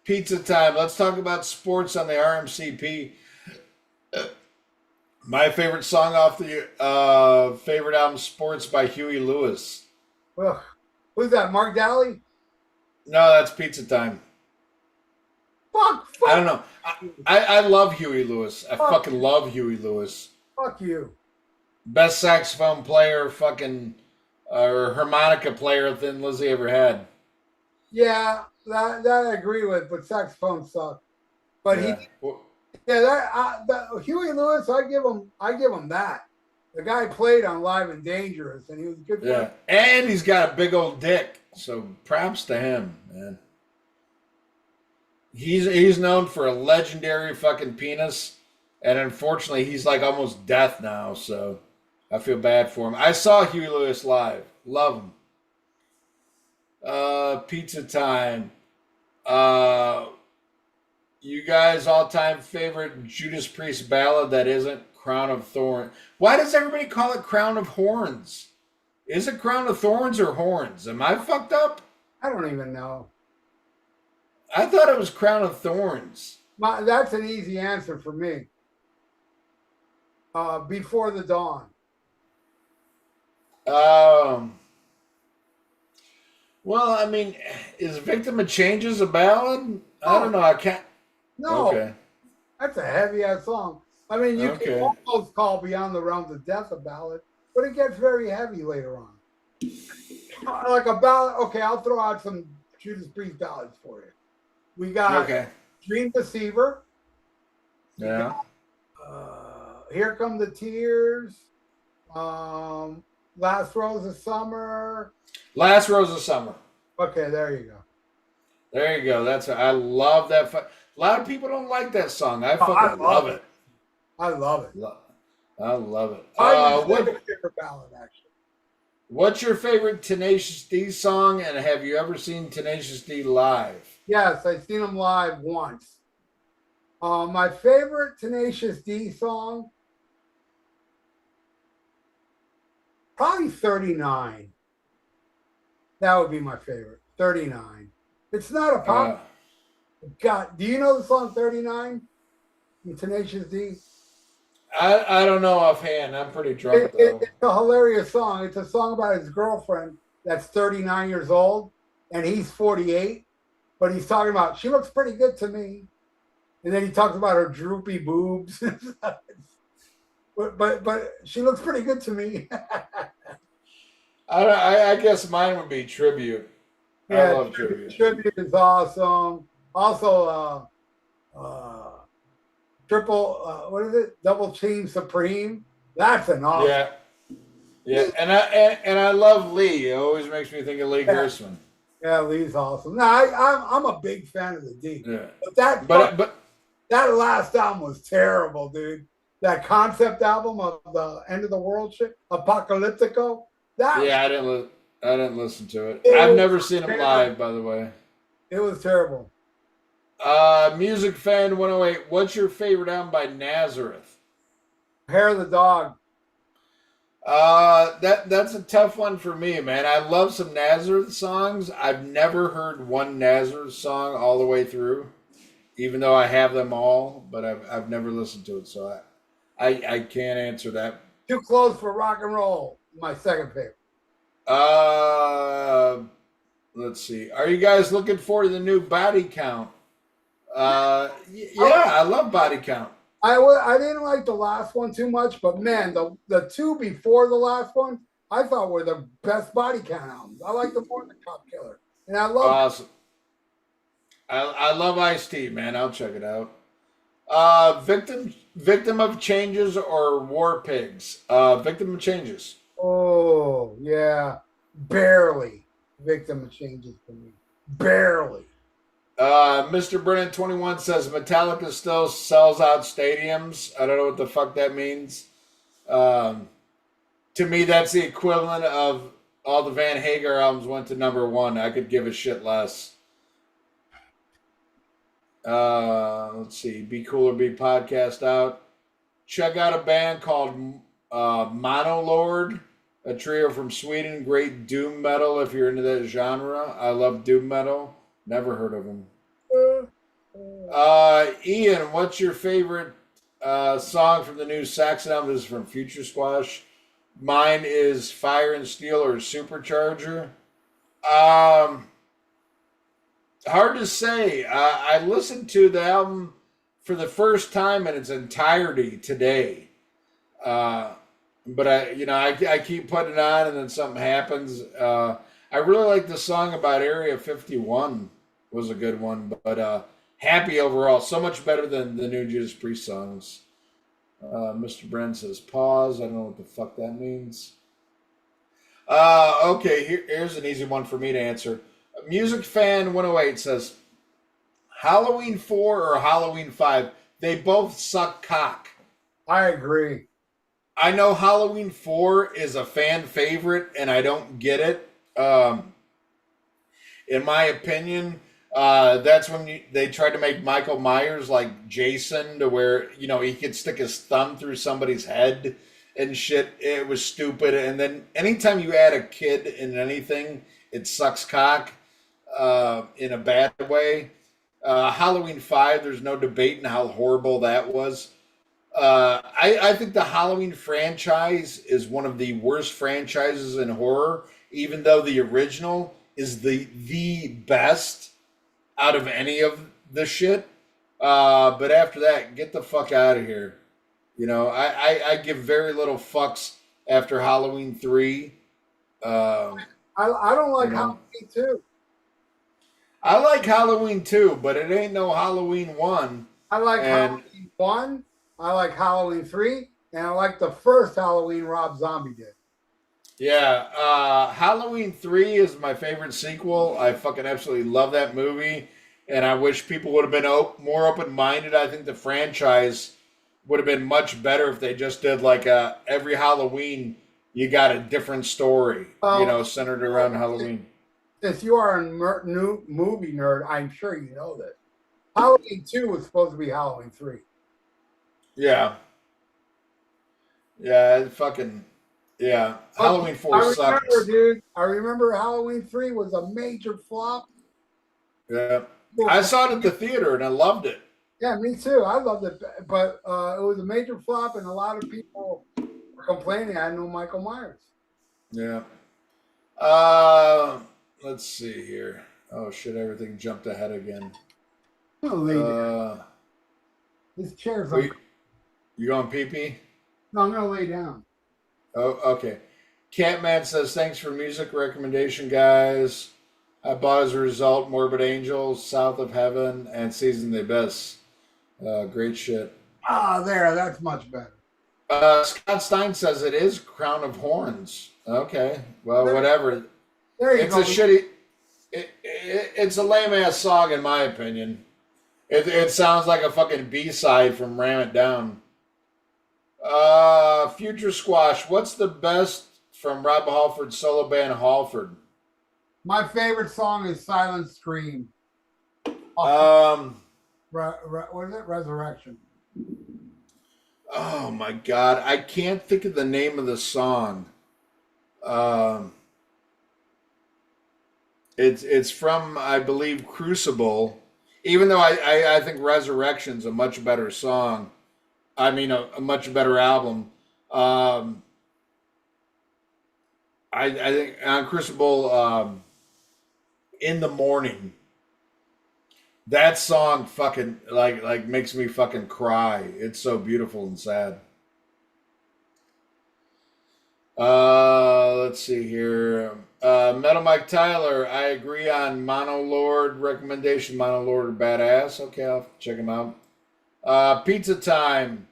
Pizza time. Let's talk about sports on the RMCP. My favorite song off the favorite album, Sports by Huey Lewis. Ugh. Who's that, Mark Daly? No, that's Pizza Time. Fuck. I don't know. I love Huey Lewis. I fucking love Huey Lewis. Fuck you. Best saxophone player, fucking or harmonica player Thin Lizzy ever had. Yeah, that I agree with, but saxophone sucked. But he, Yeah. Well, yeah, that Huey Lewis, I give him that. The guy played on Live and Dangerous, and he was good for it. yeah. And he's got a big old dick. So props to him, man. He's known for a legendary fucking penis, and unfortunately, he's like almost death now. So I feel bad for him. I saw Huey Lewis live. Love him. Pizza time. Uh, you guys all time favorite Judas Priest ballad that isn't Crown of Thorns. Why does everybody call it Crown of Horns? Is it Crown of Thorns or Horns? Am I fucked up? I don't even know. I thought it was Crown of Thorns. That's an easy answer for me. Before the Dawn. Um. Well, I mean, is Victim of Changes a ballad? I don't Oh know. I can't. no, Okay. that's a heavy ass song. I mean, you can Okay. almost call Beyond the Realms of Death a ballad, but it gets very heavy later on. Like a ballad. Okay, I'll throw out some Judas Priest ballads for you. We got Okay. Dream Deceiver. Yeah. Here Come the Tears. Last Rose of Summer. Last Rose of Summer. Okay, there you go. There you go. I love that. A lot of people don't like that song. I Oh, I fucking love it. I love it. I love it. I use a favorite ballad actually. What's your favorite Tenacious D song, and have you ever seen Tenacious D live? Yes, I've seen them live once. My favorite Tenacious D song, probably 39. That would be my favorite. 39. It's not a pop. God, do you know the song 39 from Tenacious D? I don't know offhand. I'm pretty drunk though. It's a hilarious song. It's a song about his girlfriend that's 39 years old and he's 48. But he's talking about, she looks pretty good to me. And then he talks about her droopy boobs. but she looks pretty good to me. I guess mine would be Tribute. Yeah, I love Tribute. Tribute is awesome. Also, what is it? Double Team Supreme. That's an awesome. Yeah. Yeah, and I love Lee. It always makes me think of Lee Gershwin. Yeah, Lee's awesome. No, I'm a big fan of the D. Yeah. But that last album was terrible, dude. That concept album of the end of the world shit, Apocalyptico. Yeah, I didn't listen to it. I've never seen him live, by the way. It was terrible. Music Fan 108. What's your favorite album by Nazareth? Hair of the Dog. That's a tough one for me, man. I love some Nazareth songs. I've never heard one Nazareth song all the way through, even though I have them all, but I've never listened to it, so I can't answer that. Too Close for Rock and Roll. My second favorite. Let's see. Are you guys looking forward to the new Body Count? Yeah, I love Body Count. I didn't like the last one too much, but man, the two before the last one, I thought were the best Body Count albums. I like them more than Cop Killer, and I love. Awesome. I love Ice-T, man. I'll check it out. Victim of Changes or War Pigs? Victim of Changes. Oh yeah, barely. Victim of Changes for me, barely. Mr. Brennan 21 says Metallica still sells out stadiums. I don't know what the fuck that means. To me, that's the equivalent of all the Van Hagar albums went to #1. I could give a shit less. Let's see. Be Cool or Be Podcast out. Check out a band called Monolord, a trio from Sweden. Great doom metal if you're into that genre. I love doom metal. Never heard of them. Ian, what's your favorite song from the new Saxon album? This is from Future Squash. Mine is Fire and Steel or Supercharger. Hard to say. I listened to the album for the first time in its entirety today. but I keep putting it on, and then something happens. I really like the song about Area 51 was a good one, but happy overall, so much better than the new Judas Priest songs. Mr. Bren says pause. I don't know what the fuck that means. Okay, here's an easy one for me to answer. Music fan 108 says Halloween 4 or Halloween 5. They both suck cock. I agree. I know Halloween 4 is a fan favorite, and I don't get it. In my opinion, that's when they tried to make Michael Myers like Jason, to where he could stick his thumb through somebody's head and shit. It was stupid. And then anytime you add a kid in anything, it sucks cock in a bad way. Halloween 5, there's no debating how horrible that was. I think the Halloween franchise is one of the worst franchises in horror, even though the original is the best out of any of the shit. But after that, get the fuck out of here. I give very little fucks after Halloween 3. I don't like Halloween 2. I like Halloween 2, but it ain't no Halloween 1. I like Halloween 1. I like Halloween 3. And I like the first Halloween Rob Zombie did. Yeah, Halloween 3 is my favorite sequel. I fucking absolutely love that movie. And I wish people would have been more open-minded. I think the franchise would have been much better if they just did like every Halloween you got a different story, centered around Halloween. If you are a new movie nerd, I'm sure you know this. Halloween 2 was supposed to be Halloween 3. Yeah. Yeah, fucking... Yeah, Halloween 4 sucks. Dude, I remember Halloween 3 was a major flop. Yeah. I saw it at the theater and I loved it. Yeah, me too. I loved it. But it was a major flop and a lot of people were complaining. I know Michael Myers. Yeah. Let's see here. Oh, shit, everything jumped ahead again. I'm gonna lay down. This chair's like... You going pee-pee? No, I'm going to lay down. Oh, okay. Catman says, thanks for music recommendation, guys. I bought as a result Morbid Angels, South of Heaven, and Season the Abyss. Great shit. There. That's much better. Scott Stein says it is Crown of Horns. Okay. Well, whatever. There you go. It's a shitty... It's a lame-ass song, in my opinion. It sounds like a fucking B-side from Ram It Down. Future Squash, what's the best from Rob Halford's solo band Halford? My favorite song is Silent Scream. What is it? Resurrection. Oh my god, I can't think of the name of the song. It's from, I believe, Crucible. Even though I think Resurrection's a much better song. I mean, a much better album. I think on Crucible, In the Morning, that song fucking like makes me fucking cry. It's so beautiful and sad. Let's see here. Metal Mike Tyler, I agree on Mono Lord recommendation. Mono Lord badass. Okay, I'll check him out. Pizza Time.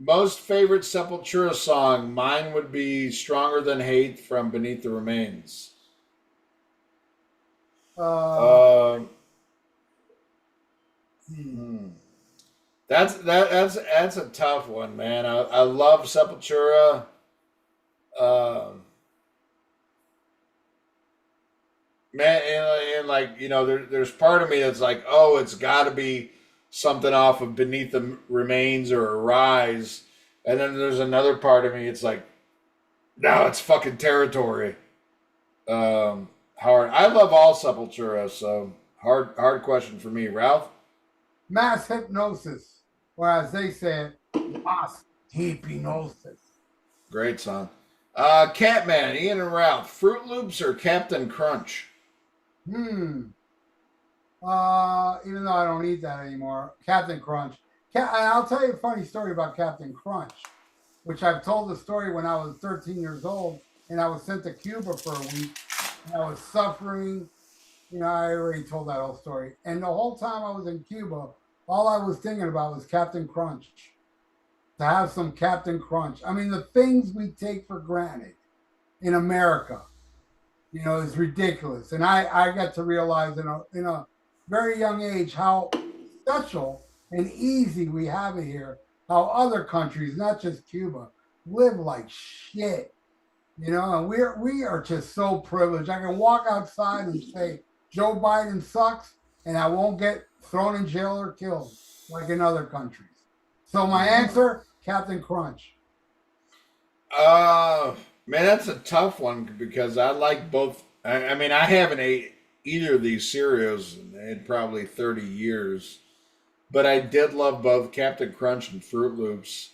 Most favorite Sepultura song. Mine would be Stronger Than Hate from Beneath the Remains. That's a tough one, man. I love Sepultura. Man, and like, there's part of me that's like, oh, it's got to be something off of Beneath the Remains or Arise. And then there's another part of me, it's like, no, it's fucking Territory. Hard. I love all Sepultura, so hard question for me. Ralph? Mass Hypnosis, or as they say it, Mass Hypnosis. Great song. Catman, Ian and Ralph, Fruit Loops or Captain Crunch? Even though I don't eat that anymore, Captain Crunch. And I'll tell you a funny story about Captain Crunch. which I've told the story when I was 13 years old and I was sent to Cuba for a week and I was suffering. You know, I already told that whole story. And the whole time I was in Cuba, all I was thinking about was Captain Crunch. To have some Captain Crunch. I mean, the things we take for granted in America, you know, is ridiculous. And I got to realize in a very young age how special and easy we have it here. How other countries, not just Cuba, live like shit. You know, and we are just so privileged. I can walk outside and say Joe Biden sucks, and I won't get thrown in jail or killed like in other countries. So my answer, Captain Crunch. Uh, Man, that's a tough one because I like both. I mean, I haven't ate either of these cereals in probably 30 years, but I did love both Captain Crunch and Fruit Loops.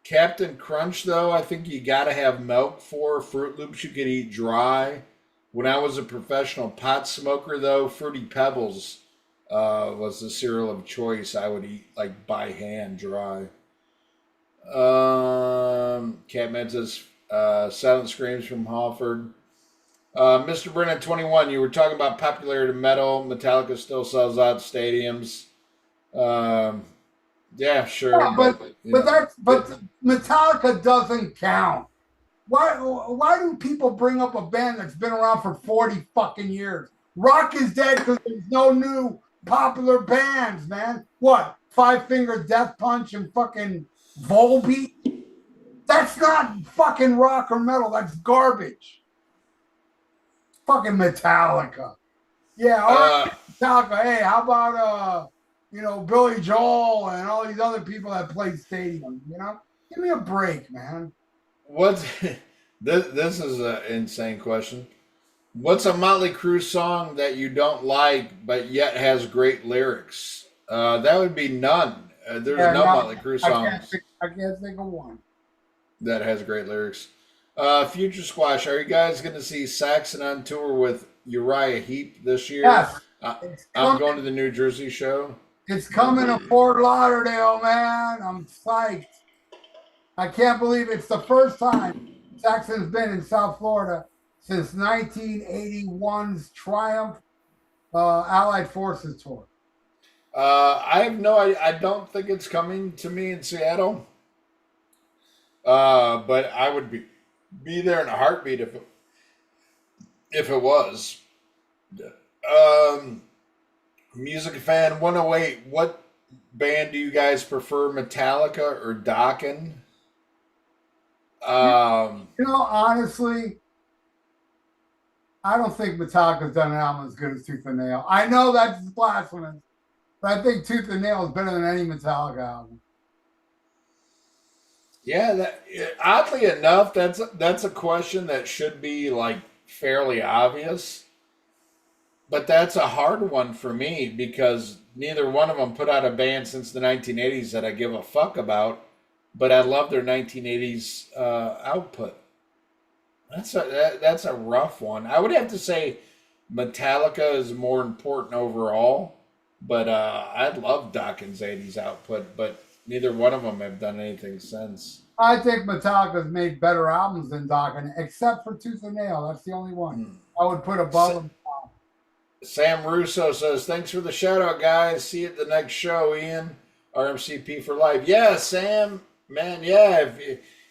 Captain Crunch, though, I think you got to have milk for. Fruit Loops you could eat dry. When I was a professional pot smoker, though, Fruity Pebbles was the cereal of choice. I would eat like by hand, dry. Catman says Silent Screams from Halford. Mr. Brennan 21, you were talking about popularity of metal. Metallica still sells out stadiums. Um, yeah, sure, Yeah, but it, Metallica doesn't count. Why do people bring up a band that's been around for 40 fucking years? Rock is dead because there's no new popular bands, man. What? Five Finger Death Punch and fucking Volbeat? That's not fucking rock or metal. That's garbage. Fucking Metallica. Yeah, all right, uh, Metallica. Hey, how about you know, Billy Joel and all these other people that play stadium, you know? Give me a break, man. what's this is an insane question. What's a Motley Crue song that you don't like but yet has great lyrics? That would be none. There's Yeah, no no, Motley Crue songs I can't think of one. that has great lyrics. Future Squash, are you guys going to see Saxon on tour with Uriah Heep this year? Yes, Uh, it's I'm coming. going to the New Jersey show. It's coming to Fort Lauderdale, man. I'm psyched. I can't believe it's the first time Saxon's been in South Florida since 1981's Triumph Allied Forces tour. I have no I don't think it's coming to me in Seattle. But I would be there in a heartbeat if it was. Um, Music fan 108. What band do you guys prefer, Metallica or Dokken? You know, honestly, I don't think Metallica's done an album as good as Tooth and Nail. I know that's blasphemous, but I think Tooth and Nail is better than any Metallica album. Yeah, oddly enough, that's a question that should be like fairly obvious, but that's a hard one for me because neither one of them put out a band since the 1980s that I give a fuck about, but I love their 1980s output. That's a rough one. I would have to say Metallica is more important overall, but I love Dawkins' 80s output, but neither one of them have done anything since. I think Metallica's made better albums than Dokken, except for Tooth and Nail. That's the only one Hmm. I would put above Sa- them. Sam Russo says, "Thanks for the shout out, guys. See you at the next show, Ian. RMCP for life." Yeah, Sam, man, yeah.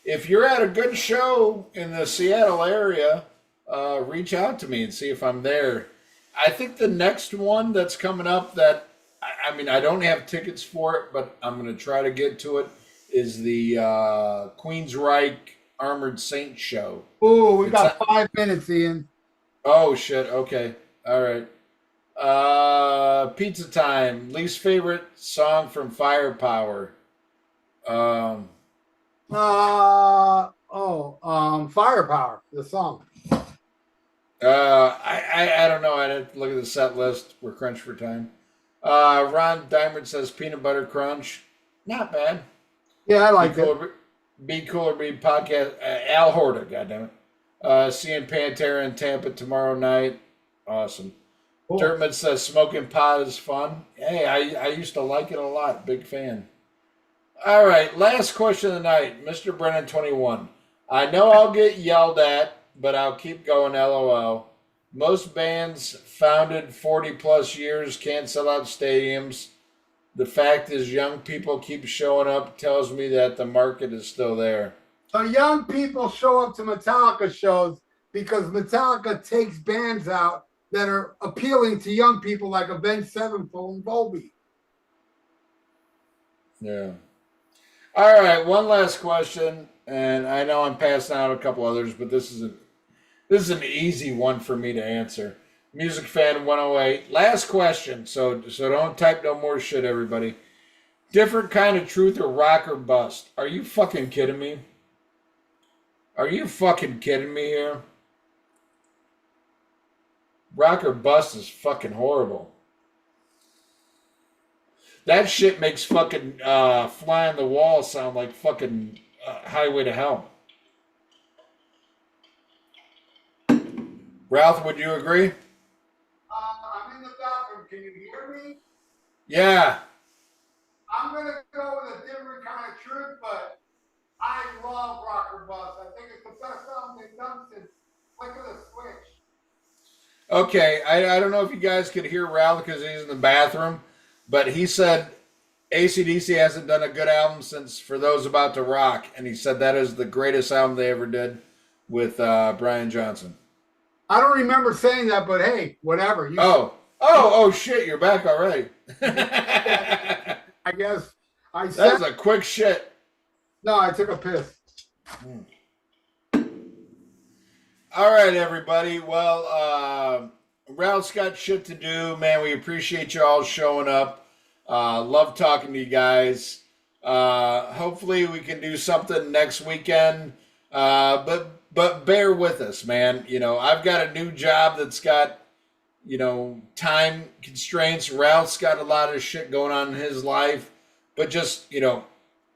If you're at a good show in the Seattle area, reach out to me and see if I'm there. I think the next one that's coming up that I mean I don't have tickets for it, but I'm gonna try to get to it. Is the Queensryche Armored Saint show? Oh, we It's got a, 5 minutes, Ian. oh shit. Okay. All right. Pizza time. Least favorite song from Firepower. Um, Firepower, the song. I don't know. I'd have to look at the set list. We're crunched for time. Ron Diamond says peanut butter crunch. Not bad. Yeah, I Be like it. cooler. Be cooler. Be podcast. Al Horta. Goddamn it. Seeing Pantera in Tampa tomorrow night. Awesome. Cool. Dirtman says smoking pot is fun. Hey, I used to like it a lot. Big fan. All right, last question of the night, Mr. Brennan 21. I know I'll get yelled at, but I'll keep going. LOL. Most bands founded 40 plus years can't sell out stadiums. The fact is, young people keep showing up tells me that the market is still there. So young people show up to Metallica shows because Metallica takes bands out that are appealing to young people like Avenged Sevenfold and Volbeat. Yeah. All right, one last question, and I know I'm passing out a couple others, but this is an easy one for me to answer. Music Fan 108. Last question, so don't type no more shit, everybody. Different kind of truth or rock or bust? Are you fucking kidding me? Are you fucking kidding me here? Rock or bust is fucking horrible. That shit makes fucking Fly on the Wall sound like fucking Highway to Hell. Ralph, would you agree? I'm in the bathroom. Can you hear me? Yeah. I'm going to go with a different kind of truth, but I love Rock or Bust. I think it's the best album they've done since Flick of the Switch. Okay, I don't know if you guys could hear Ralph because he's in the bathroom, but he said AC/DC hasn't done a good album since For Those About to Rock, and he said that is the greatest album they ever did with Brian Johnson. I don't remember saying that, but hey, whatever. Oh, shit, you're back already. I guess I said. That was a quick shit. No, I took a piss. All right, everybody. Well, Ralph's got shit to do. Man, we appreciate you all showing up. Love talking to you guys. Hopefully we can do something next weekend. But bear with us, man. You know, I've got a new job that's got, you know, time constraints. Ralph's got a lot of shit going on in his life. But just, you know,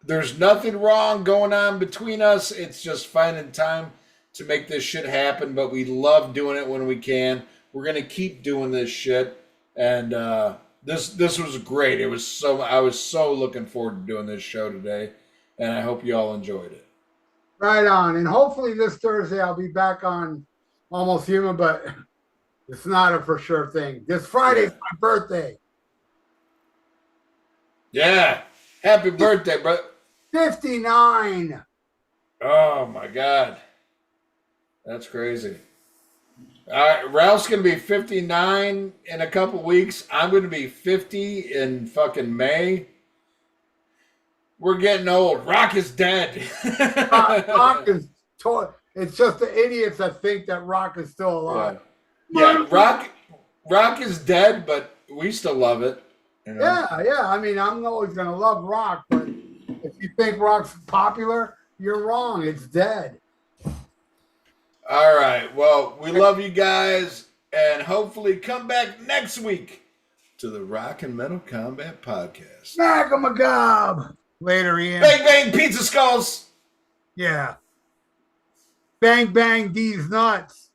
there's nothing wrong going on between us. It's just finding time to make this shit happen. But we love doing it when we can. We're going to keep doing this shit. And this was great. I was so looking forward to doing this show today. And I hope you all enjoyed it. Right on. And hopefully this Thursday I'll be back on Almost Human, but it's not a for sure thing. This Friday's my birthday. Yeah. Happy birthday, bro. 59. Oh, my God. That's crazy. All right, Ralph's going to be 59 in a couple weeks. I'm going to be 50 in fucking May. We're getting old. Rock is dead. Rock is it's just the idiots that think that Rock is still alive. Yeah, Rock is dead, but we still love it. You know? Yeah. I mean, I'm always going to love Rock, but if you think Rock's popular, you're wrong. It's dead. All right. Well, we love you guys, and hopefully come back next week to the Rock and Metal Combat Podcast. Smack 'em a gob. Later, Ian. Bang, bang, pizza skulls. Yeah. Bang, bang, these nuts.